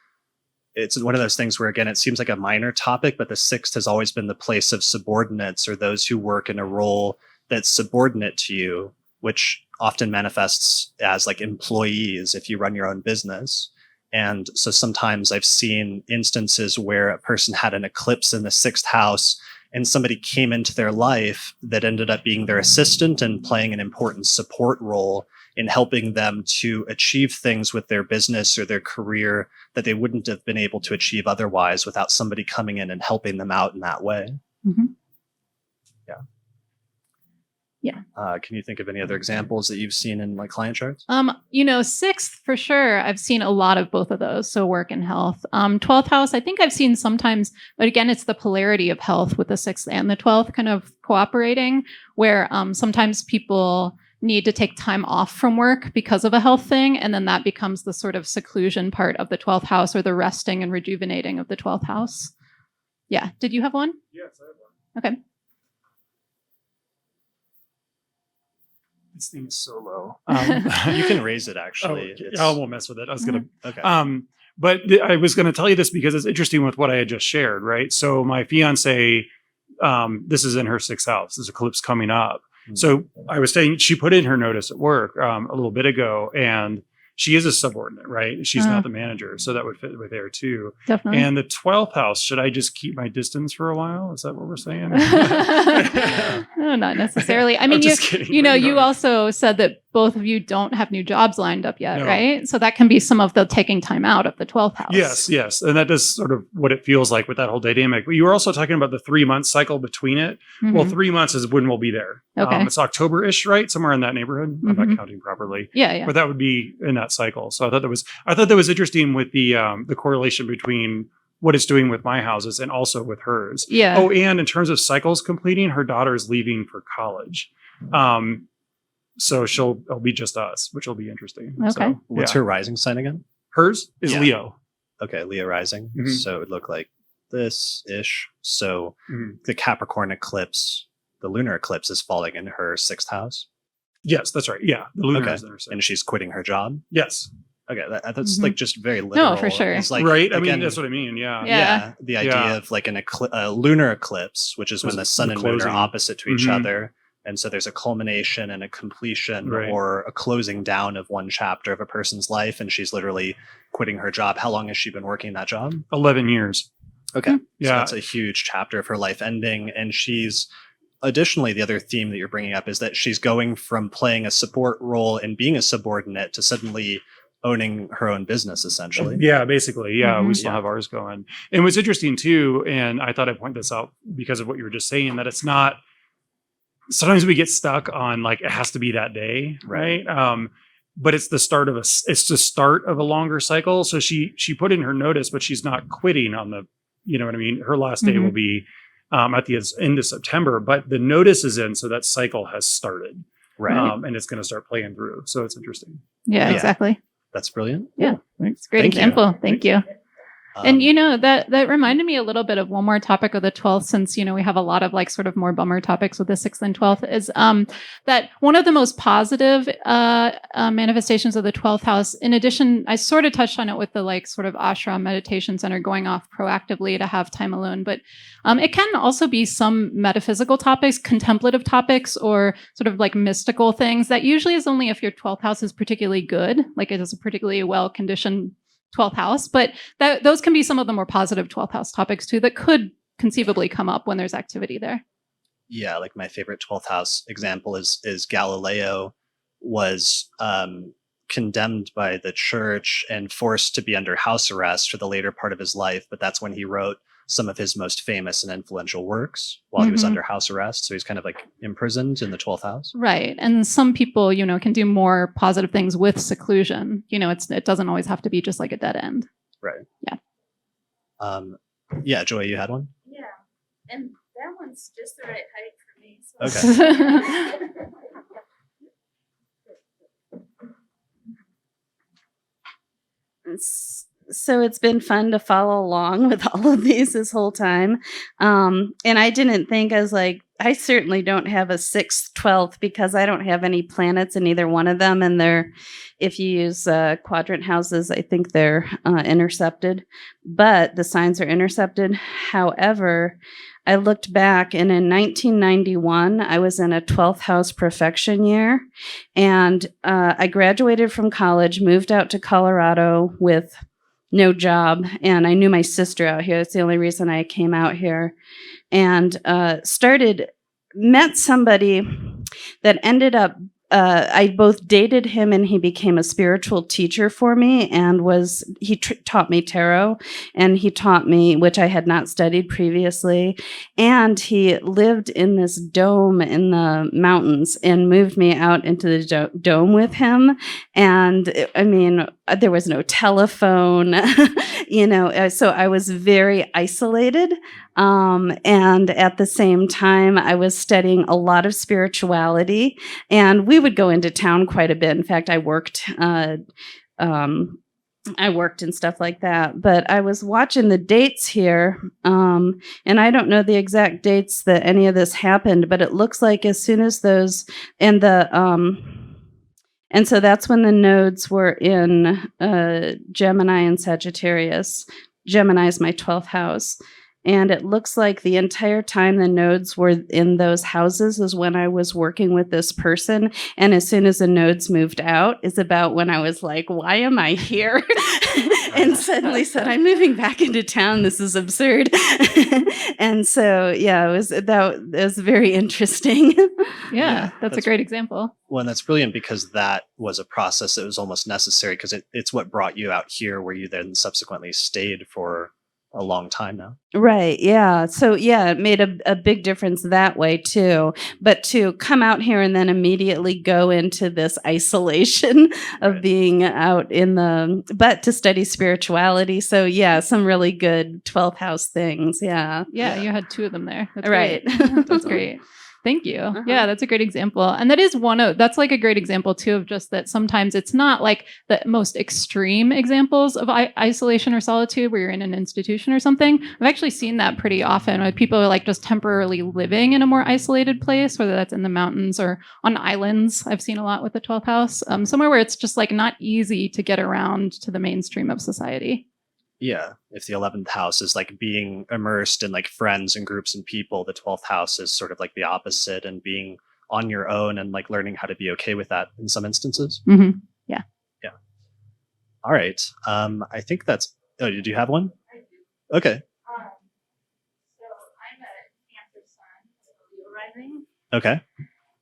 it's one of those things where, again, it seems like a minor topic, but the 6th has always been the place of subordinates, or those who work in a role that's subordinate to you, which often manifests as like employees if you run your own business. And so sometimes I've seen instances where a person had an eclipse in the 6th house, and somebody came into their life that ended up being their assistant and playing an important support role in helping them to achieve things with their business or their career that they wouldn't have been able to achieve otherwise without somebody coming in and helping them out in that way. Mm-hmm. Yeah. Can you think of any other examples that you've seen in like client charts? Sixth for sure. I've seen a lot of both of those. So work and health. 12th house, I think I've seen sometimes, but again, it's the polarity of health with the 6th and the 12th kind of cooperating, where sometimes people need to take time off from work because of a health thing. And then that becomes the sort of seclusion part of the 12th house, or the resting and rejuvenating of the 12th house. Yeah. Did you have one? Yes, I have one. Okay. This thing is so low. You can raise it actually. I won't mess with it. I was gonna. Okay. But I was gonna tell you this because it's interesting with what I had just shared, right? So my fiance, this is in her 6th house. There's eclipse coming up. So I was saying she put in her notice at work a little bit ago, and she is a subordinate, right? She's not the manager, so that would fit with there too. Definitely. And the 12th house, should I just keep my distance for a while? Is that what we're saying? No, not necessarily. I mean, just kidding. you also said that both of you don't have new jobs lined up yet, No. right? So that can be some of the taking time out of the 12th house. Yes. And that does sort of what it feels like with that whole dynamic. But you were also talking about the 3-month cycle between it. Mhm. Well, 3 months is when we'll be there. Okay. It's October-ish, right? Somewhere in that neighborhood. I'm not counting properly. Yeah. But that would be in that cycle. So I thought that was interesting with the correlation between what it's doing with my houses and also with hers. Yeah. Oh, and in terms of cycles completing, her daughter is leaving for college. So it'll be just us, which will be interesting. Okay. So, What's her rising sign again? Hers is Yeah. Leo. Okay, Leo rising. Mhm. So it would look like this-ish. So Mhm. the Capricorn eclipse, the lunar eclipse, is falling in her 6th house. Yes, that's right. Yeah, the lunar Okay. is in her sixth. And she's quitting her job. Yes, Okay, that's Mhm. like just very literal. for sure. It's like, right. I again, mean, that's what I mean. Yeah. Yeah. the idea Yeah. of like a lunar eclipse, which is when the sun The and moon are closing. opposite to each Mhm. other. And so there's a culmination and a completion Right. or a closing down of one chapter of a person's life. And she's literally quitting her job. How long has she been working that job? 11 years. Okay. So Yeah. that's a huge chapter of her life ending. And she's additionally, the other theme that you're bringing up is that she's going from playing a support role and being a subordinate to suddenly owning her own business, essentially. Yeah, basically. Yeah, Mhm. we still Yeah. have ours going. And what's interesting too, and I thought I'd point this out because of what you were just saying, that it's not, sometimes we get stuck on like, it has to be that day. Right. But it's the start of a longer cycle. So she put in her notice, but she's not quitting on the, you know what I mean? Her last day will be at the end of September, but the notice is in. So that cycle has started. Right. And it's going to start playing through. So it's interesting. Yeah, Yeah. exactly. That's brilliant. Yeah. Thanks. It's a great Thank you. example. Thank you. And Um, that reminded me a little bit of one more topic of the 12th, since we have a lot of like sort of more bummer topics with the 6th and 12th, is that one of the most positive manifestations of the 12th house, in addition, I sort of touched on it with the like sort of ashram meditation center going off proactively to have time alone, but it can also be some metaphysical topics, contemplative topics, or sort of like mystical things that usually is only if your 12th house is particularly good, like it is a particularly well-conditioned 12th house, but those can be some of the more positive 12th house topics too that could conceivably come up when there's activity there. Yeah, like my favorite 12th house example is Galileo was condemned by the church and forced to be under house arrest for the later part of his life, but that's when he wrote some of his most famous and influential works while he was under house arrest. So he's kind of like imprisoned in the 12th house. Right. And some people, can do more positive things with seclusion. It doesn't always have to be just like a dead end. Right. Yeah. Yeah, Joy, you had one? Yeah, and that one's just the right height for me. So. Okay. So it's been fun to follow along with all of these this whole time. And I didn't think, I was like, I certainly don't have a 6th, 12th because I don't have any planets in either one of them. And if you use quadrant houses, I think they're intercepted, but the signs are intercepted. However, I looked back, and in 1991, I was in a 12th house perfection year, and I graduated from college, moved out to Colorado with no job, and I knew my sister out here. That's the only reason I came out here, and met somebody that ended up I both dated him and he became a spiritual teacher for me, and taught me tarot, and he taught me, which I had not studied previously, and he lived in this dome in the mountains and moved me out into the dome with him. And I mean, there was no telephone, so I was very isolated. And at the same time, I was studying a lot of spirituality, and we would go into town quite a bit. In fact, I worked and stuff like that. But I was watching the dates here, and I don't know the exact dates that any of this happened, but it looks like as soon as those and so that's when the nodes were in Gemini and Sagittarius. Gemini is my 12th house. And it looks like the entire time the nodes were in those houses is when I was working with this person. And as soon as the nodes moved out is about when I was like, why am I here? And suddenly said, I'm moving back into town. This is absurd. And so, yeah, that was very interesting. Yeah, that's a great example. Well, and that's brilliant because that was a process that was almost necessary because it's what brought you out here where you then subsequently stayed for a long time now. Right. Yeah. So yeah, it made a big difference that way too. But to come out here and then immediately go into this isolation of being out but to study spirituality. So yeah, some really good 12th house things. Yeah. Yeah, you had 2 of them there. That's right. Great. That's great. Thank you. Yeah, that's a great example. And that's like a great example too of just that sometimes it's not like the most extreme examples of isolation or solitude where you're in an institution or something. I've actually seen that pretty often with people who are like just temporarily living in a more isolated place, whether that's in the mountains or on islands. I've seen a lot with the 12th house, somewhere where it's just like not easy to get around to the mainstream of society. Yeah, if the 11th house is like being immersed in like friends and groups and people, the 12th house is sort of like the opposite and being on your own and like learning how to be okay with that in some instances. Mm-hmm. Yeah. Yeah. All right. I think that's. Oh, did you have one? I do. Okay. So I'm a Cancer sun, rising. Okay.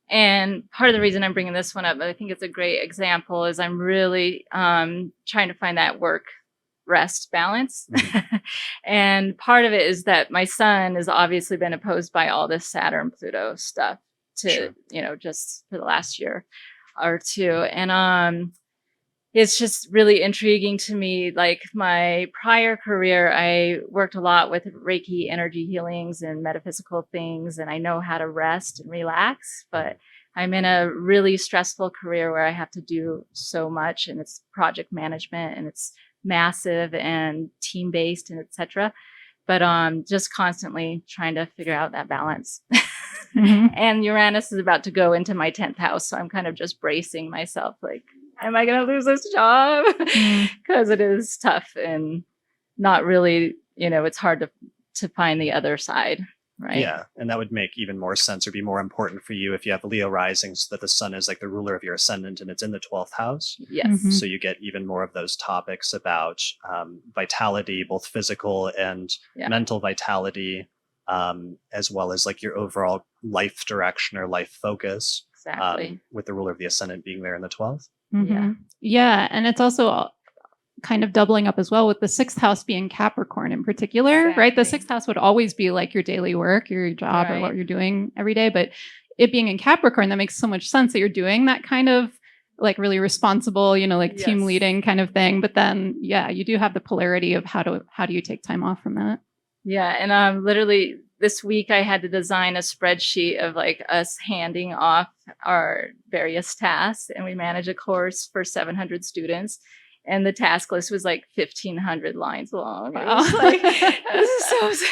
And part of the reason I'm bringing this one up, I think it's a great example, is I'm really trying to find that work rest balance. And part of it is that my son has obviously been opposed by all this Saturn Pluto stuff to, just for the last year or two. And it's just really intriguing to me. Like my prior career, I worked a lot with Reiki energy healings and metaphysical things, and I know how to rest and relax, but I'm in a really stressful career where I have to do so much, and it's project management and it's massive and team-based and etc. But just constantly trying to figure out that balance. Mm-hmm. And Uranus is about to go into my 10th house, so I'm kind of just bracing myself like, am I going to lose this job? Because it is tough and not really, it's hard to find the other side. Right. Yeah. And that would make even more sense or be more important for you if you have Leo rising so that the sun is like the ruler of your ascendant and it's in the 12th house. Yes. Mm-hmm. So you get even more of those topics about vitality, both physical and mental vitality, as well as like your overall life direction or life focus. Exactly. With the ruler of the ascendant being there in the 12th. Mm-hmm. Yeah. And it's also kind of doubling up as well with the 6th house being Capricorn in particular, right? The 6th house would always be like your daily work, your job, or what you're doing every day. But it being in Capricorn, that makes so much sense that you're doing that kind of like really responsible, team leading kind of thing. But then, you do have the polarity of how do you take time off from that? Yeah. And literally this week I had to design a spreadsheet of like us handing off our various tasks, and we manage a course for 700 students. And the task list was like 1,500 lines long. Wow. I was like, this is so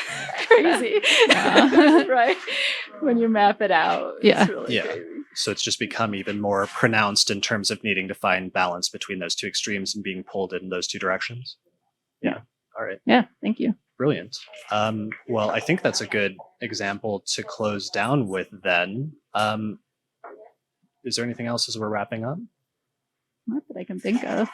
crazy. Right? When you map it out. It's really crazy. So it's just become even more pronounced in terms of needing to find balance between those two extremes and being pulled in those two directions. Yeah. All right. Yeah. Thank you. Brilliant. Well, I think that's a good example to close down with then. Is there anything else as we're wrapping up? Not that I can think of.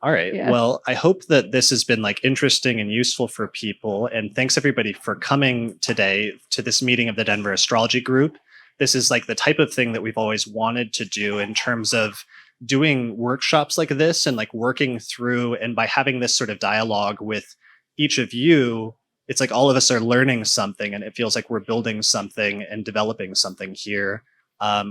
All right. Yeah. Well, I hope that this has been like interesting and useful for people. And thanks everybody for coming today to this meeting of the Denver Astrology Group. this is like the type of thing that we've always wanted to do in terms of doing workshops like this and like working through, and by having this sort of dialogue with each of you, it's like all of us are learning something, and it feels like we're building something and developing something here,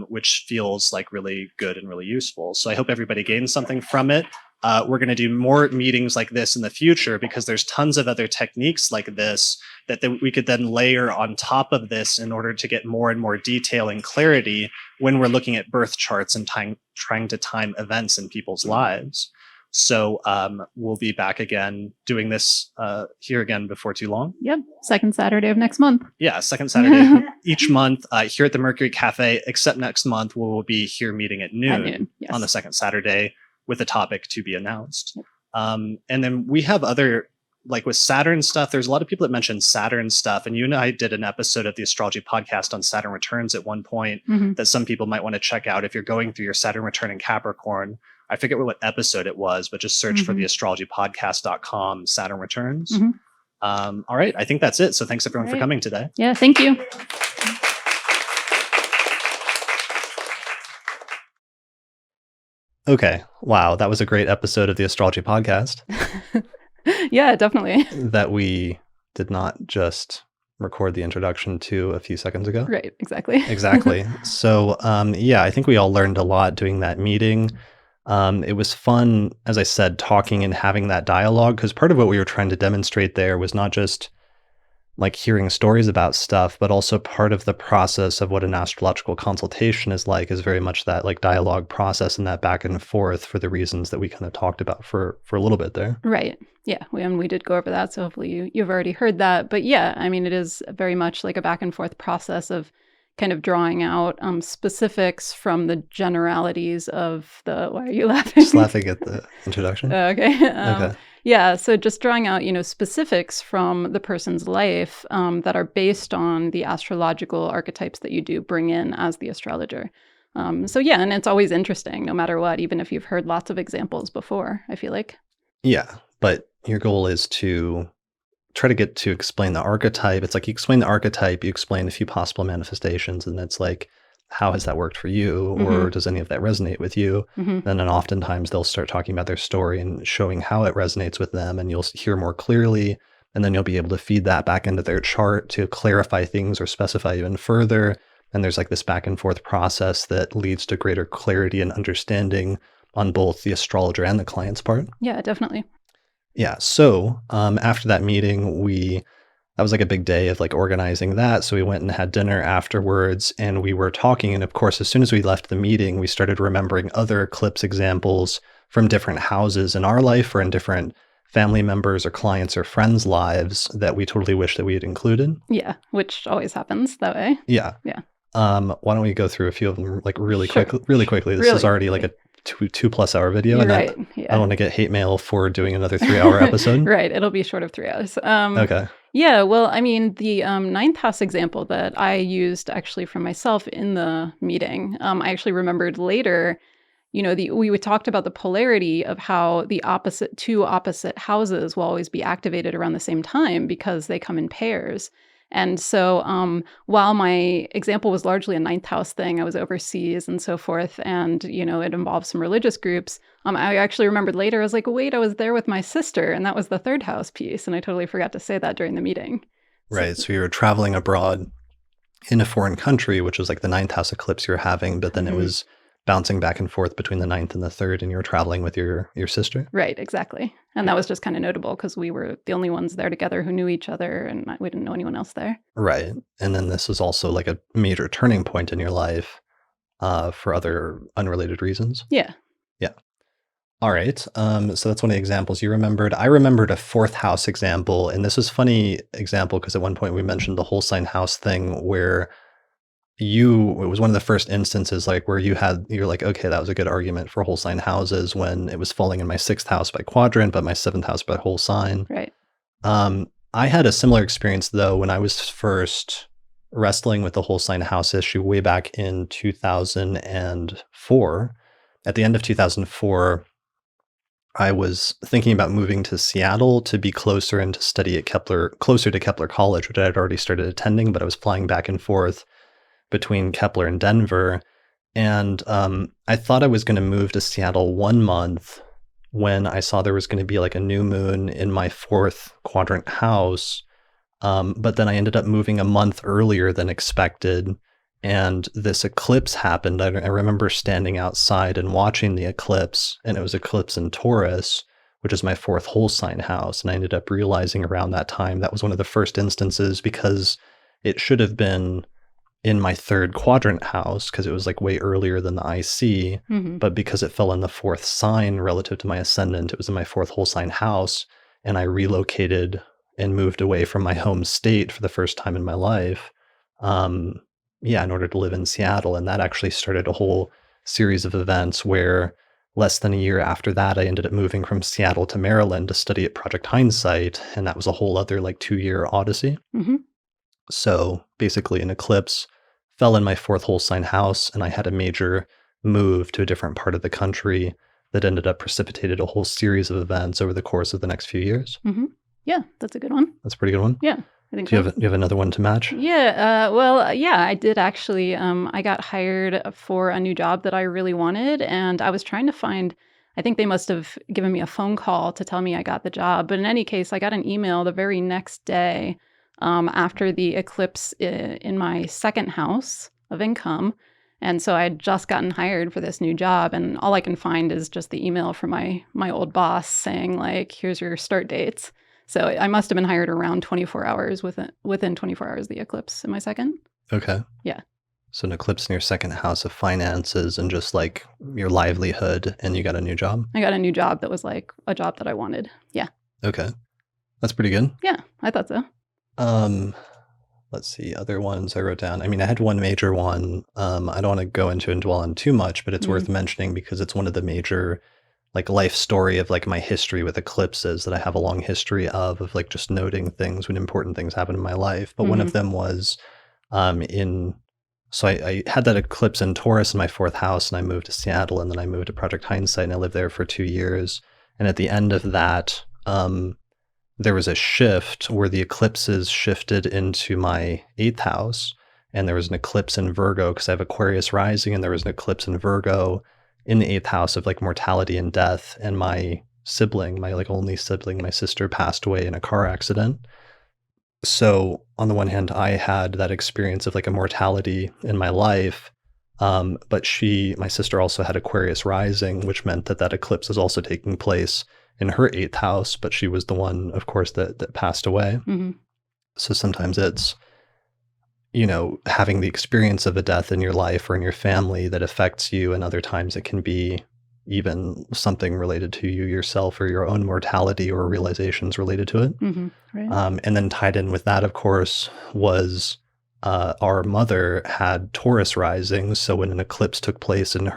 which feels like really good and really useful. So I hope everybody gains something from it. We're going to do more meetings like this in the future because there's tons of other techniques like this that we could then layer on top of this in order to get more and more detail and clarity when we're looking at birth charts and trying to time events in people's lives. So we'll be back again doing this here again before too long. Yep. Second Saturday of next month. Yeah, second Saturday each month here at the Mercury Cafe, except next month we'll be here meeting at noon, yes. on the second Saturday with a topic to be announced. And then we have other, like with Saturn stuff, there's a lot of people that mention Saturn stuff. And you and I did an episode of the Astrology podcast on Saturn returns at one point that some people might want to check out if you're going through your Saturn return in Capricorn. I forget what episode it was, but just search for the astrologypodcast.com Saturn returns. All right, I think that's it. So thanks everyone for coming today. Yeah, thank you. Okay. Wow. That was a great episode of the Astrology podcast. Yeah, definitely. That we did not just record the introduction to a few seconds ago. Right. Exactly. Exactly. So, yeah, I think we all learned a lot doing that meeting. It was fun, as I said, talking and having that dialogue, because part of what we were trying to demonstrate there was not just like hearing stories about stuff, but also part of the process of what an astrological consultation is very much that like dialogue process and that back and forth for the reasons that we kind of talked about for a little bit there. Right. Yeah. We did go over that. So hopefully you've already heard that. But yeah, I mean, it is very much like a back and forth process of kind of drawing out specifics from the generalities of the, why are you laughing? Just laughing at the introduction. Okay. Okay. Yeah, so just drawing out, specifics from the person's life that are based on the astrological archetypes that you do bring in as the astrologer. So yeah, and it's always interesting, no matter what, even if you've heard lots of examples before, I feel like. Yeah, but your goal is to try to get to explain the archetype. It's like you explain the archetype, you explain a few possible manifestations, and it's like, how has that worked for you? Or does any of that resonate with you? And then oftentimes they'll start talking about their story and showing how it resonates with them, and you'll hear more clearly, and then you'll be able to feed that back into their chart to clarify things or specify even further. And there's like this back and forth process that leads to greater clarity and understanding on both the astrologer and the client's part. Yeah, definitely. Yeah. So after that meeting, that was like a big day of like organizing that. So we went and had dinner afterwards, and we were talking. And of course, as soon as we left the meeting, we started remembering other eclipse examples from different houses in our life or in different family members or clients or friends' lives that we totally wish that we had included. Yeah, which always happens that way. Yeah. Yeah. Why don't we go through a few of them like really quickly? This is already like a 2+ hour video. And right. I don't want to get hate mail for doing another 3-hour episode. Right. It'll be short of 3 hours. Okay. Yeah, well, I mean, the ninth house example that I used actually for myself in the meeting, I actually remembered later, we talked about the polarity of how the two opposite houses will always be activated around the same time because they come in pairs. And so while my example was largely a ninth house thing, I was overseas and so forth, and, it involved some religious groups. I actually remembered later, I was like, wait, I was there with my sister, and that was the third house piece. And I totally forgot to say that during the meeting. Right. So you were traveling abroad in a foreign country, which was like the ninth house eclipse you're having, but then it was bouncing back and forth between the ninth and the third, and you were traveling with your sister. Right, exactly. And that was just kind of notable because we were the only ones there together who knew each other, and we didn't know anyone else there. Right. And then this is also like a major turning point in your life for other unrelated reasons. Yeah. Yeah. All right. So that's one of the examples you remembered. I remembered a fourth house example, and this is funny example because at one point we mentioned the whole sign house thing where it was one of the first instances like where you're like, okay, that was a good argument for whole sign houses when it was falling in my 6th house by quadrant, but my 7th house by whole sign. Right. I had a similar experience though when I was first wrestling with the whole sign house issue way back in 2004. At the end of 2004, I was thinking about moving to Seattle to be closer and to study at closer to Kepler College, which I had already started attending, but I was flying back and forth between Kepler and Denver. And I thought I was going to move to Seattle 1 month when I saw there was going to be like a new moon in my 4th quadrant house. But then I ended up moving a month earlier than expected. And this eclipse happened. I remember standing outside and watching the eclipse, and it was eclipse in Taurus, which is my 4th whole sign house. And I ended up realizing around that time that was one of the first instances, because it should have been in my 3rd quadrant house because it was like way earlier than the IC. But because it fell in the 4th sign relative to my ascendant, it was in my 4th whole sign house. And I relocated and moved away from my home state for the first time in my life. In order to live in Seattle. And that actually started a whole series of events where less than a year after that, I ended up moving from Seattle to Maryland to study at Project Hindsight. And that was a whole other like 2-year odyssey. So basically an eclipse fell in my 4th whole sign house, and I had a major move to a different part of the country that ended up precipitated a whole series of events over the course of the next few years. Yeah, that's a good one. That's a pretty good one. Yeah, I think Do you have another one to match? Yeah, I did actually. I got hired for a new job that I really wanted, and I was trying to find, I think they must have given me a phone call to tell me I got the job. But in any case, I got an email the very next day after the eclipse in my 2nd house of income. And so I had just gotten hired for this new job, and all I can find is just the email from my old boss saying, like, here's your start dates. So I must have been hired around 24 hours within 24 hours of the eclipse in my 2nd. Okay. Yeah. So an eclipse in your 2nd house of finances and just like your livelihood, and you got a new job? I got a new job that was like a job that I wanted. Yeah. Okay. That's pretty good. Yeah, I thought so. Let's see, other ones I wrote down. I mean, I had one major one. I don't want to go into and dwell on too much, but it's worth mentioning because it's one of the major like life story of like my history with eclipses that I have a long history of like just noting things when important things happen in my life. But one of them was so I had that eclipse in Taurus in my 4th house, and I moved to Seattle, and then I moved to Project Hindsight, and I lived there for 2 years. And at the end of that, there was a shift where the eclipses shifted into my 8th house, and there was an eclipse in Virgo because I have Aquarius rising, and there was an eclipse in Virgo in the 8th house of like mortality and death. And my sibling, my like only sibling, my sister, passed away in a car accident. So on the one hand, I had that experience of like a mortality in my life. But my sister also had Aquarius rising, which meant that eclipse was also taking place in her 8th house, but she was the one, of course, that passed away. So sometimes it's, having the experience of a death in your life or in your family that affects you, and other times it can be even something related to you yourself or your own mortality or realizations related to it. Right. And then tied in with that, of course, was our mother had Taurus rising. So when an eclipse took place in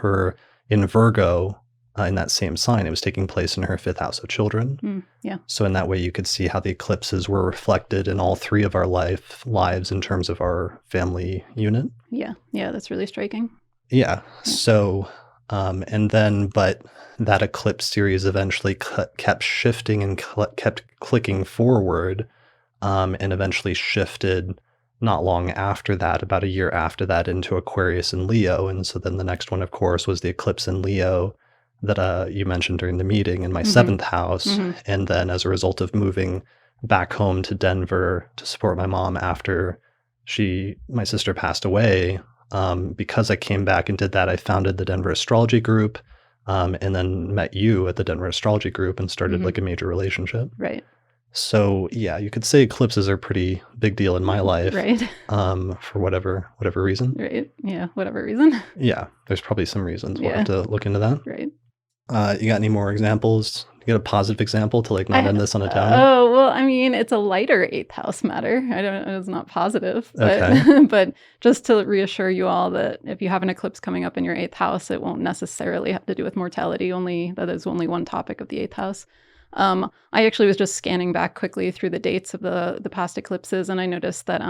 Virgo, in that same sign, it was taking place in her 5th house of children. Yeah. So in that way, you could see how the eclipses were reflected in all 3 of our lives in terms of our family unit. Yeah. Yeah. That's really striking. Yeah. So, but that eclipse series eventually kept shifting and kept clicking forward, and eventually shifted not long after that, about a year after that, into Aquarius and Leo. And so then the next one, of course, was the eclipse in Leo that you mentioned during the meeting in my 7th house. And then as a result of moving back home to Denver to support my mom after my sister passed away, because I came back and did that, I founded the Denver Astrology group, and then met you at the Denver Astrology group and started like a major relationship. Right. So yeah, you could say eclipses are a pretty big deal in my life. Right. For whatever reason. Right. Yeah. Whatever reason. Yeah. There's probably some reasons. We'll Yeah. have to look into that. Right. You got any more examples? You got a positive example to like not end this on a downer? Oh, well, I mean, it's a lighter 8th house matter. It's not positive, but, Okay. but just to reassure you all that if you have an eclipse coming up in your 8th house, it won't necessarily have to do with mortality. That is only one topic of the 8th house. I actually was just scanning back quickly through the dates of the past eclipses, and I noticed that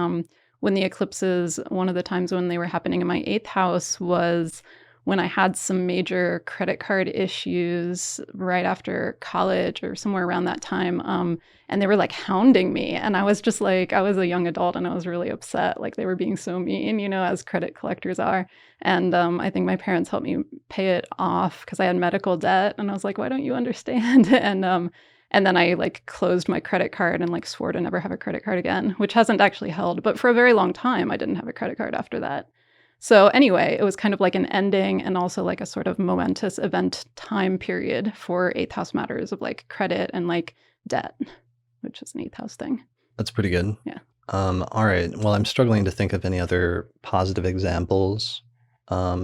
when the eclipses, one of the times when they were happening in my 8th house was when I had some major credit card issues right after college or somewhere around that time. And they were like hounding me. And I was just like, I was a young adult and I was really upset. Like they were being so mean, as credit collectors are. And I think my parents helped me pay it off because I had medical debt. And I was like, why don't you understand? And then I like closed my credit card and like swore to never have a credit card again, which hasn't actually held. But for a very long time, I didn't have a credit card after that. So anyway, it was kind of like an ending and also like a sort of momentous event time period for 8th house matters of like credit and like debt, which is an 8th house thing. That's pretty good. Yeah. All right. Well, I'm struggling to think of any other positive examples.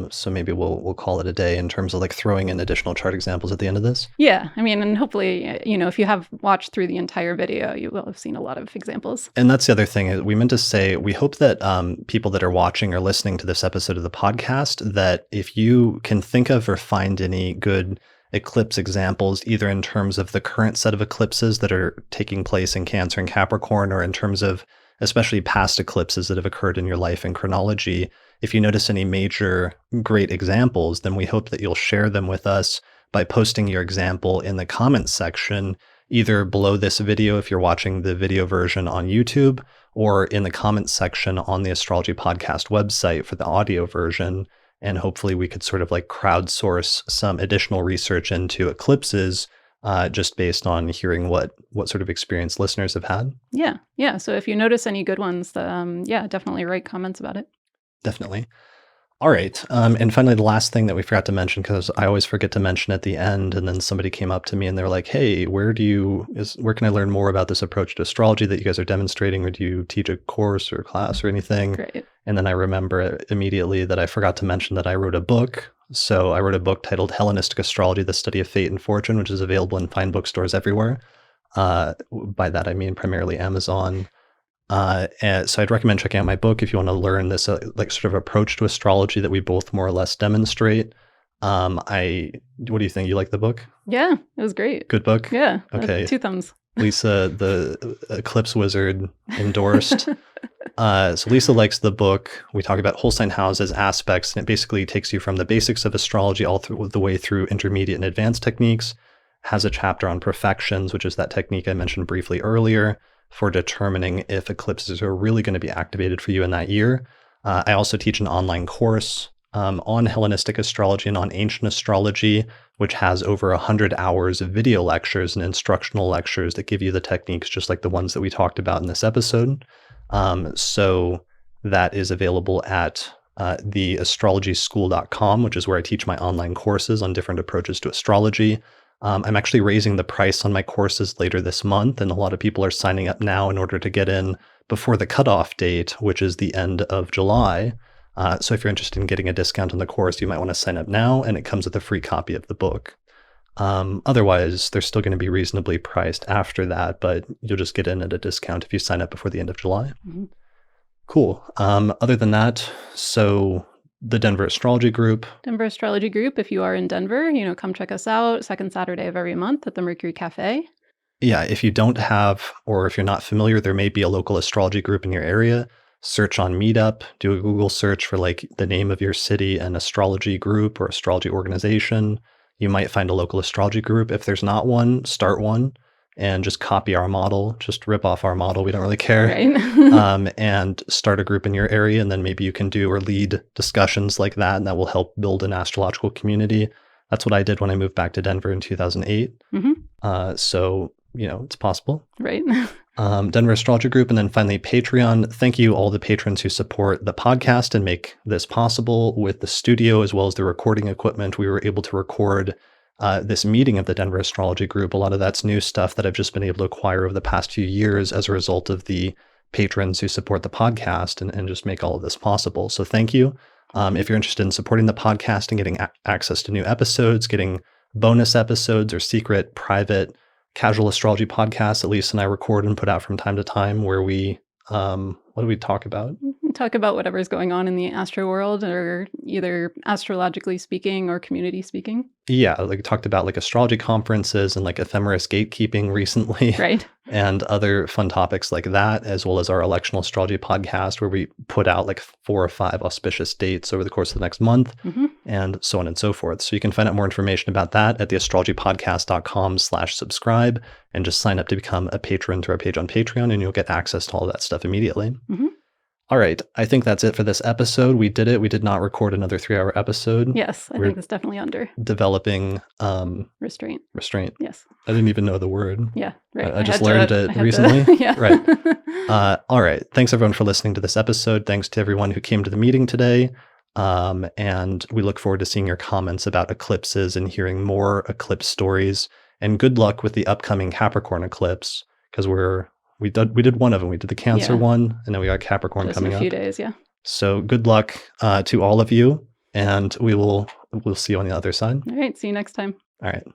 So maybe we'll call it a day in terms of like throwing in additional chart examples at the end of this. Yeah. I mean, and hopefully, if you have watched through the entire video, you will have seen a lot of examples. And that's the other thing we meant to say. We hope that people that are watching or listening to this episode of the podcast, that if you can think of or find any good eclipse examples, either in terms of the current set of eclipses that are taking place in Cancer and Capricorn, or in terms of especially past eclipses that have occurred in your life in chronology, if you notice any major great examples, then we hope that you'll share them with us by posting your example in the comments section, either below this video if you're watching the video version on YouTube, or in the comments section on the Astrology Podcast website for the audio version. And hopefully we could sort of like crowdsource some additional research into eclipses just based on hearing what sort of experience listeners have had. Yeah. So if you notice any good ones, definitely write comments about it. Definitely. All right. And finally, the last thing that we forgot to mention, because I always forget to mention at the end, and then somebody came up to me and they're like, hey, where can I learn more about this approach to astrology that you guys are demonstrating, or do you teach a course or class or anything? Great. And then I remember immediately that I forgot to mention that I wrote a book. So I wrote a book titled Hellenistic Astrology, The Study of Fate and Fortune, which is available in fine bookstores everywhere. By that, I mean primarily Amazon. And so I'd recommend checking out my book if you want to learn this like sort of approach to astrology that we both more or less demonstrate. What do you think? You like the book? Yeah, it was great. Good book? Yeah. Okay. 2 thumbs. Leisa, the Eclipse Wizard, endorsed. So Leisa likes the book. We talk about whole sign houses, aspects, and it basically takes you from the basics of astrology all through the way through intermediate and advanced techniques. Has a chapter on perfections, which is that technique I mentioned briefly earlier, for determining if eclipses are really going to be activated for you in that year. I also teach an online course on Hellenistic astrology and on ancient astrology, which has over 100 hours of video lectures and instructional lectures that give you the techniques just like the ones that we talked about in this episode. So that is available at theastrologyschool.com, which is where I teach my online courses on different approaches to astrology. I'm actually raising the price on my courses later this month, and a lot of people are signing up now in order to get in before the cutoff date, which is the end of July. So if you're interested in getting a discount on the course, you might want to sign up now, and it comes with a free copy of the book. Otherwise, they're still going to be reasonably priced after that, but you'll just get in at a discount if you sign up before the end of July. Mm-hmm. Cool. Other than that, so the Denver Astrology Group. Denver Astrology Group. If you are in Denver, come check us out second Saturday of every month at the Mercury Cafe. Yeah, if you don't have, or if you're not familiar, there may be a local astrology group in your area. Search on Meetup, do a Google search for like the name of your city and astrology group or astrology organization. You might find a local astrology group. If there's not one, start one and just copy our model, just rip off our model. We don't really care. Right. And start a group in your area. And then maybe you can do or lead discussions like that. And that will help build an astrological community. That's what I did when I moved back to Denver in 2008. Mm-hmm. So, it's possible. Right. Denver Astrology Group. And then finally, Patreon. Thank you all the patrons who support the podcast and make this possible. With the studio as well as the recording equipment, we were able to record this meeting of the Denver Astrology Group. A lot of that's new stuff that I've just been able to acquire over the past few years as a result of the patrons who support the podcast and just make all of this possible. So thank you. If you're interested in supporting the podcast and getting access to new episodes, getting bonus episodes or secret, private, casual astrology podcasts that Leisa and I record and put out from time to time where we, what do we talk about? talk about whatever's going on in the astro world, or either astrologically speaking or community speaking. Yeah, like talked about like astrology conferences and like ephemeris gatekeeping recently. Right. And other fun topics like that, as well as our electional astrology podcast, where we put out like 4 or 5 auspicious dates over the course of the next month, and so on and so forth. So you can find out more information about that at theastrologypodcast.com/subscribe, and just sign up to become a patron to our page on Patreon, and you'll get access to all of that stuff immediately. All right. I think that's it for this episode. We did it. We did not record another 3-hour episode. Yes, I think it's definitely under developing restraint. Yes. I didn't even know the word. Yeah, right. I just learned it recently. Yeah. Right. All right. Thanks everyone for listening to this episode. Thanks to everyone who came to the meeting today. And we look forward to seeing your comments about eclipses and hearing more eclipse stories. And good luck with the upcoming Capricorn eclipse, because we did one of them. We did the Cancer one, and then we got Capricorn Just coming in a few up. days, yeah. So good luck to all of you, and we'll see you on the other side. All right. See you next time. All right.